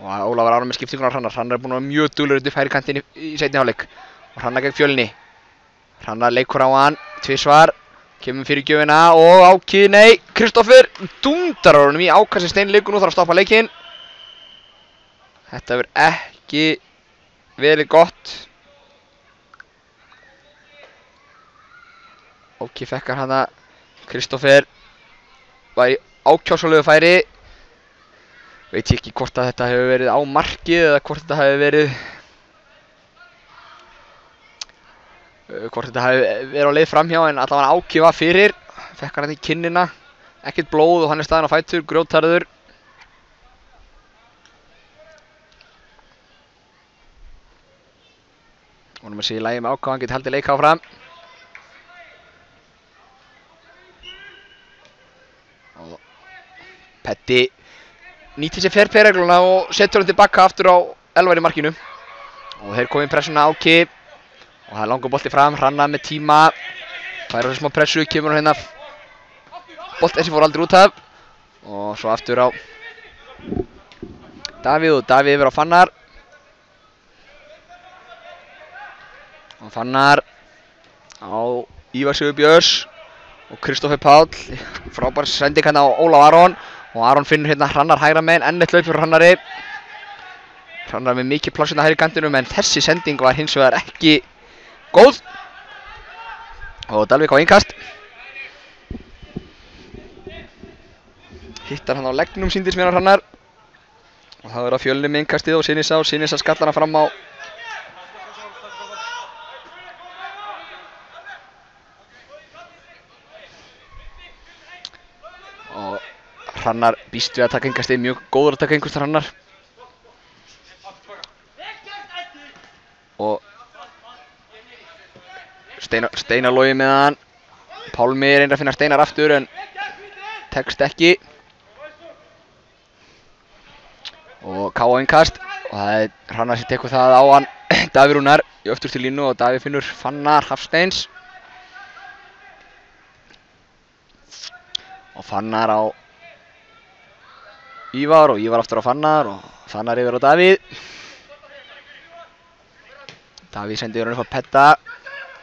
og Ólafur Aron með skiptinguna á Hrannar. Hrannar er búinn að vera mjög duglegur upp hægri kantinn í seinni hálfleik. Og Hrannar gegn Fjölni. Hrannar leikur á hann, tvisvar, kemur fyrir gjöfina og Áki, nei, Kristófer dundar á honum í ákast sem Steini leikur, nú þarf að stoppa leikinn. Þetta verður ekki verið gott. Áki fekkar hana, Kristófer var í ákjásalegu færi. Veit ég ekki hvort að þetta hefur verið á markið eða hvort þetta hefur verið á leið framhjá, en allavega Áki var fyrir. Fekkar hann í kinnina, ekkert blóð og hann er staðinn á fætur, grjótharður. Vonum að sé í lagi með Áka, hann geti haldið leik áfram. Og Petti nýtir sér fair-play-regluna og setur hann tilbaka aftur á Elvar í markinu. Og þeir komið pressuna Áki. Og það er langur bolti fram, Hrannar með tíma. Fær á smá pressu, kemur hann hérna. Bolti þessi fór aldrei út af. Og svo aftur á Davíð og Davíð yfir á Fannar. Og Fannar á Ívar Sigurbjörns og Kristófer Páll. Frábær sending hérna á Ólaf Aron. Og Aron finnur hérna Hrannar hægra megin, enn eitt hlaup fyrir Hrannari. Hrannar með mikið pláss hérna hægri kantinum, en þessi sending var hins vegar ekki góð. Og Dalvík á innkast. Hittar hann á leggnum sýndist mér á Hrannar. Og það er á Fjölni með innkastið og Sinisa skallar hann fram á og Hrannar býst við að taka innkastið, mjög góður að taka innkastið Hrannar. Og Steinar Logi með hann. Pálmi reynir að finna Steinar aftur en tekst ekki. og Káa innkast og það er Hrannar sem tekur það á hann Davíð Rúnar í öftustu línu og Davíð finnur Fannar Hafsteins og Fannar á Ívar og Ívar aftur á Fannar og Fannar yfir á Davíð. Davíð sendir hann upp á Petta.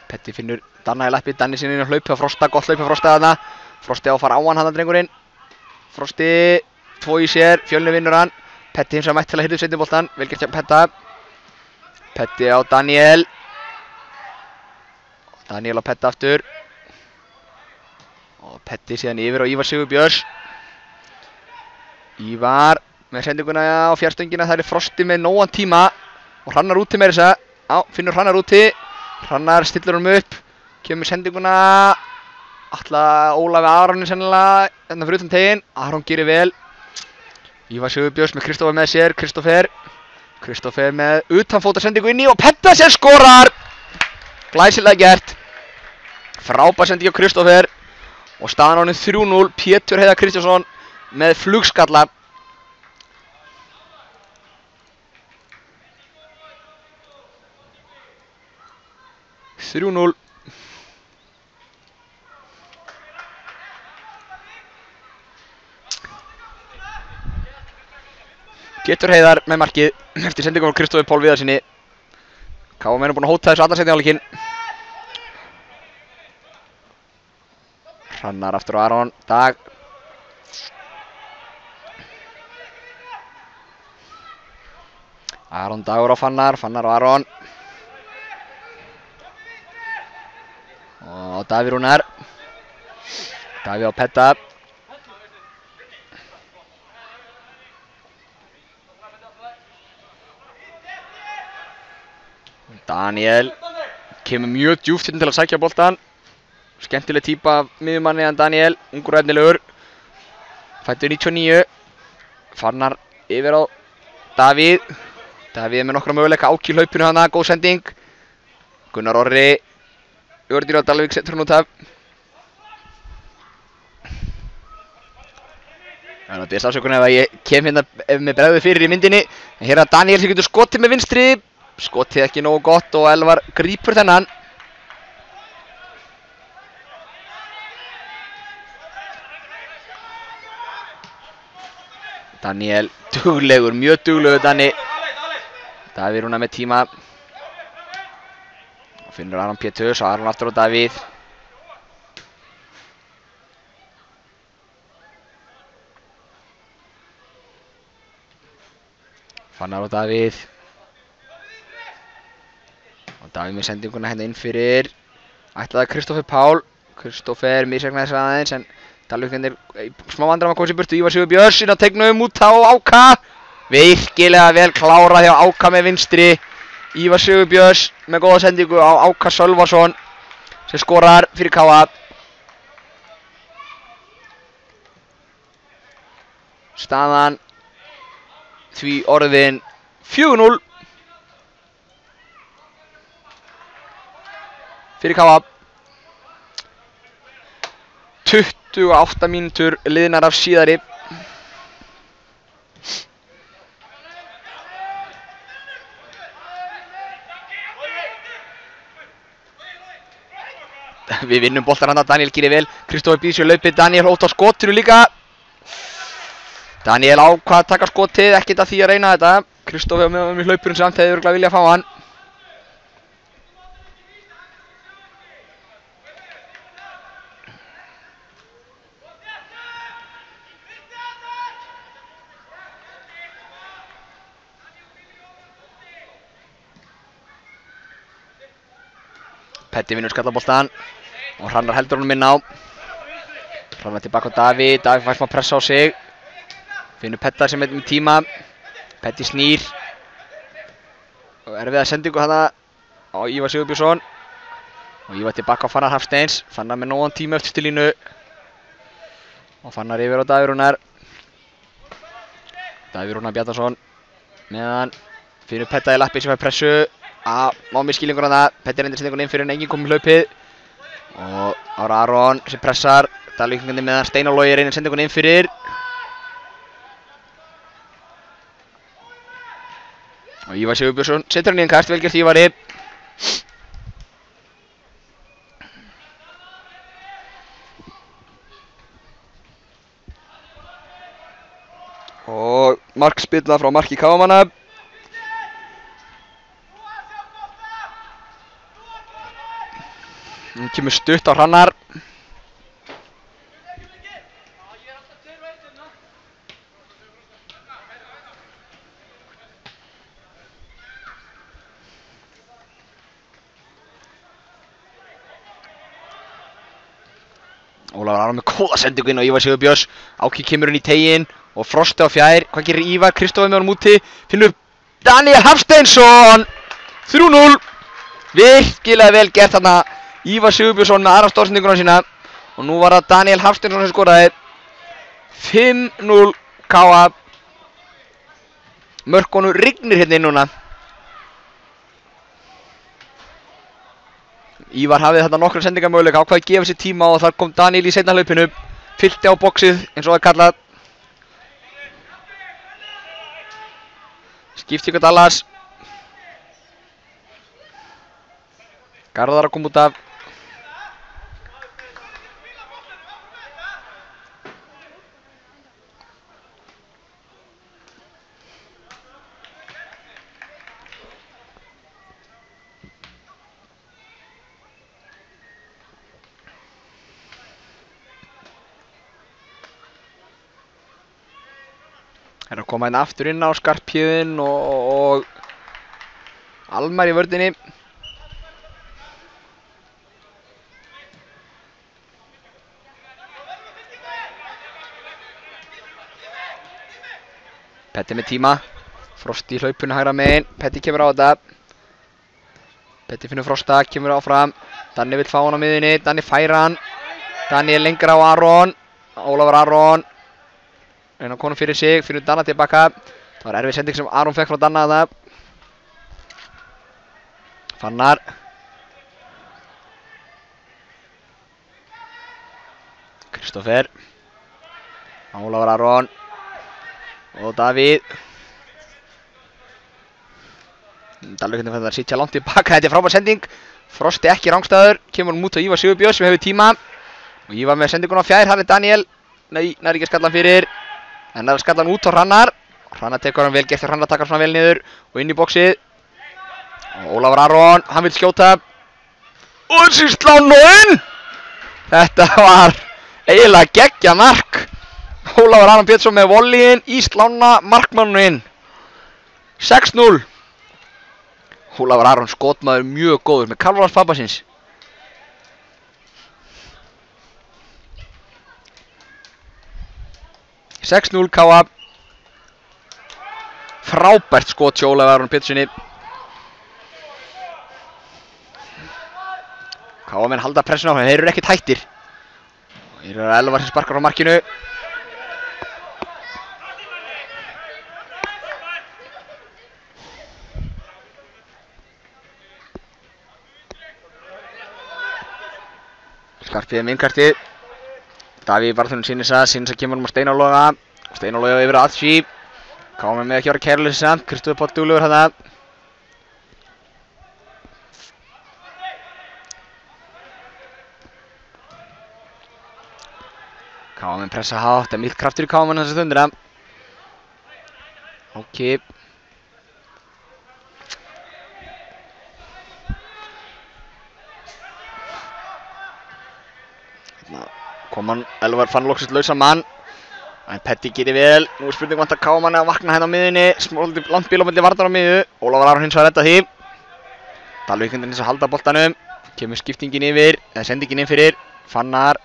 Petti finnur Danna í lappi, Danni sinni inn á hlaupi á Frosta, gott hlaupi á Frosta þarna. Frosti á að fara á hann drengurinn. Frosti, 2 í sér, Fjölnir vinnur hann. Petti hins vegar mætt til að hirða seinni boltann, vel gert hjá Petta. Petti á Daniel. Daniel á Petta aftur. Og Petti síðan yfir á Ívar Sigurbjörns. Ívar með sendinguna á fjarstöngina, það er Frosti með nógan tíma. Og Hrannar úti með þessa. Finnur Hrannar úti. Hrannar stillir honum upp. Kemur sendinguna. Ætla Ólafi Aronin sennilega hérna fyrir utan teginn. Aron gerir vel. Ívar Sigurbjörns með Kristófer með sér. Kristófer með utanfóta sendingu inni og Petta sér skorar. Glæsilega gert. Frábær sending á Kristófer. Og staðan honum 3-0. Pétur Heiðar Kristjánsson með flugskalla. Pétur Heiðar með markið eftir sendingum á Kristófer Pál Viðarsinni. Káamenn er búinn að hóta þessu allan seinni hálfleikinn. Hrannar aftur á Aron Dag. Aron Dagur á Fannar, Fannar á Aron. Og Davíð Rúnar. Davíð á Petta. Daniel kemur mjög djúpt til að sækja boltan. Skemmtileg típa af miðjumanni en Daniel, ungur og efnilegur. Fæddur 99. Fannar yfir á Davíð. Davíð með nokkra möguleika, Áki hlaupinu hana, góð sending. Gunnar Orri, Ördir á Dalvík setur hann út af. Það er að byrja afsökunar ef ég kem hérna með bregðu fyrir í myndinni. En hér er Daniel sem getur skotið með vinstri. Skotið ekki nógu gott og Elvar grípur þennan. Daniel, duglegur, mjög duglegur Danni. Davíð Rúnar með tíma. Og finnur Aron Péturs og Aron aftur á Davíð. Fannar á Davíð. Og Davíð með sendinguna hérna inn fyrir. Ætlaði Kristófer Pál. Kristófer misregnaði þess aðeins en Dalvíkindir í smá vandræðum að koma sér burtu. Ívar Sigurbjörns inn á tegnum út á Áka. Virkilega vel klárað hjá Áka með vinstri. Ívar Sigurbjörns með góða sendingu á Áka Sölvason sem skorar fyrir Káa. Staðan því orðin 4-0 fyrir Káa. 28 mínútur liðnar af síðari. Við vinnum boltan hann að Daniel gerir vel. Kristófer býður sér laupið, Daniel hótt á skotinu líka. Daniel ákvað að taka skotið, ekkert að því að reyna þetta. Kristófer með hlaupurinn samt, þeir örugglega vilja fá hann. Petti vinnur skallaboltan og Hrannar heldur honum inn á. Hrannar tilbaka á Davíð, Davíð fær smá pressa á sig. Finnur Petta sem er með tíma. Petti snýr. Og erfiða sendingu hana á Ívar Sigurbjörnsson. Og Ívar tilbaka á Fannar Hafsteins. Fannar með nógan tíma eftir til línu. Og Fannar yfir á Davíð Rúnar. Davíð Rúnar Bjarnason. Meðan finnur Petta í lappi sem fær pressu. Má miskilningur hana, Petti reyndir sendingun inn fyrir en enginn kom í hlaupið. Og Ára Aron sem pressar. Dalvíkingandi meðan Steinar Logi reynir sendingun inn fyrir. Og Ívar Sigurbjörnsson setur hann í kast, vel gert Ívari. Og markspilla frá marki Káamanna. Nú kemur stutt á Hrannar. Ólafur Aron með góða sendingu inn á Ívar Sigurbjörns. Áki kemur inn í teginn og Frosti á fjær. Hvað gerir Ívar? Kristófer með honum úti. Finnur Daniel Hafsteinsson. 3-0. Virkilega vel gert þarna. Ívar Sigurbjörnsson með aðra stórsendinguna sína. Og nú var það Daniel Hafsteinsson sem skoraði. 5-0 K.A. Mörkunum rignir hérna inn núna. Ívar hafði þarna nokkra sendingamöguleika, ákvað að gefa sér tíma og þar kom Daniel í seinna hlaupinu. Fyllti á boxið eins og það er kallað. Skipti ykkur Dallas. Garðar að koma út af. Það er að koma hérna aftur inn á Skarphéðinn og Almar í vörninni. Petti með tíma. Frosti í hlaupinu hægra megin. Petti kemur á þetta. Petti finnur Frosta, kemur áfram. Danni vill fá hann á miðjunni. Danni færa hann. Danni er lengra á Aron. Ólafur Aron. Reyna að konu fyrir sig, finnur Danna tilbaka. Það var erfið sending sem Aron fekk frá Danna þarna. Fannar. Kristófer. Ólafur Aron. Og Davíð. Dalvík hvernig það sitja langt tilbaka, þetta er frábær sending. Frosti ekki rangstæður, kemur hún út á Ívar Sigurbjörns sem hefur tíma. Og Ívar með sendinguna á fjær, hann er Daniel. Nei, næri ekki að skalla hann fyrir. En það er að skalla hann út á Hrannar. Hrannar tekur hann vel, gert þér Hrannar taka hann svona vel niður. Og inn í boxið. Og Ólafur Aron, hann vil skjóta. Og þessi slá nú inn! Þetta var eiginlega geggja mark. Ólafur Aron Pétursson með volleyinn í slána markmanninn. 6-0. Ólafur Aron skotmaður mjög góður með Karlvars pappa síns. (6-0) K.A. Frábært skot hjá Ólafur Aron Péturssoni. K.A. menn halda pressuna á hann, þeir eru ekkert hættir. Þeir eru Elvar sem sparkar á markinu. Skarphéðinn með innkastið. Davíð Barþjónsson Sinisa kemur um að Steinaloga. Steinaloga yfir að Atsji. K.A. með ekki að vera kærleysið samt. Kristófer Páll duglegur þarna. K.A. með pressa hátt, það er mikill kraftur í K.A. þessa stundina. Ok. Kom hann, Elvar fann loksins lausan mann. En Petti gerir vel. Nú er spurning hvort að K.A. að vakna hérna á miðjunni. Smóldi langt bíl á milli varnar á miðju. Ólafur Aron hins vegar redda því. Dalvíkindin hins að halda boltanum. Kemur skiptingin yfir, eða sendingin inn fyrir. Fannar,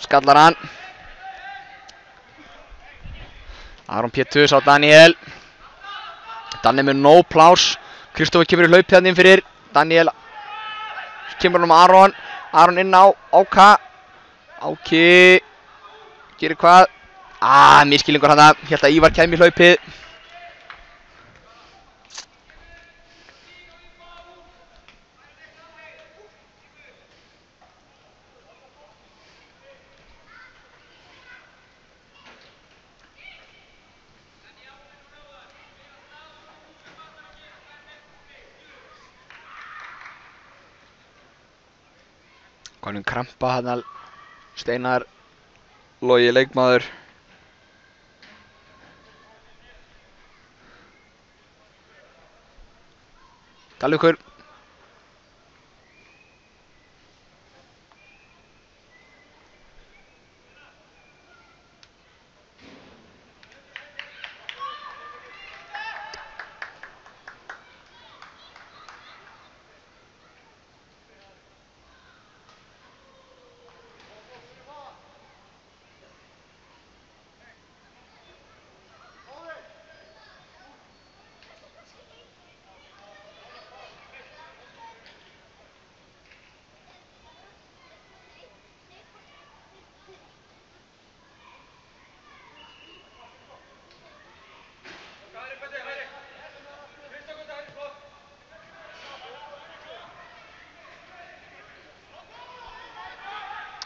skallar hann. Aron Péturs á Daniel. Danni með no plás. Kristófer kemur í hlaupið hann inn fyrir. Daniel kemur hann um Aron. Aron inn á Áka. Áki gerir hvað? Miskilningur hana. Hélt að Ívar kæmi í hlaupið. Konum krampa hann Steinar Logi leikmaður. Dalvíkur.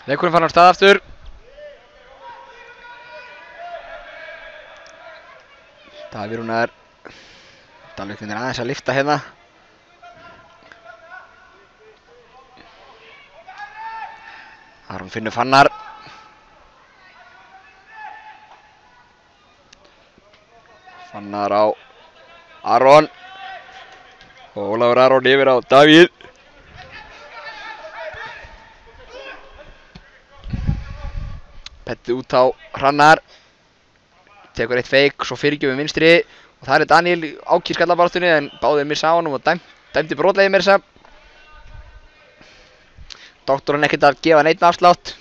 Leikurinn fann á stað aftur. Davíð Rúnar. Dalvíkurinn aðeins að lyfta hérna. Aron Finnur Fannar. Fannar á Aron. Og Ólafur Aron yfir á Davíð. Petti út á Hrannar. Tekur eitt feik, svo fyrirgjöfum vinstri. Og það Daniel Áki í skallabaráttunni en báðir missa á honum og dæmdi brotlegið meira þess að. Doktorinn ekkert að gefa neitt afslátt.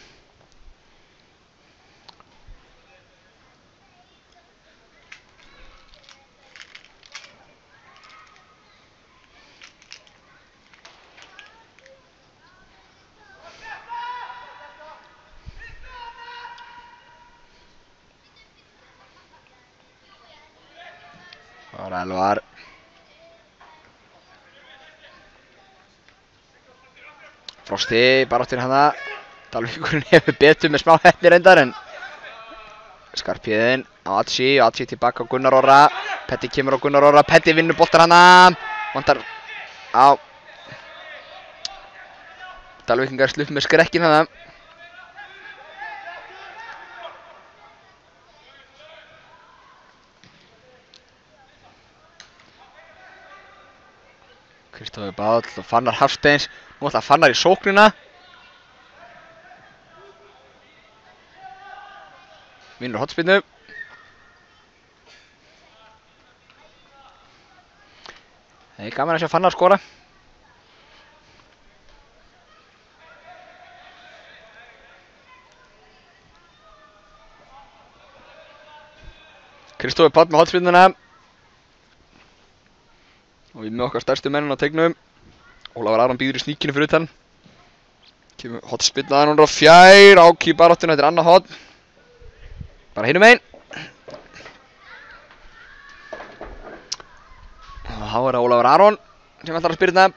Það var Elvar. Frosti baráttunni hana. Dalvíkurinn hefur betur með smá heppni reyndar en Skarphéðinn á Atsi og Atsi tilbaka á Gunnar Orra. Petti kemur á Gunnar Orra. Petti vinnur boltar hana. Vantar á Dalvíkingar slupp með skrekkin hana. Kristófur Báll og Fannar Hafsteins. Nú ætla Fannar í sóknina. Vinnur hornspyrnu. Það er gaman að sjá Fannar skora. Kristófur Báll með hornspyrnuna. Og við með okkar stærstu mennin á tegnum. Ólafur Aron býður í sníkinu fyrir utan. Kemur hotspinnaðan hún á fjær. Áki í baráttuna, þetta annað hot. Bara hinum einn. Og þá það Ólafur Aron sem ætlar að spyrna.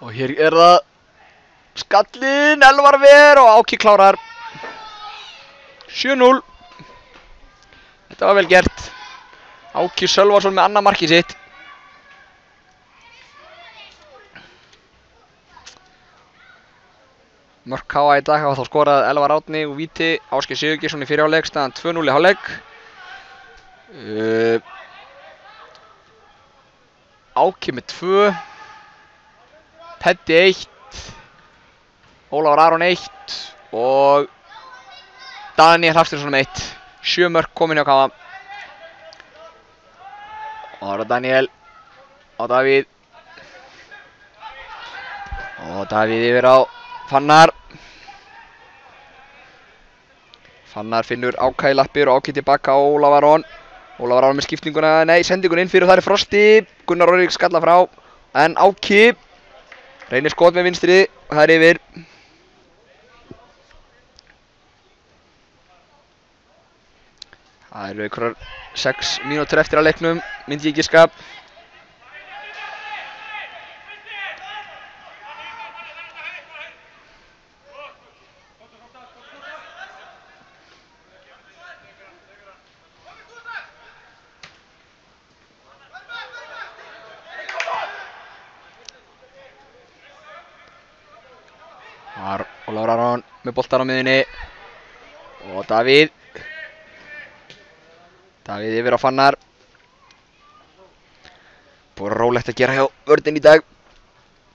Og hér það skallinn, Elvar Ver og Áki klárar. 7-0. Þetta var vel gert. Áki Sölvason með annað markið sitt. Mörk KA í dag hafa þá skorað Elvar Árni og víti. Ásgeir Sigurgeirsson í fyrri hálfleik, staðan 2-0 í hálfleik. Áki með 2. Petti 1, Ólafur Aron 1 og Daniel Hafsteinsson með 1. 7 mörk komin hjá KA. Og það er Daniel á Davíð. Og Davíð yfir á Fannar. Fannar finnur Áka í lappir og Áki tilbaka á Ólafur Aron. Ólafur Aron með skiptinguna, nei, sendingun inn fyrir og það er Frosti. Gunnar Orri skalla frá en Áki reynir skot með vinstri og það er yfir. Það eru einhverjar 6 mínútur eftir að leiknum, myndi ég giska. Ólafur Aron með boltan á miðjunni. Og Davíð yfir á Fannar. Búið rólegt að gera hjá vörnin í dag.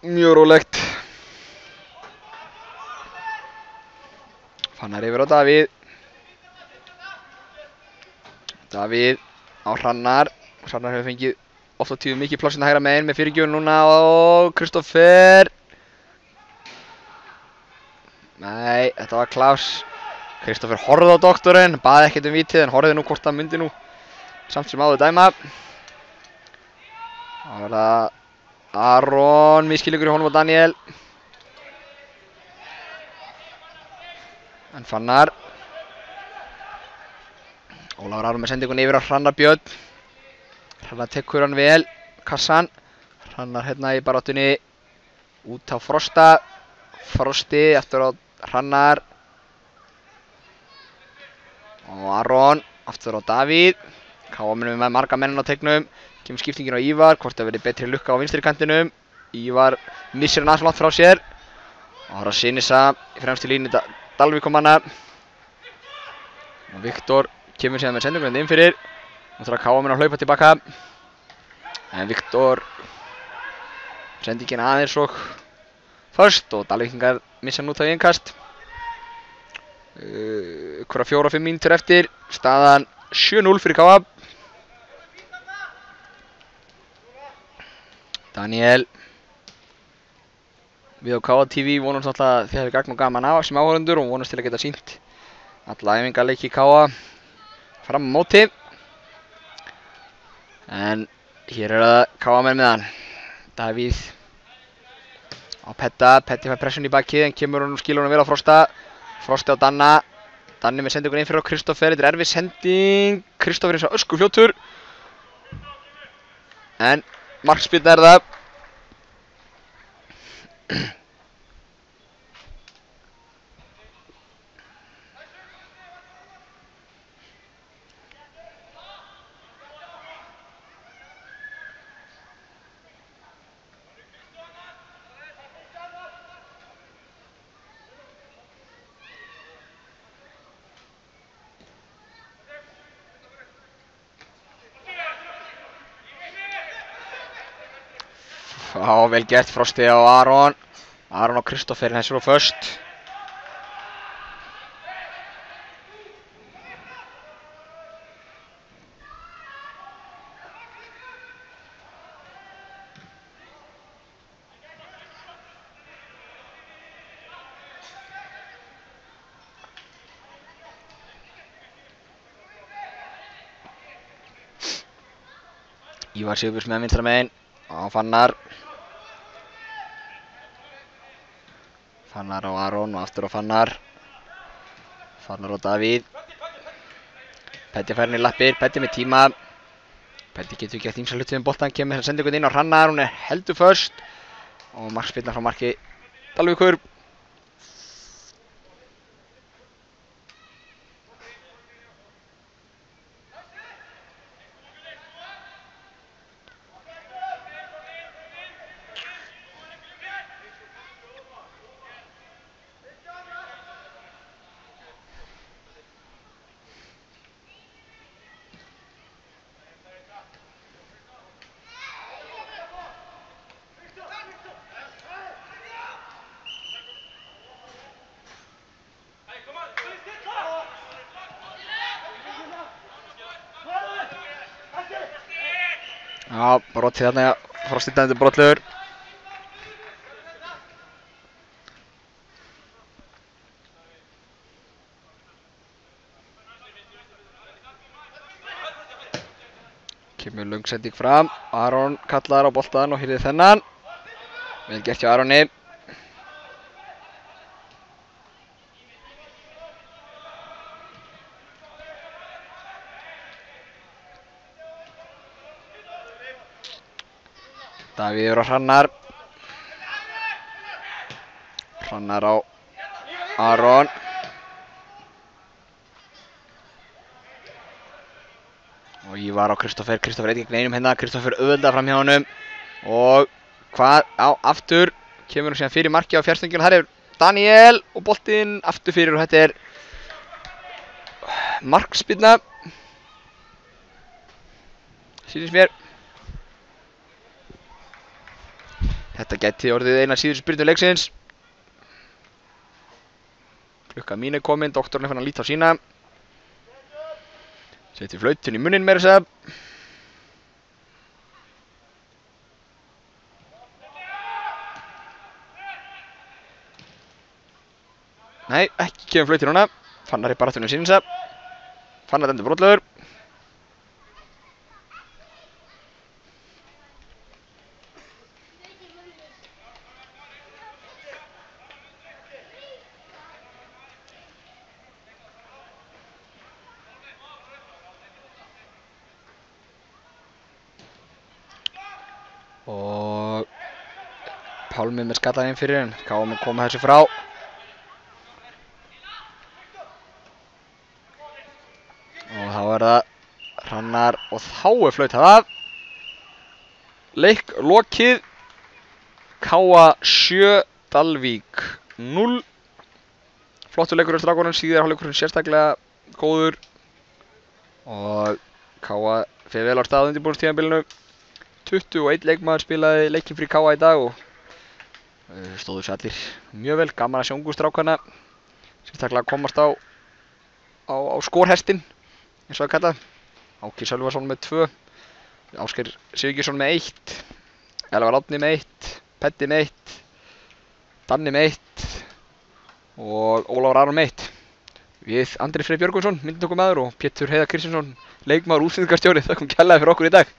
Mjög rólegt. Fannar yfir á Davíð. Davíð á Hrannar. Hrannar hefur fengið oft á tíðum mikið plássinn hægra megin með fyrirgjöfun núna og Kristoffer. Nei, þetta var Klaus. Kristoffer horfði á doktorinn, baði ekkert vítið en horfði nú hvort hann myndi nú samt sem áður dæma. Það var það Aron, misskilningur í honum og Daniel. En Fannar. Ólafur Aron með sendingun yfir á Hrannar Björn. Hrannar tekur hann vel, kassan. Hrannar hérna í baráttunni út á Frosta. Frosti aftur á Hrannar. Og Aron aftur á Davíð. KM með marga mennin á tegnum. Kemur skiptingin á Ívar, hvort það verið betri lukka á vinstri kantinum. Ívar missir hann aðeins langt frá sér. Og það er að Sinisa í fremstu línu Dalvíkumanna. Og Viktor kemur síðan með sendingun inn fyrir. Nú þarf að KM að hlaupa tilbaka. En Viktor sendingin aðeins og först og Dalvíkingar missa nú það í innkast. Hverja 4-5 mínútur eftir. Staðan 7-0 fyrir KA. Daniel. Við á KA TV vonumst náttúrulega að þið hefur gagn og gaman af sem áhorfendur og vonumst til að geta sýnt alla æfingaleiki í KA fram á móti. En hér er það KA menn með hann. Davíð á Petta. Petti fær pressun í bakið en kemur hún og skilur hún vel á Frosta. Frosti á Danna. Danni með sendingun inn fyrir á Kristoffer. Þetta er erfið sending. Kristoffer eins og öskufljótur. En markspyrna er það. Já, vel gert Frosti á Aron. Aron og Kristoffer hensur á först. Ívar Sigurbjörns með vinstra megin á Fannar. Fannar á Aron og aftur á Fannar. Fannar og Davíð. Petti fær henni í lappir, Petti með tíma. Petti getur gert ýmsa hluti um boltan, kemur þess að sendingun inn á Hrannar, hún er heldur först. Og markspyrna frá marki Dalvíkur. Já, brotið þarna frá stýtandi brotlegur. Kemur löng sending fram. Aron kallar á boltan og hirðir þennan. Vel gert hjá Aroni. Davíð yfir á Hrannar. Hrannar á Aron. Og Ívar á Kristoffer. Kristoffer eitt gegn einum hérna. Kristoffer auðveldlega fram hjá honum. Og hvað á aftur. Kemur hún síðan fyrir marki á fjárstönginu. Þar er Daniel og boltinn aftur fyrir og þetta er markspyrna. Sýnist mér. Þetta gæti orðið eina síðustu spyrnu leiksins. Klukka mín er komin, doktorinn er fann að líta á sína. Setjum flautun í munnin meira þess að. Nei, ekki kemur flautun hana. Fannar í barátunum sínsa. Fannar dæmdur brotlegur. Og Pálmi með skallað inn fyrir en KM að koma þessu frá. Og þá er það Hrannar og þá er flautað af. Leik lokið. KA 7, Dalvík 0. Flottur leikur á strákunum, síðar hálfleikurinn sérstaklega góður. Og KA fer vel á stað á undirbúningstímabilinu. 21 leikmaður spilaði leikinn fyrir KA í dag og stóðu sér allir mjög vel. Gaman að sjá ungu strákana sérstaklega að komast á skórhestin eins og að kalla. Áki Sölvason með 2, Ásgeir Sigurgeirsson með 1, Elvar Árni með 1, Peddi með 1, Danni með 1 og Ólafur Aron með 1. Við Andri Freyr Björgvinsson, myndtökumaður og Pétur Heiðar Kristjánsson, leikmaður útsendingarstjóri. Þökkum kærlega fyrir okkur í dag.